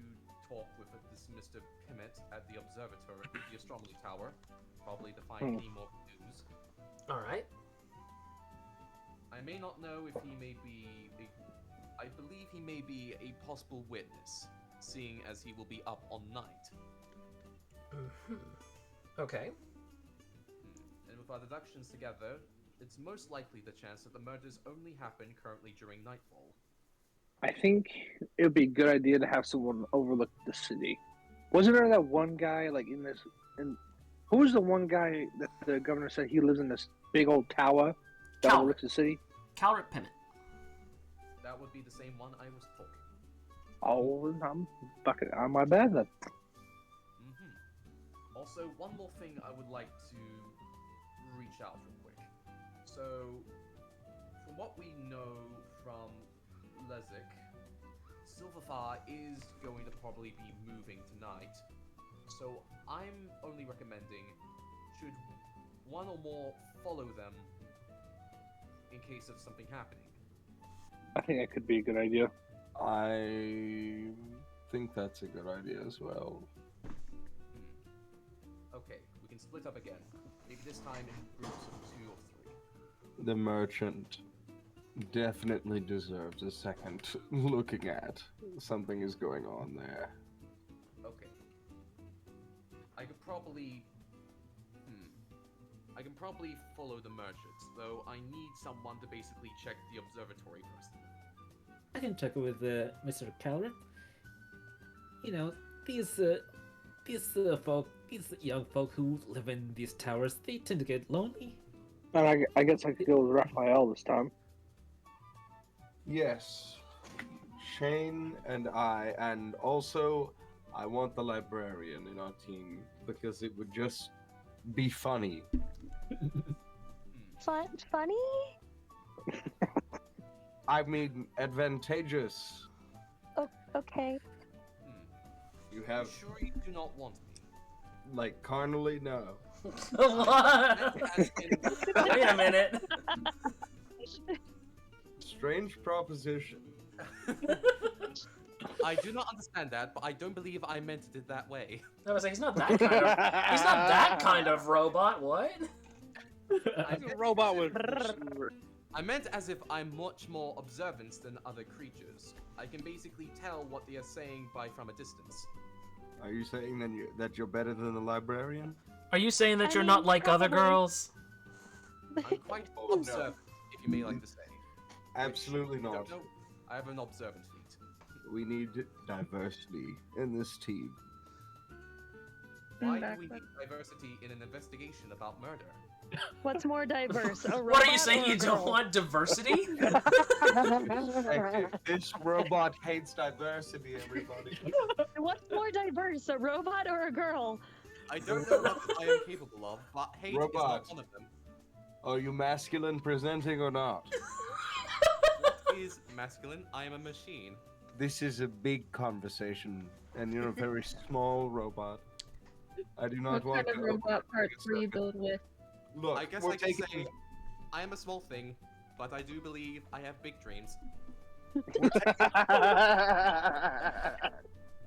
talk with this Mr. Pimmett at the observatory, the astronomy tower, probably to find any more clues. Alright. I may not know if he may be... I believe he may be a possible witness, seeing as he will be up all night. Okay. And with our deductions together, it's most likely the chance that the murders only happen currently during nightfall. I think it would be a good idea to have someone overlook the city. Wasn't there that one guy, like, in this... who was the one guy that the governor said he lives in this big old tower that overlooks the city? Calric Pimmett. That would be the same one I was told. Oh, I'm fucking on my bad then. Also, one more thing I would like to reach out real quick. So, from what we know from Lezik, Silverfar is going to probably be moving tonight. So, I'm only recommending, should one or more follow them in case of something happening. I think that could be a good idea. I think that's a good idea as well. Okay, we can split up again. Maybe this time in groups of 2 or 3. The merchant definitely deserves a second looking at. Something is going on there. Okay. I could probably... I can probably follow the merchants, though I need someone to basically check the observatory first. I can check with Mr. Calric. You know, these young folk who live in these towers, they tend to get lonely. And I guess I could go with Raphael this time. Yes. Shane and I, and also I want the librarian in our team because it would just be funny. Funny? I mean, advantageous. Oh, okay. You have, Sure you do not want me? like, carnally? No. What? Wait a minute. Strange proposition. I do not understand that, but I don't believe I meant it that way. I was like, he's not that kind of robot. What? A robot with... I meant as if I'm much more observant than other creatures. I can basically tell what they are saying from a distance. Are you saying that you're better than the librarian? Are you saying that you're not like other girls? I'm quite observant, if you may like to say. Absolutely not. No, I have an observant feat. We need diversity in this team. Why do we need diversity in an investigation about murder? What's more diverse, a robot What are you saying? or a You don't girl? want diversity? This robot hates diversity, everybody. What's more diverse, a robot or a girl? I don't know what I am capable of, but hate Robot. is not one of them. Are you masculine presenting or not? What is masculine? I am a machine. This is a big conversation, and you're a very small robot. I do not What want kind of to... robot parts were you built with? Look, I guess we're I can taking... say I am a small thing, but I do believe I have big dreams.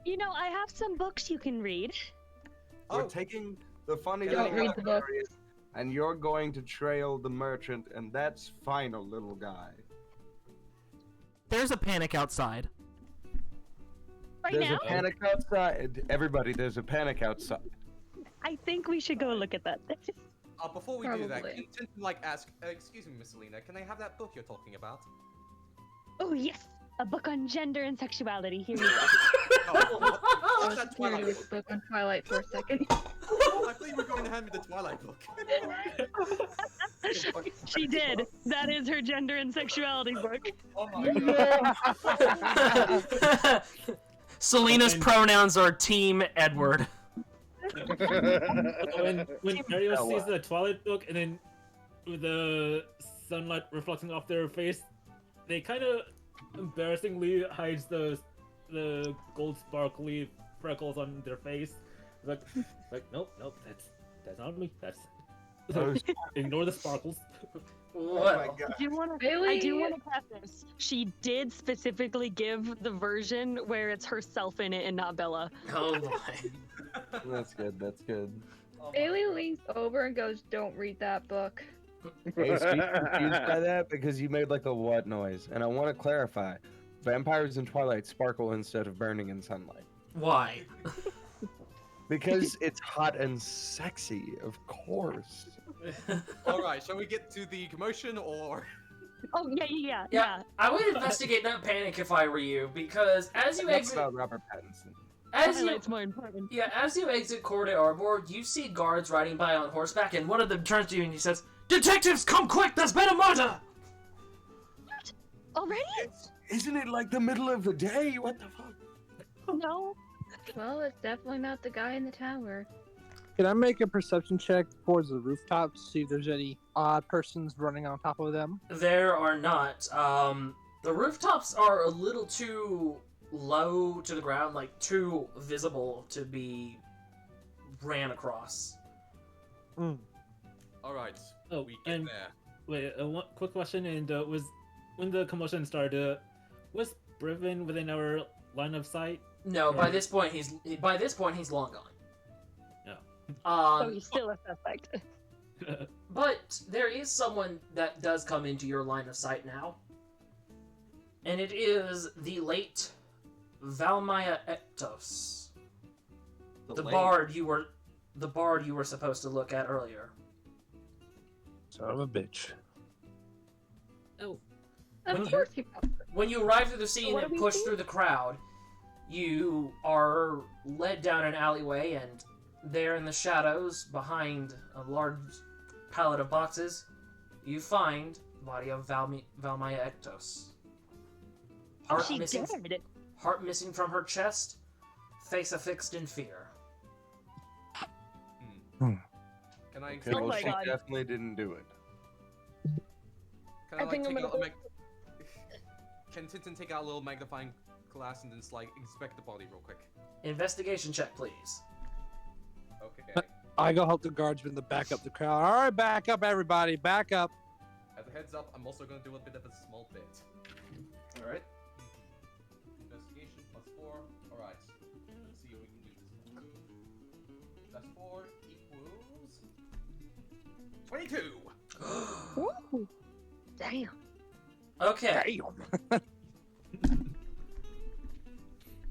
You know, I have some books you can read. We're Oh. taking the funny Don't thing read out the of book. Erios, and you're going to trail the merchant, and that's final, little guy. There's a panic outside. Right There's now? a panic outside. Everybody, there's a panic outside. I think we should go look at that. Before we do that, Probably. can like ask, excuse me, Miss Selena, can I have that book you're talking about? Oh yes, a book on gender and sexuality. Here you go. Oh, I what's was that familiar Twilight with book? the book on Twilight for a second. I thought you were going to hand me the Twilight book. She did. That is her gender and sexuality book. Oh my god. Selena's And- pronouns are Team Edward. when Erios sees the Twilight book and then with the sunlight reflecting off their face, they kind of embarrassingly hides the gold sparkly freckles on their face. Like nope, that's not me. That's ignore the sparkles. Well, I do want Really? to cast this. She did specifically give the version where it's herself in it and not Bella. oh boy. That's good. That's good. Bailey leans over and goes, "Don't read that book." I was confused by that because you made like a what noise, and I want to clarify: vampires in Twilight sparkle instead of burning in sunlight. Why? Because it's hot and sexy, of course. All right, shall we get to the commotion or? Oh yeah. Yeah, I would investigate that panic if I were you, because as you That's exit, about Robert Pattinson. as you Highlight's more important. as you exit Cour d'Arbor, you see guards riding by on horseback, and one of them turns to you and he says, "Detectives, come quick! There's been a murder!" Already? Isn't it like the middle of the day? What the fuck? No. Well, it's definitely not the guy in the tower. Can I make a perception check towards the rooftops, see if there's any odd persons running on top of them? There are not. The rooftops are a little too low to the ground, like too visible to be ran across. All right. Oh, We get and there. wait, one quick question. And was when the commotion started, was Brivin within our line of sight? No, by this point he's long gone. No. So he's still a suspect. But there is someone that does come into your line of sight now, and it is the late Valentine, the bard you were supposed to look at earlier. Son of a bitch. Oh, When Of you- course he popped. When you arrive through the scene What and do we push see? through the crowd, you are led down an alleyway, and there in the shadows, behind a large pallet of boxes, you find the body of Valmaya Ektos. Oh, she dead. Heart missing from her chest, face affixed in fear. Can I? Okay, Oh well, my she God. definitely didn't do it. Can I I think I'm take out gonna a Can Tintin take out a little magnifying glass and just like inspect the body real quick? Investigation check, please. Okay. I go help the guardsmen to back up the crowd. All right, back up, everybody. Back up. As a heads up, I'm also going to do a bit of a small bit. All right. Investigation +4. All right. Let's see if we can do this. That's 4 equals 22. Ooh. Damn. Okay.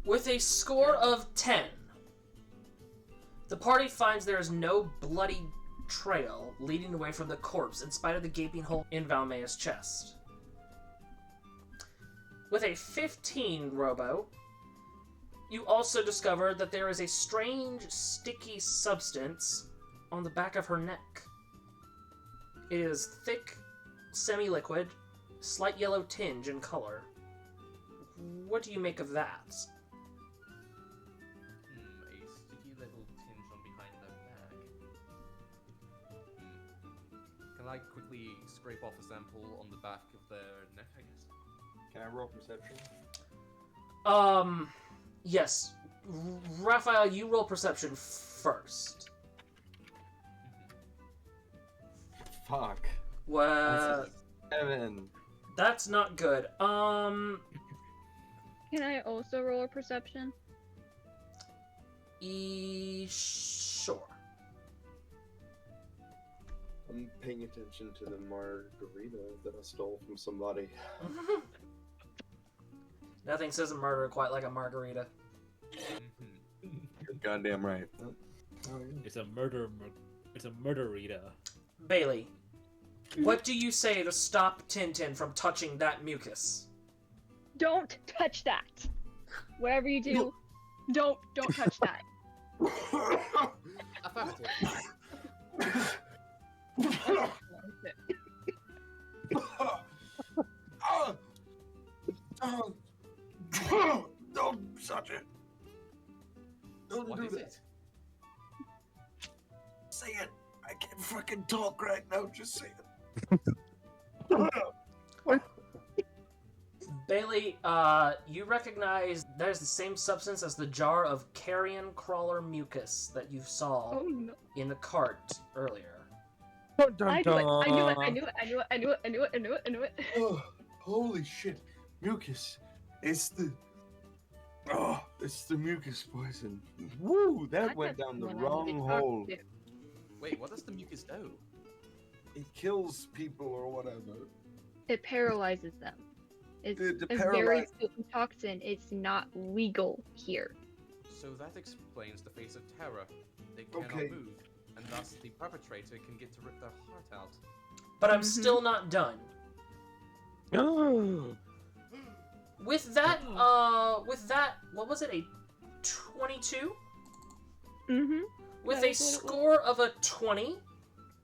With a score of 10, the party finds there is no bloody trail leading away from the corpse in spite of the gaping hole in Valmaya's chest. With a 15, Robo, you also discover that there is a strange, sticky substance on the back of her neck. It is thick, semi-liquid, slight yellow tinge in color. What do you make of that? A sticky little tinge on behind their back. Can I quickly scrape off a sample on the back of their neck, I guess? Can I roll perception? Yes. Raphael, you roll perception first. Fuck. Well, 7. that's not good. Can I also roll a perception? Sure. I'm paying attention to the margarita that I stole from somebody. Nothing says a murder quite like a margarita. You're goddamn right. it's a murder. It's a murderita. Bailee, what do you say to stop Tintin from touching that mucus? Don't touch that. Whatever you do, don't touch that. Affirmative. Don't touch it. What do is that. it? Say it. I can't fucking talk right now. Just say it. Bailee, you recognize that is the same substance as the jar of carrion crawler mucus that you saw Oh no. in the cart earlier. I knew it. I knew it. I knew it. I knew it. I knew it. I knew it. I knew it. I knew it. Oh, holy shit. Mucus. It's the mucus poison. Woo, that went down the wrong hole. Wait, what does the mucus do? It kills people or whatever. It paralyzes them. It's The a very potent toxin. It's not legal here. So that explains the face of terror. They cannot Okay. move, and thus the perpetrator can get to rip their heart out. But I'm still not done. With that, what was it, a 22? Mm-hmm. With That a is what it was. score of a 20,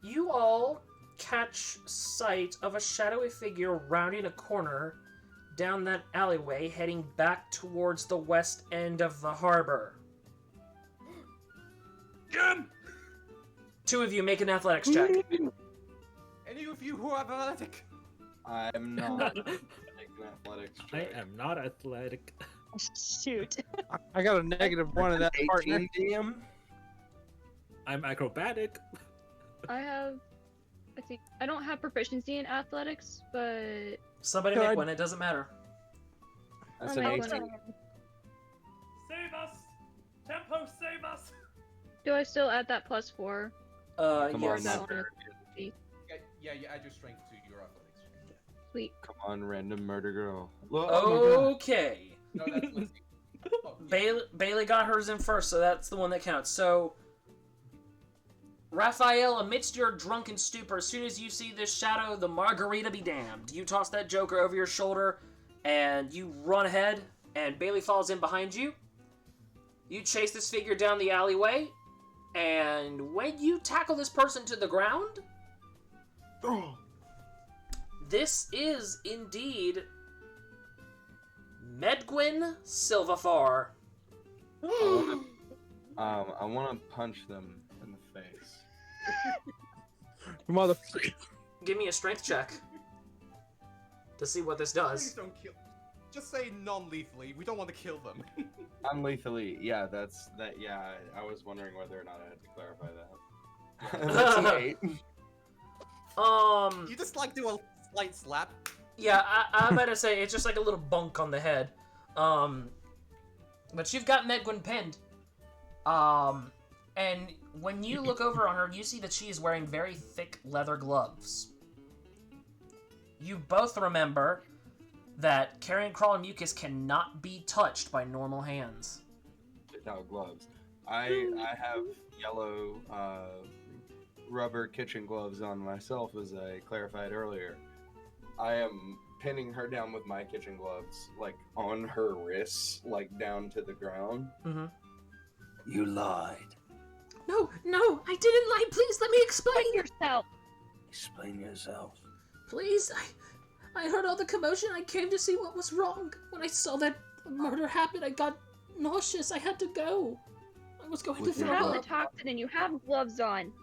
you all catch sight of a shadowy figure rounding a corner down that alleyway, heading back towards the west end of the harbor. Jim! Two of you make an athletics check. Any of you who are athletic? I'm not making athletics I check. am not athletic. Shoot. I got a -1 in that partner. 18 DM? I'm acrobatic. I think I don't have proficiency in athletics, but Somebody Good. make one, it doesn't matter. That's I'll an make 18. one. Save us! Tempo, save us! Do I still add that +4? Come Yes. on, That now. one. Yeah, you add your strength to your athletics. Sweet. Come on, random murder girl. Well, Okay. No, that's Lindsay. Oh, yeah. Bailee got hers in first, so that's the one that counts. So, Raphael, amidst your drunken stupor, as soon as you see this shadow, the margarita be damned. You toss that joker over your shoulder, and you run ahead, and Bailee falls in behind you. You chase this figure down the alleyway, and when you tackle this person to the ground, Oh, this is indeed Medgwin Silverfar. I want to punch them in the face. Motherfucker. Give me a strength check to see what this Please does. don't kill. Just say non-lethally. We don't want to kill them. Unlethally, yeah, yeah, I was wondering whether or not I had to clarify that. That's an 8. You just like do a slight slap. Yeah, I'm about to say it's just like a little bunk on the head. But you've got Medgwin pinned. And when you look over on her, you see that she is wearing very thick leather gloves. You both remember that carrion crawler mucus cannot be touched by normal hands. No, gloves. I have yellow rubber kitchen gloves on myself, as I clarified earlier. I am pinning her down with my kitchen gloves, like on her wrists, like down to the ground. Mm-hmm. You lied. No, I didn't lie. Please let me explain. Yourself. Explain yourself. Please, I heard all the commotion. I came to see what was wrong. When I saw that murder happen, I got nauseous. I had to go. I was going to Was You throw have the up. toxin and you have gloves on.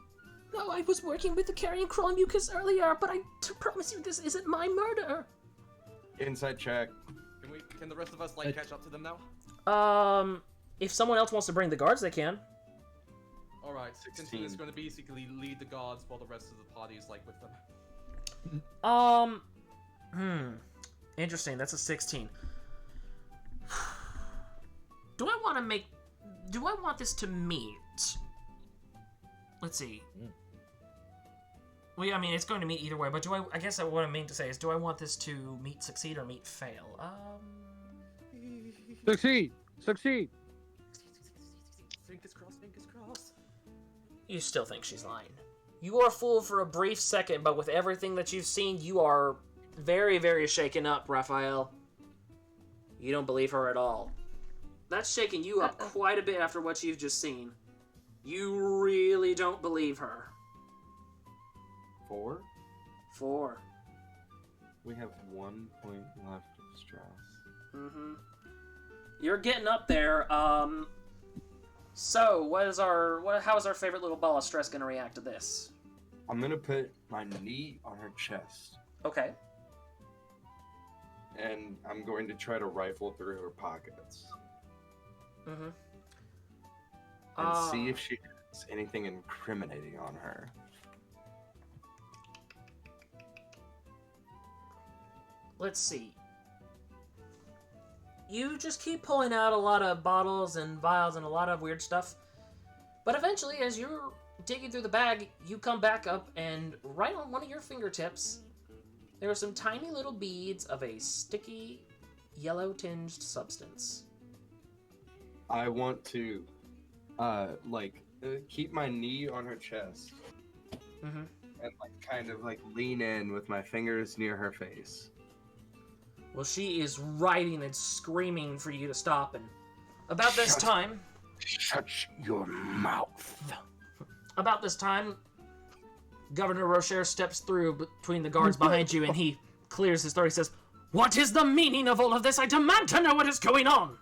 No, I was working with the carrion crawler mucus earlier, but I promise you this isn't my murder. Inside check. Can the rest of us like catch up to them now? If someone else wants to bring the guards, they can. All right. Since 16. it's going to basically lead the guards while the rest of the party is like with them. Interesting. That's a 16. Do I want this to meet? Let's see. Well, yeah, I mean, it's going to meet either way, but I guess what I mean to say is, do I want this to meet succeed or meet fail? Succeed. Fingers crossed. You still think she's lying. You are fooled for a brief second, but with everything that you've seen, you are very, very shaken up, Raphael. You don't believe her at all. That's shaking you up quite a bit after what you've just seen. You really don't believe her. 4? 4. We have 1 point left of stress. You're getting up there. So, how is our favorite little ball of stress going to react to this? I'm gonna put my knee on her chest, Okay. and I'm going to try to rifle through her pockets Mm-hmm. and see if she has anything incriminating on her. Let's see. You just keep pulling out a lot of bottles and vials and a lot of weird stuff. But eventually, as you're digging through the bag, you come back up, and right on one of your fingertips, there are some tiny little beads of a sticky, yellow-tinged substance. I want to, keep my knee on her chest Mm-hmm. and kind of lean in with my fingers near her face. Well, she is writing and screaming for you to stop, and about this time... Shut your mouth. About this time, Governor Rocher steps through between the guards behind you, and he clears his throat. He says, "What is the meaning of all of this? I demand to know what is going on!"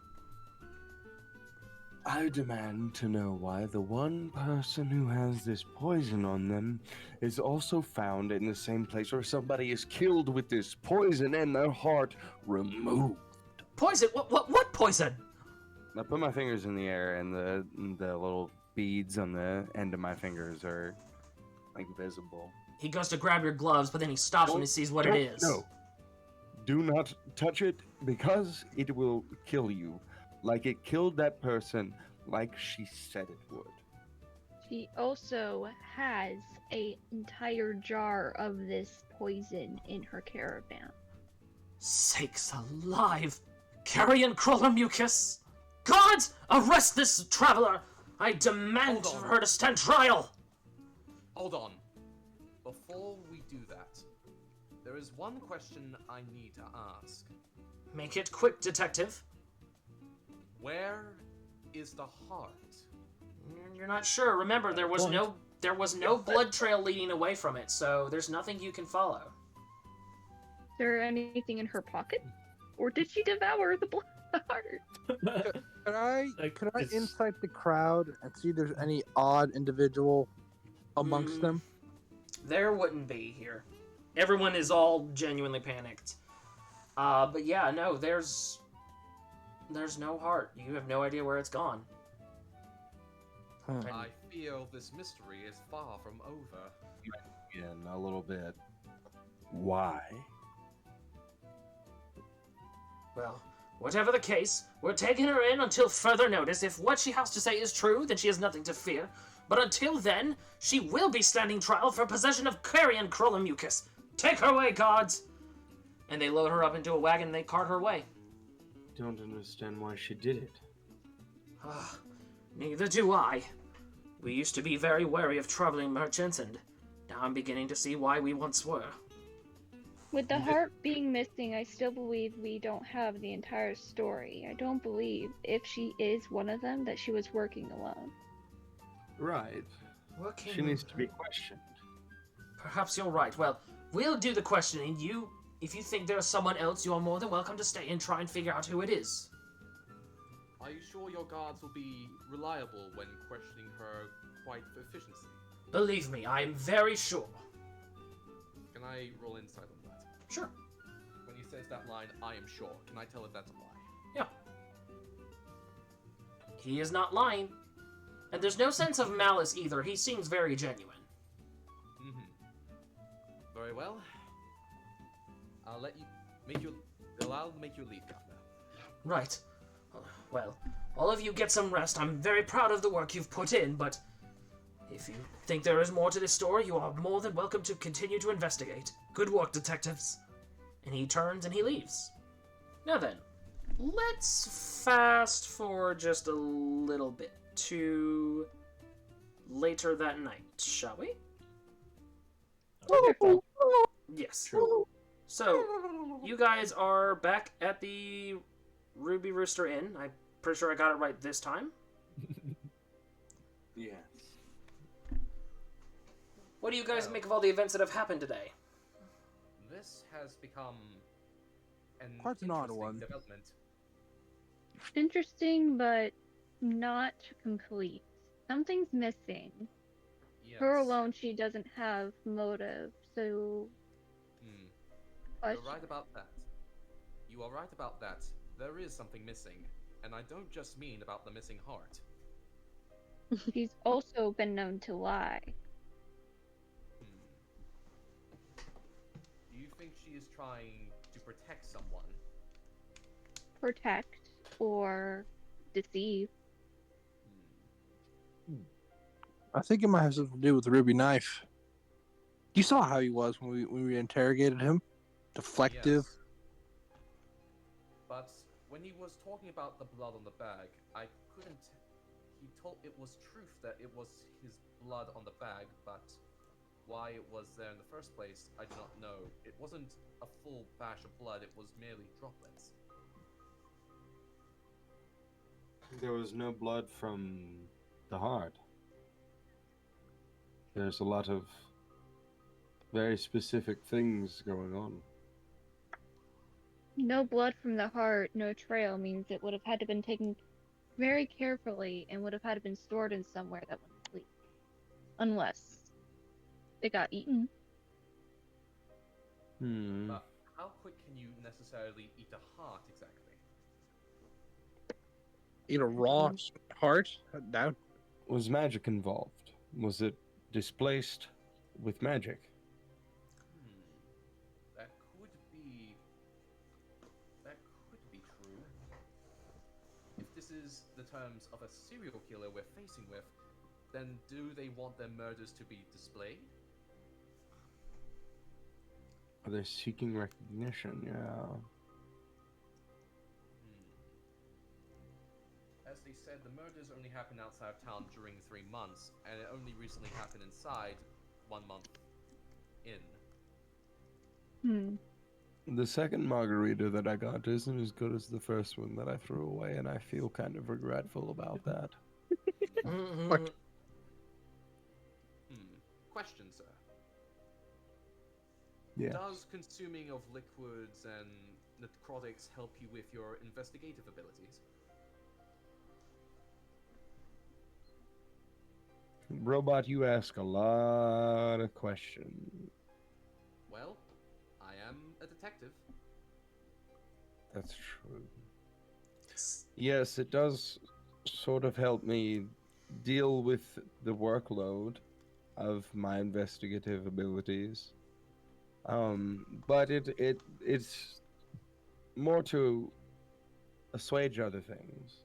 I demand to know why the one person who has this poison on them is also found in the same place where somebody is killed with this poison and their heart removed. Poison? What poison? I put my fingers in the air, and the little beads on the end of my fingers are visible. He goes to grab your gloves, but then he stops when he sees what it is. No. Do not touch it, because it will kill you. Like it killed that person, like she said it would. She also has an entire jar of this poison in her caravan. Sakes alive! Carrion crawler mucus! Guards, arrest this traveler! I demand for her to stand trial! Hold on. Before we do that, there is one question I need to ask. Make it quick, detective. Where is the heart? You're not sure. Remember, there was no blood trail leading away from it, so there's nothing you can follow. Is there anything in her pocket? Or did she devour the heart? Could I it's- insight the crowd and see if there's any odd individual amongst them? There wouldn't be here. Everyone is all genuinely panicked. But yeah, no, there's no heart. You have no idea where it's gone. I feel this mystery is far from over. Again, a little bit. Why? Well, whatever the case, we're taking her in until further notice. If what she has to say is true, then she has nothing to fear. But until then, she will be standing trial for possession of carrion crawler mucus. Take her away, guards! And they load her up into a wagon and they cart her away. Don't understand why she did it. Neither do I. We used to be very wary of traveling merchants, and now I'm beginning to see why we once were. With the heart being missing, I still believe we don't have the entire story. I don't believe, if she is one of them, that she was working alone. Right. She needs to be questioned. Perhaps you're right. Well, we'll do the questioning. If you think there's someone else, you are more than welcome to stay and try and figure out who it is. Are you sure your guards will be reliable when questioning her quite efficiency? Believe me, I am very sure. Can I roll insight on that? Sure. When he says that line, I am sure, can I tell if that's a lie? Yeah. He is not lying. And there's no sense of malice either. He seems very genuine. Very well. I'll let you make you leave, Governor. Right. Well, all of you get some rest. I'm very proud of the work you've put in, but if you think there is more to this story, you are more than welcome to continue to investigate. Good work, detectives. And he turns and he leaves. Now then, let's fast forward just a little bit to later that night, shall we? Wonderful. Yes. So, you guys are back at the Ruby Rooster Inn. I'm pretty sure I got it right this time. Yes. What do you guys make of all the events that have happened today? This has become Quite an odd one. development. Interesting, but not complete. Something's missing. Yes. Her alone, she doesn't have motive, so... You're right about that. You are right about that. There is something missing, and I don't just mean about the missing heart. She's also been known to lie. Do you think she is trying to protect someone? Protect or deceive. I think it might have something to do with the ruby knife. You saw how he was when we interrogated him. Deflective. Yes. But when he was talking about the blood on the bag, I couldn't... He told it was truth that it was his blood on the bag, but why it was there in the first place, I do not know. It wasn't a full batch of blood, it was merely droplets. There was no blood from the heart. There's a lot of very specific things going on. No blood from the heart, no trail means it would have had to been taken very carefully and would have had to been stored in somewhere that wouldn't leak. Unless it got eaten. But how quick can you necessarily eat a heart exactly? Eat a raw heart? Down. Was magic involved? Was it displaced with magic? That could be... That could be true. If this is the terms of a serial killer we're facing with, then do they want their murders to be displayed? Are they seeking recognition? Yeah. As they said, the murders only happened outside of town during 3 months, and it only recently happened inside 1 month in. The second margarita that I got isn't as good as the first one that I threw away, and I feel kind of regretful about that. Question, sir. Yeah. Does consuming of liquids and necrotics help you with your investigative abilities? Robot, you ask a lot of questions. Well, I am a detective. That's true. Yes, it does sort of help me deal with the workload of my investigative abilities. But it's more to assuage other things.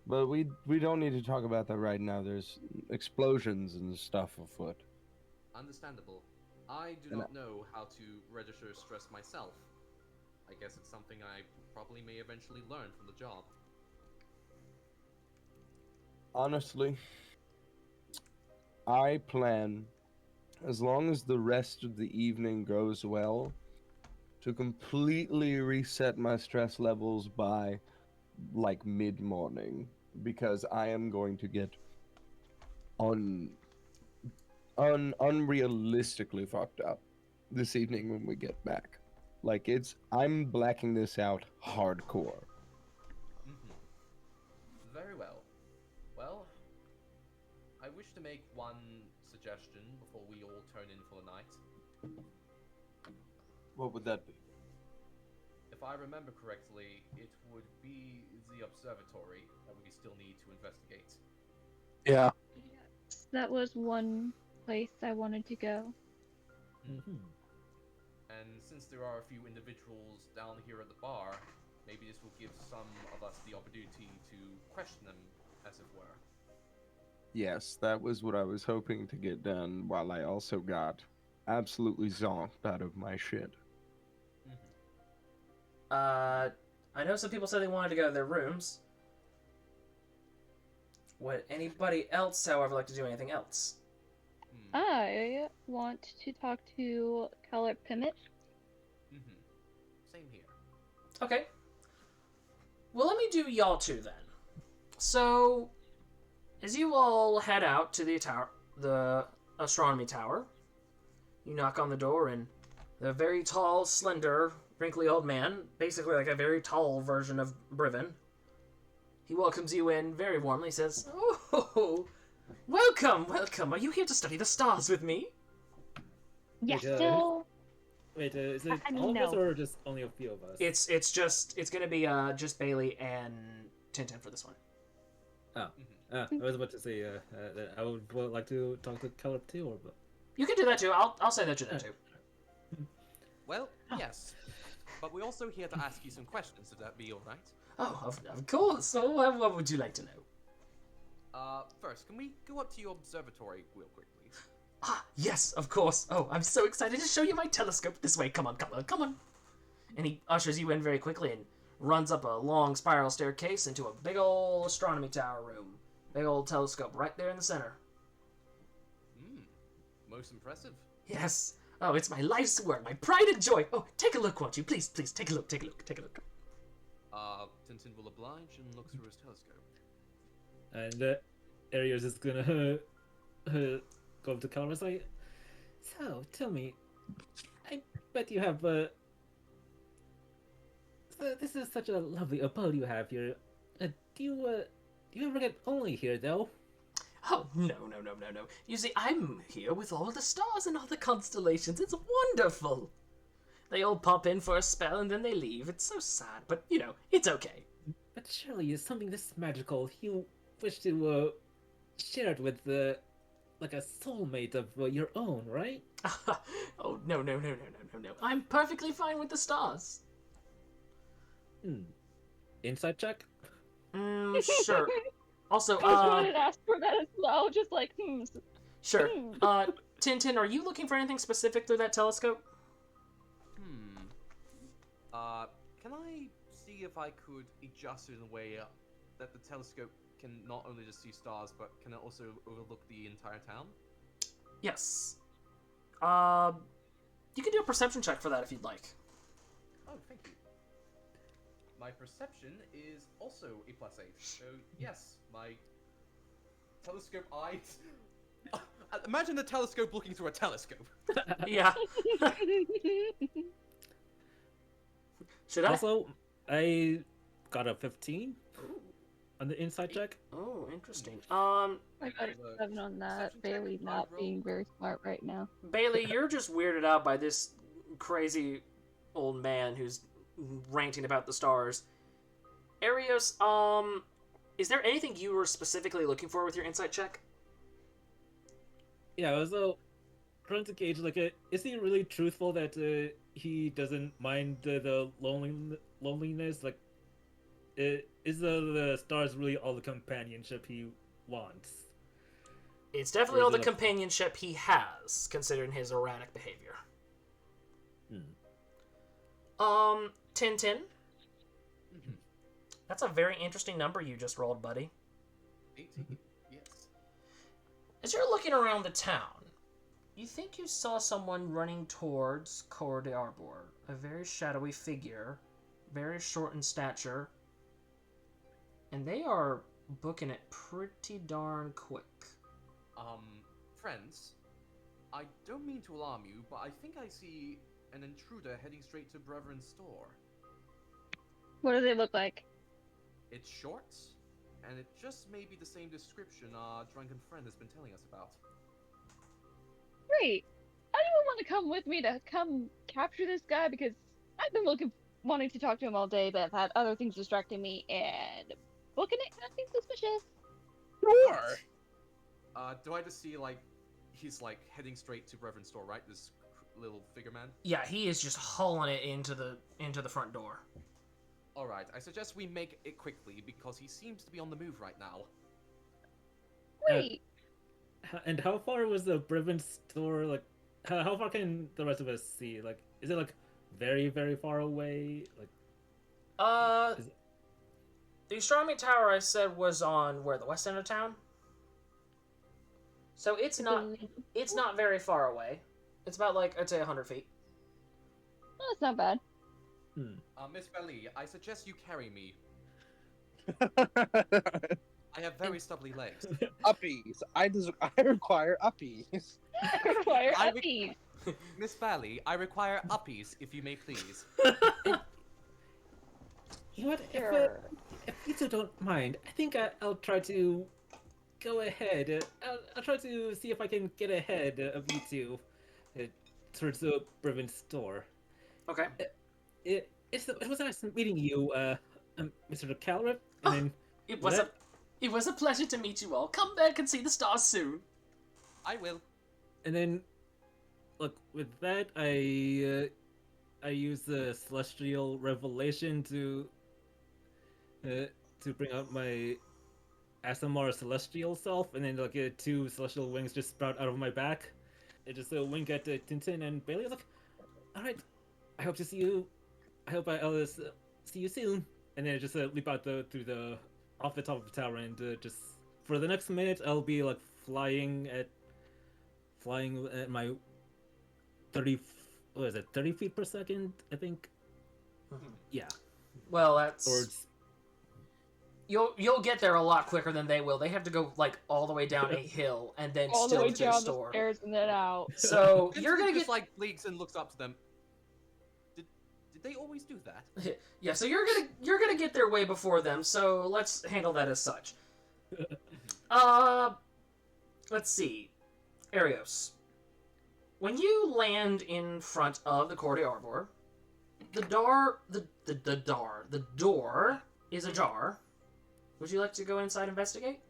But we don't need to talk about that right now. There's explosions and stuff afoot. Understandable. I do not know how to register stress myself. I guess it's something I probably may eventually learn from the job. Honestly, I plan, as long as the rest of the evening goes well, to completely reset my stress levels by like mid-morning, because I am going to get unrealistically fucked up this evening when we get back. Like I'm blacking this out hardcore. Very well. Well, I wish to make one suggestion before we all turn in for the night. What would that be? If I remember correctly, it would be the observatory that we still need to investigate. Yeah. Yes, that was one place I wanted to go. And since there are a few individuals down here at the bar, maybe this will give some of us the opportunity to question them, as it were. Yes, that was what I was hoping to get done, while I also got absolutely zonked out of my shit. I know some people said they wanted to go to their rooms. Would anybody else, however, like to do anything else? I want to talk to Keller Pimmett. Same here. Okay. Well, let me do y'all two then. So, as you all head out to the astronomy tower, you knock on the door, and the very tall, slender, wrinkly old man, basically like a very tall version of Briven, He welcomes you in very warmly, says, "Oh, welcome, welcome. Are you here to study the stars with me?" Yes. Wait, Still. Wait, is it I mean, all of us no. or just only a few of us? It's gonna be just Bailee and Tintin for this one. I was about to say that I would like to talk to Caleb too, but You can do that too. I'll say that you do that too. Well, yes. But we're also here to ask you some questions, if that be alright. Oh, of course. So, what would you like to know? First, can we go up to your observatory real quick, please? Ah, yes, of course. Oh, I'm so excited to show you my telescope. This way, come on, come on, come on. And he ushers you in very quickly and runs up a long spiral staircase into a big old astronomy tower room. Big old telescope right there in the center. Most impressive. Yes. Oh, it's my life's work, my pride and joy. Oh, take a look, won't you? Please, please, take a look, take a look, take a look. Tintin will oblige and look through his telescope. and Erios is gonna go up to Caleb and say, "So, tell me, I bet you have so this is such a lovely abode you have here. Do you ever get lonely here though?" Oh, no. You see, I'm here with all the stars and all the constellations. It's wonderful. They all pop in for a spell and then they leave. It's so sad, but, it's okay. But surely it's something this magical you wish to share it with like a soulmate of your own, right? Oh, no. I'm perfectly fine with the stars. Insight check? Sure. Also, I was going to ask for that as well, just like, Sure. Tintin, are you looking for anything specific through that telescope? Can I see if I could adjust it in a way that the telescope can not only just see stars, but can also overlook the entire town? Yes. You can do a perception check for that if you'd like. Oh, thank you. My perception is also a +8, so yes, my telescope eyes... Imagine the telescope looking through a telescope. Yeah. Should I? Also, I got a 15 on the insight check. Oh, interesting. I got a 7 on that. Bailey not being very smart right now. Bailee, you're just weirded out by this crazy old man who's ranting about the stars. Erios, is there anything you were specifically looking for with your insight check? Yeah, I was trying to gauge, like, is he really truthful that he doesn't mind the loneliness? Like, is the stars really all the companionship he wants? It's definitely all the companionship he has, considering his erratic behavior. Tintin? That's a very interesting number you just rolled, buddy. 18, yes. As you're looking around the town, you think you saw someone running towards Cor de Arbor, a very shadowy figure, very short in stature, and they are booking it pretty darn quick. Friends, I don't mean to alarm you, but I think I see an intruder heading straight to Brethren's store. What do they look like? It's short, and it just may be the same description our drunken friend has been telling us about. Great. Anyone want to come with me to come capture this guy? Because I've been wanting to talk to him all day, but I've had other things distracting me, and booking it kind of seems suspicious. Sure. Do I just see, like, he's, like, heading straight to Brethren's store, right? This little figure man? Yeah, he is just hauling it into the front door. Alright, I suggest we make it quickly, because he seems to be on the move right now. Wait. And how far was the Brethren's store? Like, how far can the rest of us see? Like, is it like very, very far away? Like, the astronomy tower I said was on where, the west end of town? So it's not very far away. It's about, like, I'd say 100 feet. Oh, that's not bad. Miss Bailee, I suggest you carry me. I have very stubbly legs. Uppies. I require uppies. I require uppies. Miss Bailee, I require uppies, if you may please. You know what? Sure. If you two don't mind, I think I'll try to go ahead. I'll try to see if I can get ahead of you two towards the Brevin store. Okay. It was nice meeting you, Mr. Calrip. And then It was a pleasure to meet you all. Come back and see the stars soon. I will. And then, look, with that, I use the celestial revelation to bring out my Asimar celestial self, and then like two celestial wings just sprout out of my back. I just wink at Tintin and Bailee. I was like, "All right, I hope to see you. I hope I'll see you soon." And then I just leap out off the top of the tower, and just for the next minute, I'll be like flying at my 30 feet per second, I think. Yeah. Well, that's Or you'll get there a lot quicker than they will. They have to go like all the way down a hill and then All the still way to the down store. the stairs and then out. So you're gonna just get like blinks and looks up to them. Did they always do that? yeah. So you're gonna get there way before them. So let's handle that as such. Let's see, Erios. When you land in front of the Cour d'Arbor, the door is ajar. Would you like to go inside and investigate?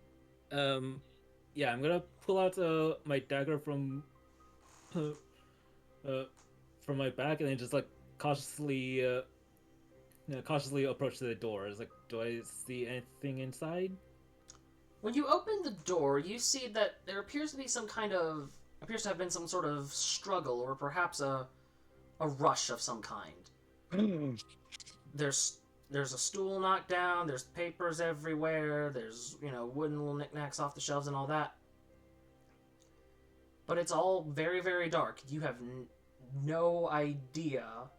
Yeah, I'm gonna pull out my dagger from my back and then just like cautiously approach the door. It's like, do I see anything inside? When you open the door, you see that there appears to have been some sort of struggle or perhaps a rush of some kind. There's a stool knocked down, there's papers everywhere, there's, wooden little knickknacks off the shelves and all that. But it's all very, very dark. You have no idea.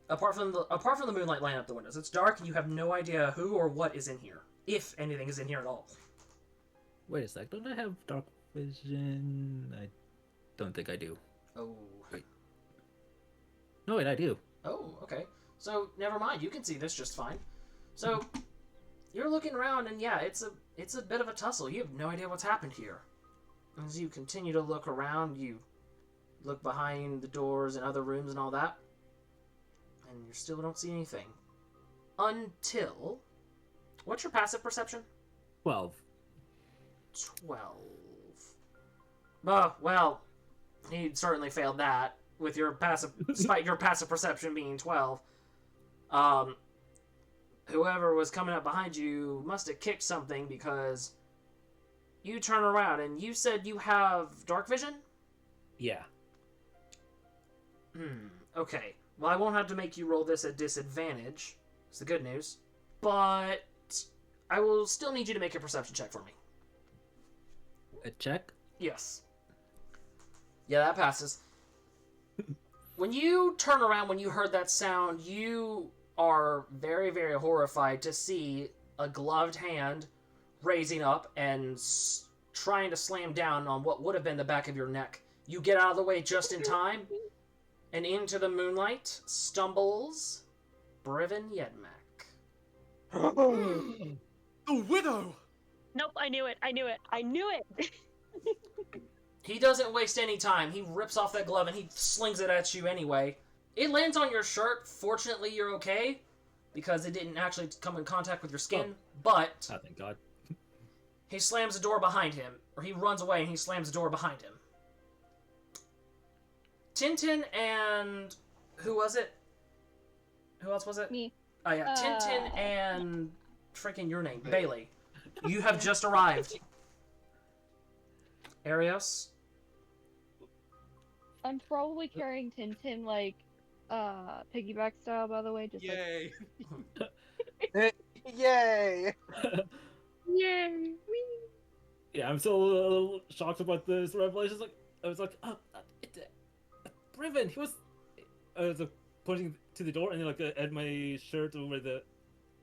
Apart from the moonlight lighting up the windows, it's dark and you have no idea who or what is in here. If anything is in here at all. Wait a sec, don't I have dark vision? I don't think I do. Oh. Wait. No, wait, I do. Oh, okay. So, never mind, you can see this just fine. So, you're looking around and yeah, it's a bit of a tussle. You have no idea what's happened here. As you continue to look around, you look behind the doors and other rooms and all that, and you still don't see anything. Until... What's your passive perception? 12. 12. Oh, well, he certainly failed that with your passive, despite your passive perception being 12. Whoever was coming up behind you must have kicked something because you turn around and you said you have dark vision? Yeah. Okay. Well, I won't have to make you roll this at disadvantage. It's the good news. But I will still need you to make a perception check for me. A check? Yes. Yeah, that passes. When you turn around, when you heard that sound, you are very, very horrified to see a gloved hand raising up and trying to slam down on what would have been the back of your neck. You get out of the way just in time, and into the moonlight stumbles Brevin Yedmak. The widow! Nope, I knew it. He doesn't waste any time. He rips off that glove and he slings it at you anyway. It lands on your shirt. Fortunately, you're okay, because it didn't actually come in contact with your skin. But Oh, thank God. he slams the door behind him, or he runs away and he slams the door behind him. Tintin and... Who was it? Who else was it? Me. Oh yeah, Tintin and... Freaking your name, Bailee. You have just arrived. Erios? I'm probably carrying Tintin like piggyback style, by the way. Just Yay! Yay! Yay! Whee! Yeah, I'm still a little shocked about this revelation. I was like, Brevin, he was... I was pointing to the door and then at my shirt over the...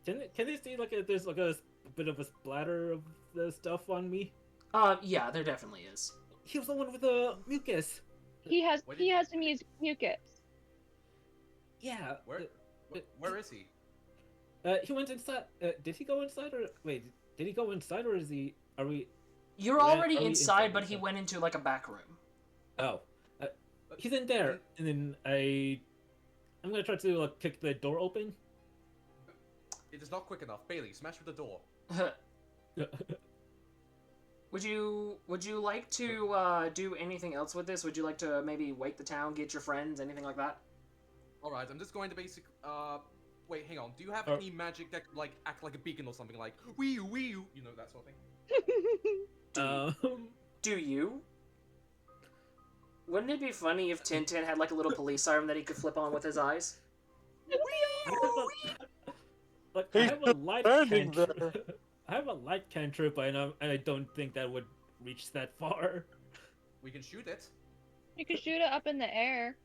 Can they see there's a bit of a splatter of the stuff on me? Yeah, there definitely is. He was the one with the mucus. He has some mucus. Yeah. Where is he? He went inside. Did he go inside or wait? Did he go inside or is he? Are we? You're Are already we inside, but he inside? went into like a back room. Oh, he's in there, and then I'm gonna try to kick the door open. It is not quick enough. Bailee, smash with the door. Would you like to do anything else with this? Would you like to maybe wake the town, get your friends, anything like that? Alright, I'm just going to wait, hang on. Do you have Oh. any magic that could, like, act like a beacon or something like, wee you, you know, that sort of thing? Do you? Wouldn't it be funny if Tintin had like a little police siren that he could flip on with his eyes? I He's have a light standing cantrip. I have a light cantrip, and I don't think that would reach that far. We can shoot it. You can shoot it up in the air.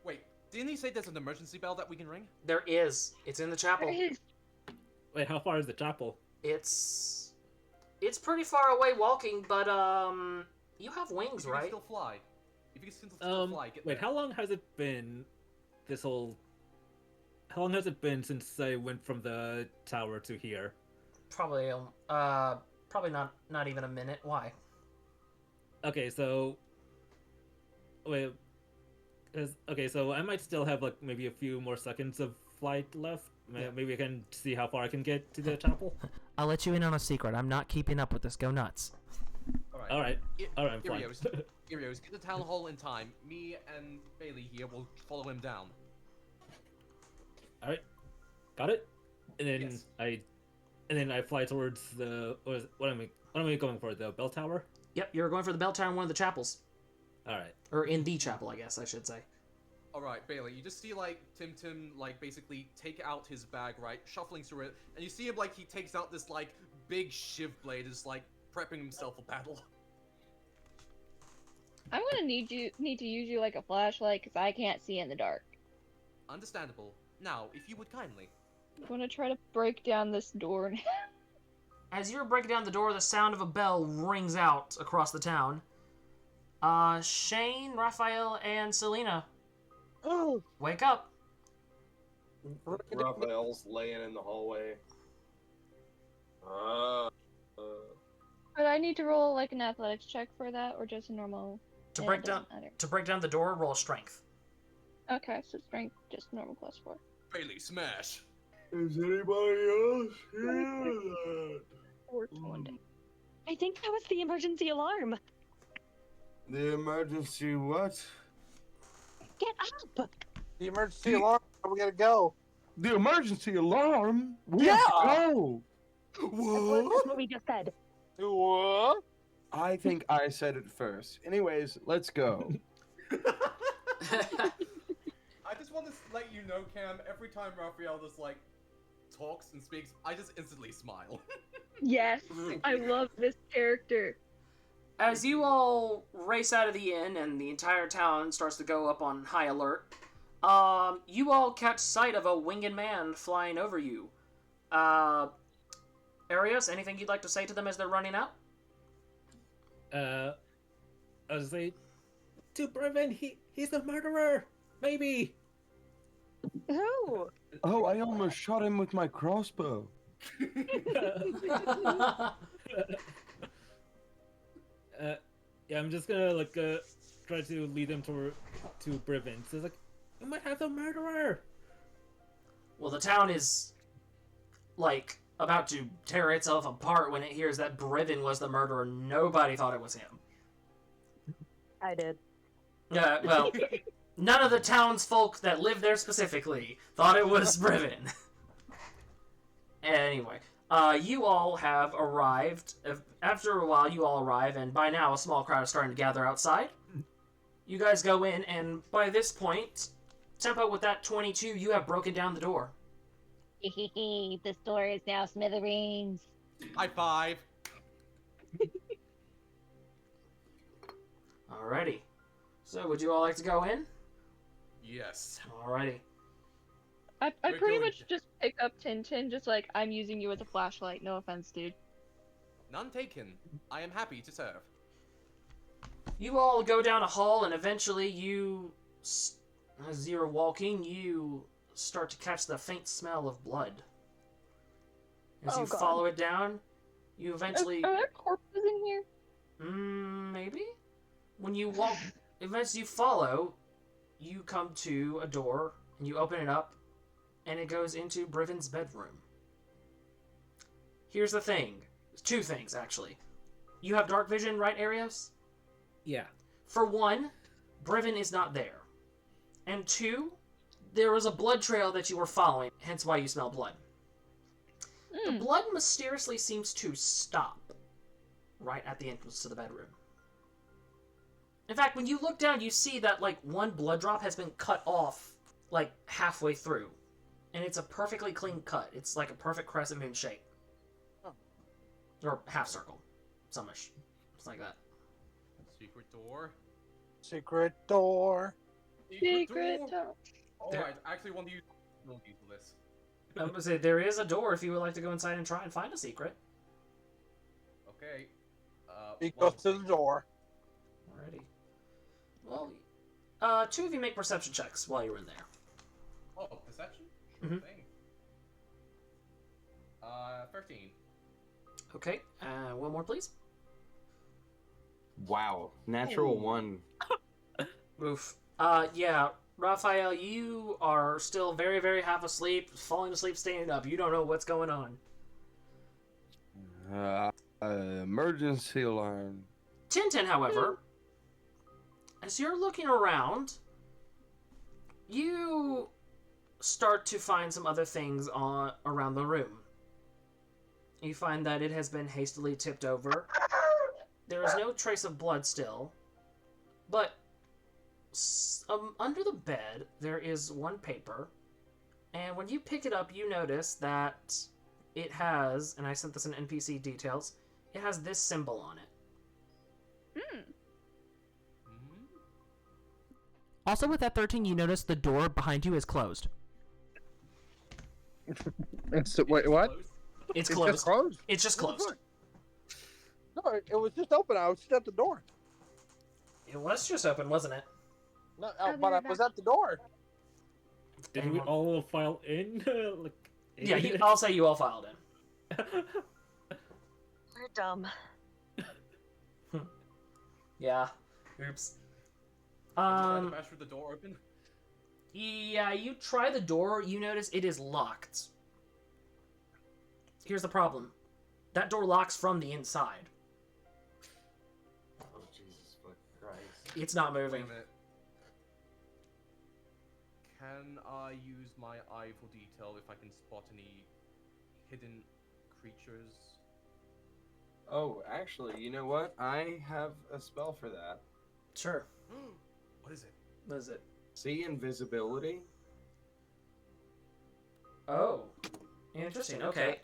Wait, didn't he say there's an emergency bell that we can ring? There is. It's in the chapel. Wait, how far is the chapel? It's pretty far away walking, but you have wings, If you right? can still fly. If you can still fly, get Wait, there. how long has it been? How long has it been since I went from the tower to here? Probably not even a minute. Why? Okay, so wait, so I might still have like maybe a few more seconds of flight left. Maybe I can see how far I can get to the chapel. I'll let you in on a secret. I'm not keeping up with this. Go nuts. All right, I'm fine. Erios, get the town hall in time. Me and Bailee here will follow him down. All right, got it. And then Yes. I fly towards what am I going for? The bell tower. Yep, you're going for the bell tower in one of the chapels. All right. Or in the chapel, I guess I should say. Alright, Bailee, you just see, like, Tim, like, basically take out his bag, right, shuffling through it, and you see him, like, he takes out this, like, big shiv blade, is, like, prepping himself for battle. I'm gonna need to use you like a flashlight because I can't see in the dark. Understandable. Now, if you would kindly. I'm gonna try to break down this door. As you're breaking down the door, the sound of a bell rings out across the town. Shane, Raphael, and Selena, Oh, wake up. Raphael's laying in the hallway. But I need to roll like an athletics check for that, or just a normal. To Yeah, break it down doesn't matter. to break down the door, roll strength. Okay, so strength just normal +4. Bailee, smash! Is anybody else hear that? 420. I think that was the emergency alarm. The emergency what? Get up! the emergency alarm. We gotta go. The emergency alarm? Yeah. Go! That's What? what we just said. What? I think I said it first. Anyways, let's go. I just want to let you know, Cam, every time Raphael just, like, talks and speaks, I just instantly smile. Yes, I love this character. As you all race out of the inn and the entire town starts to go up on high alert, you all catch sight of a winged man flying over you. Erios, anything you'd like to say to them as they're running out? I was like, to prevent he's a murderer. Maybe. Who? Oh, I almost shot him with my crossbow. Yeah, I'm just gonna try to lead them to Brivin. So it's like, you might have the murderer. Well, the town is, like, about to tear itself apart when it hears that Brivin was the murderer. Nobody thought it was him. I did. Well, none of the townsfolk that live there specifically thought it was Brivin. Anyway, you all have arrived. After a while, you all arrive, and by now a small crowd is starting to gather outside. You guys go in, and by this point, Tempo, with that 22, you have broken down the door. This door is now smithereens. High five! Alrighty. So, would you all like to go in? Yes. Alrighty. I We're pretty going much just pick up Tintin, just like, I'm using you as a flashlight, no offense, dude. None taken. I am happy to serve. You all go down a hall, and eventually as you're walking, you start to catch the faint smell of blood As Oh, you God. follow it down, you eventually... Are there corpses in here? Maybe? When you walk... As you follow, you come to a door, and you open it up, and it goes into Brivens' bedroom. Here's the thing. Two things, actually. You have dark vision, right, Erios? Yeah. For one, Brivin is not there. And two, there was a blood trail that you were following, hence why you smell blood. The blood mysteriously seems to stop right at the entrance to the bedroom. In fact, when you look down, you see that, like, one blood drop has been cut off, like, halfway through. And it's a perfectly clean cut. It's like a perfect crescent moon shape. Or half circle. Somish. It's like that. Secret door. Secret door. Secret door. Alright, I actually want to use this. I was going to say, there is a door if you would like to go inside and try and find a secret. Okay. He goes to the door. Alrighty. Well, two of you make perception checks while you're in there. Oh, perception? Sure Mhm. thing. 13. Okay, one more, please. Wow. Natural 1. Oof. Yeah, Raphael, you are still very, very half asleep, falling asleep, standing up. You don't know what's going on. Emergency alarm. Tintin, however, as you're looking around, you start to find some other things around the room. You find that it has been hastily tipped over. There is no trace of blood still, but under the bed there is one paper, and when you pick it up, you notice that it has, and I sent this in NPC details, it has this symbol on it. Also, with that 13, you notice the door behind you is closed. Wait, what? It's It's closed. just closed? It's just closed. No, it was just open. I was just at the door. It was just open, wasn't it? No, but I was at the door. Did we all file in? Yeah, I'll say you all filed in. We're dumb. Yeah. Oops. Smash the door open? Yeah, you try the door, you notice it is locked. Here's the problem. That door locks from the inside. Oh, Jesus fucking Christ. It's not Wait moving. a minute. Can I use my eye for detail if I can spot any hidden creatures? Oh, actually, you know what? I have a spell for that. Sure. What is it? What is it? See invisibility? Oh. Interesting. Okay.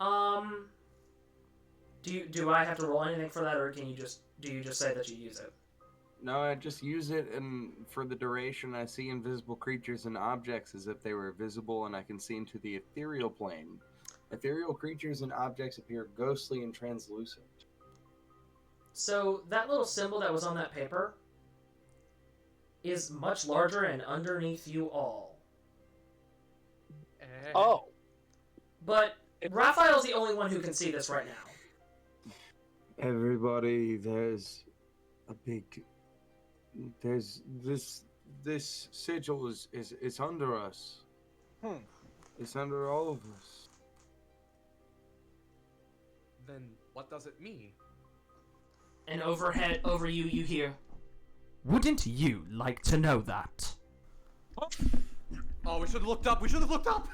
Do I have to roll anything for that, or do you just say that you use it? No, I just use it, and for the duration, I see invisible creatures and objects as if they were visible, and I can see into the ethereal plane. Ethereal creatures and objects appear ghostly and translucent. So that little symbol that was on that paper is much larger and underneath you all. Oh. But Raphael's the only one who can see this right now. Everybody, there's a big... There's this sigil is under us. It's under all of us. Then what does it mean? And overhead, over you, you hear, "Wouldn't you like to know that?" Oh, we should have looked up! We should have looked up!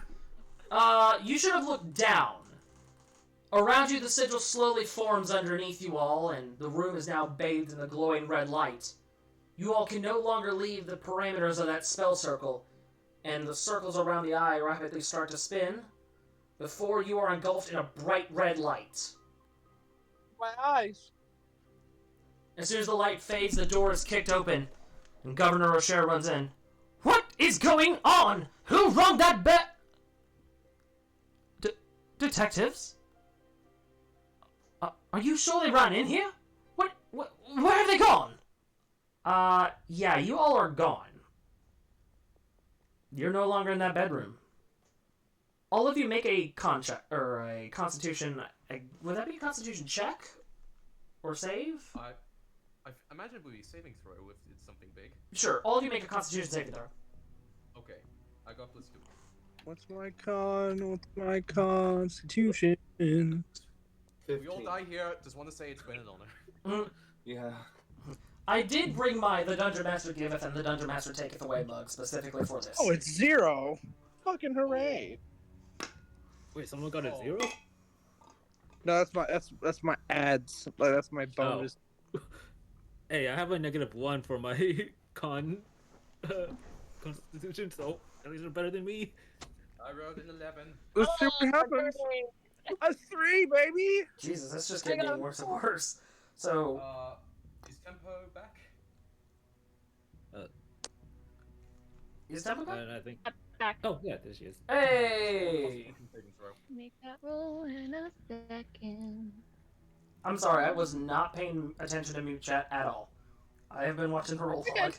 You should have looked down. Around you, the sigil slowly forms underneath you all, and the room is now bathed in the glowing red light. You all can no longer leave the parameters of that spell circle, and the circles around the eye rapidly start to spin, before you are engulfed in a bright red light. My eyes. As soon as the light fades, the door is kicked open, and Governor Rocher runs in. "What is going on? Who rung that bell?" Detectives? Are you sure they ran in here? Where have they gone? Yeah, you all are gone. You're no longer in that bedroom. All of you make a or a Constitution. Would that be a Constitution check or save? I imagine it would be saving throw if it's something big. Sure. All of you make a Constitution saving throw. Okay, I got +2. What's my constitution? 15. We all die here. Just want to say it's been an honor. Yeah. I did bring the Dungeon Master giveth and the Dungeon Master taketh away mug specifically for this. Oh, it's 0. Fucking hooray! Wait, someone got a 0? No, that's my ads. Like, that's my bonus. Oh. Hey, I have a -1 for my constitution, so at least you're better than me. I rolled an 11. Let's see what happens. A 3, baby. Jesus, that's just getting worse and worse. So. Is Tempo back? Is Tempo back? I think. Back. Oh yeah, there she is. Hey! Make that roll in a second. I'm sorry, I was not paying attention to mute chat at all. I have been watching the roll log.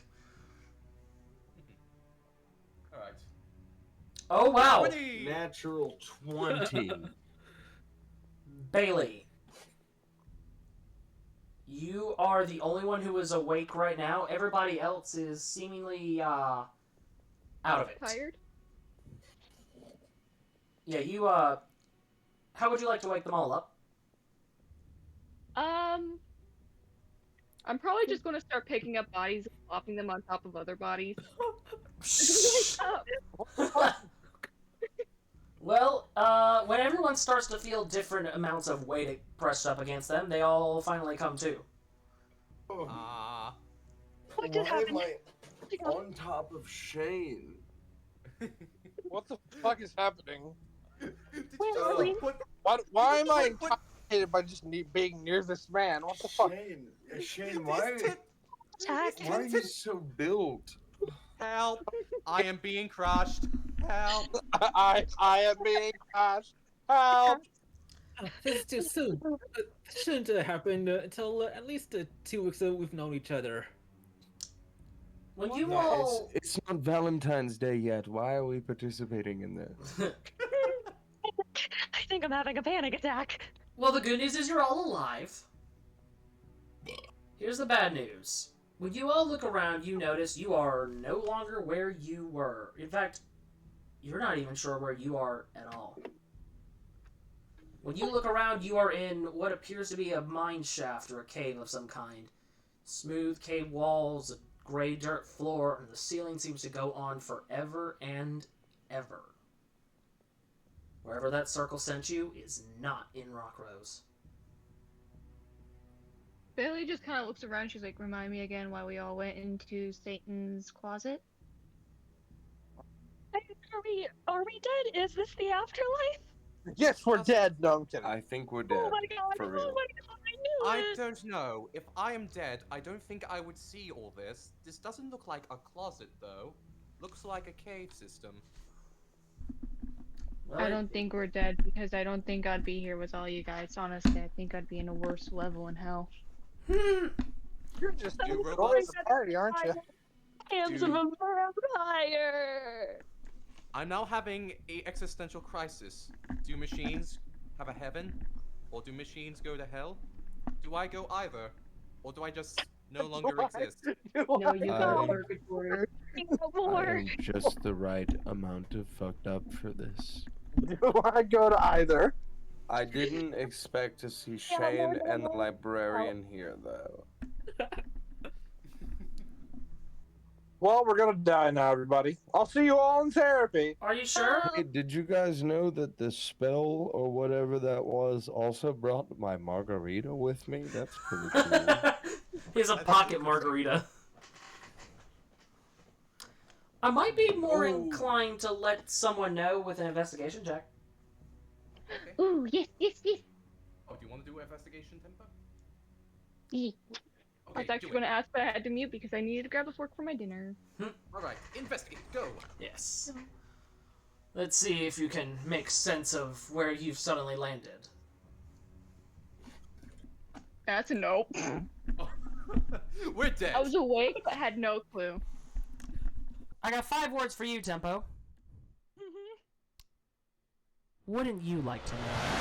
Alright. Oh wow! 20! Natural 20. Bailee. You are the only one who is awake right now. Everybody else is seemingly out of it. Tired? Yeah, you how would you like to wake them all up? I'm probably just going to start picking up bodies and flopping them on top of other bodies. Well, when everyone starts to feel different amounts of weight pressed up against them, they all finally come to. What just happened? Why am I on top of Shane? What the fuck is happening? Where are we? Why am I intoxicated by just being near this man? What the fuck? Shane, why Jack. are you so built? Help! I am being crushed. Help! I am being crushed. Help! This is too soon. This shouldn't have happened until at least 2 weeks we've known each other. When you No, all... It's not Valentine's Day yet. Why are we participating in this? I think I'm having a panic attack. Well, the good news is you're all alive. Here's the bad news. When you all look around, you notice you are no longer where you were. In fact, you're not even sure where you are at all. When you look around, you are in what appears to be a mine shaft or a cave of some kind. Smooth cave walls, a gray dirt floor, and the ceiling seems to go on forever and ever. Wherever that circle sent you is not in Rockrose. Bailee just kind of looks around. She's like, remind me again why we all went into Satan's closet. Are we dead? Is this the afterlife? Yes, we're dead. No, I'm kidding. I think we're dead. Oh my god! For Oh real. my god! I knew I it. don't know. If I am dead, I don't think I would see all this. This doesn't look like a closet, though. Looks like a cave system. Well, I don't think we're dead because I don't think I'd be here with all you guys. Honestly, I think I'd be in a worse level in hell. You're just You enjoying robots? the party, aren't you? Hands of a vampire. I'm now having a existential crisis. Do machines have a heaven? Or do machines go to hell? Do I go either? Or do I just no longer exist? No, you got I- purgatory. I am just the right amount of fucked up for this. Do I go to either? I didn't expect to see Shane and the librarian here, though. Well, we're gonna die now, everybody. I'll see you all in therapy. Are you sure? Hey, did you guys know that the spell or whatever that was also brought my margarita with me? That's pretty cool. He's a pocket margarita. I might be more inclined to let someone know with an investigation check. Okay. Ooh, yes, yes, yes. Oh, do you want to do an investigation, Tempo? Ye- I was Okay, actually do going it. to ask, but I had to mute because I needed to grab a fork for my dinner. Alright, investigate, go! Yes. Let's see if you can make sense of where you've suddenly landed. That's a nope. We're dead! I was awake, but had no clue. I got 5 words for you, Tempo. wouldn't you like to know?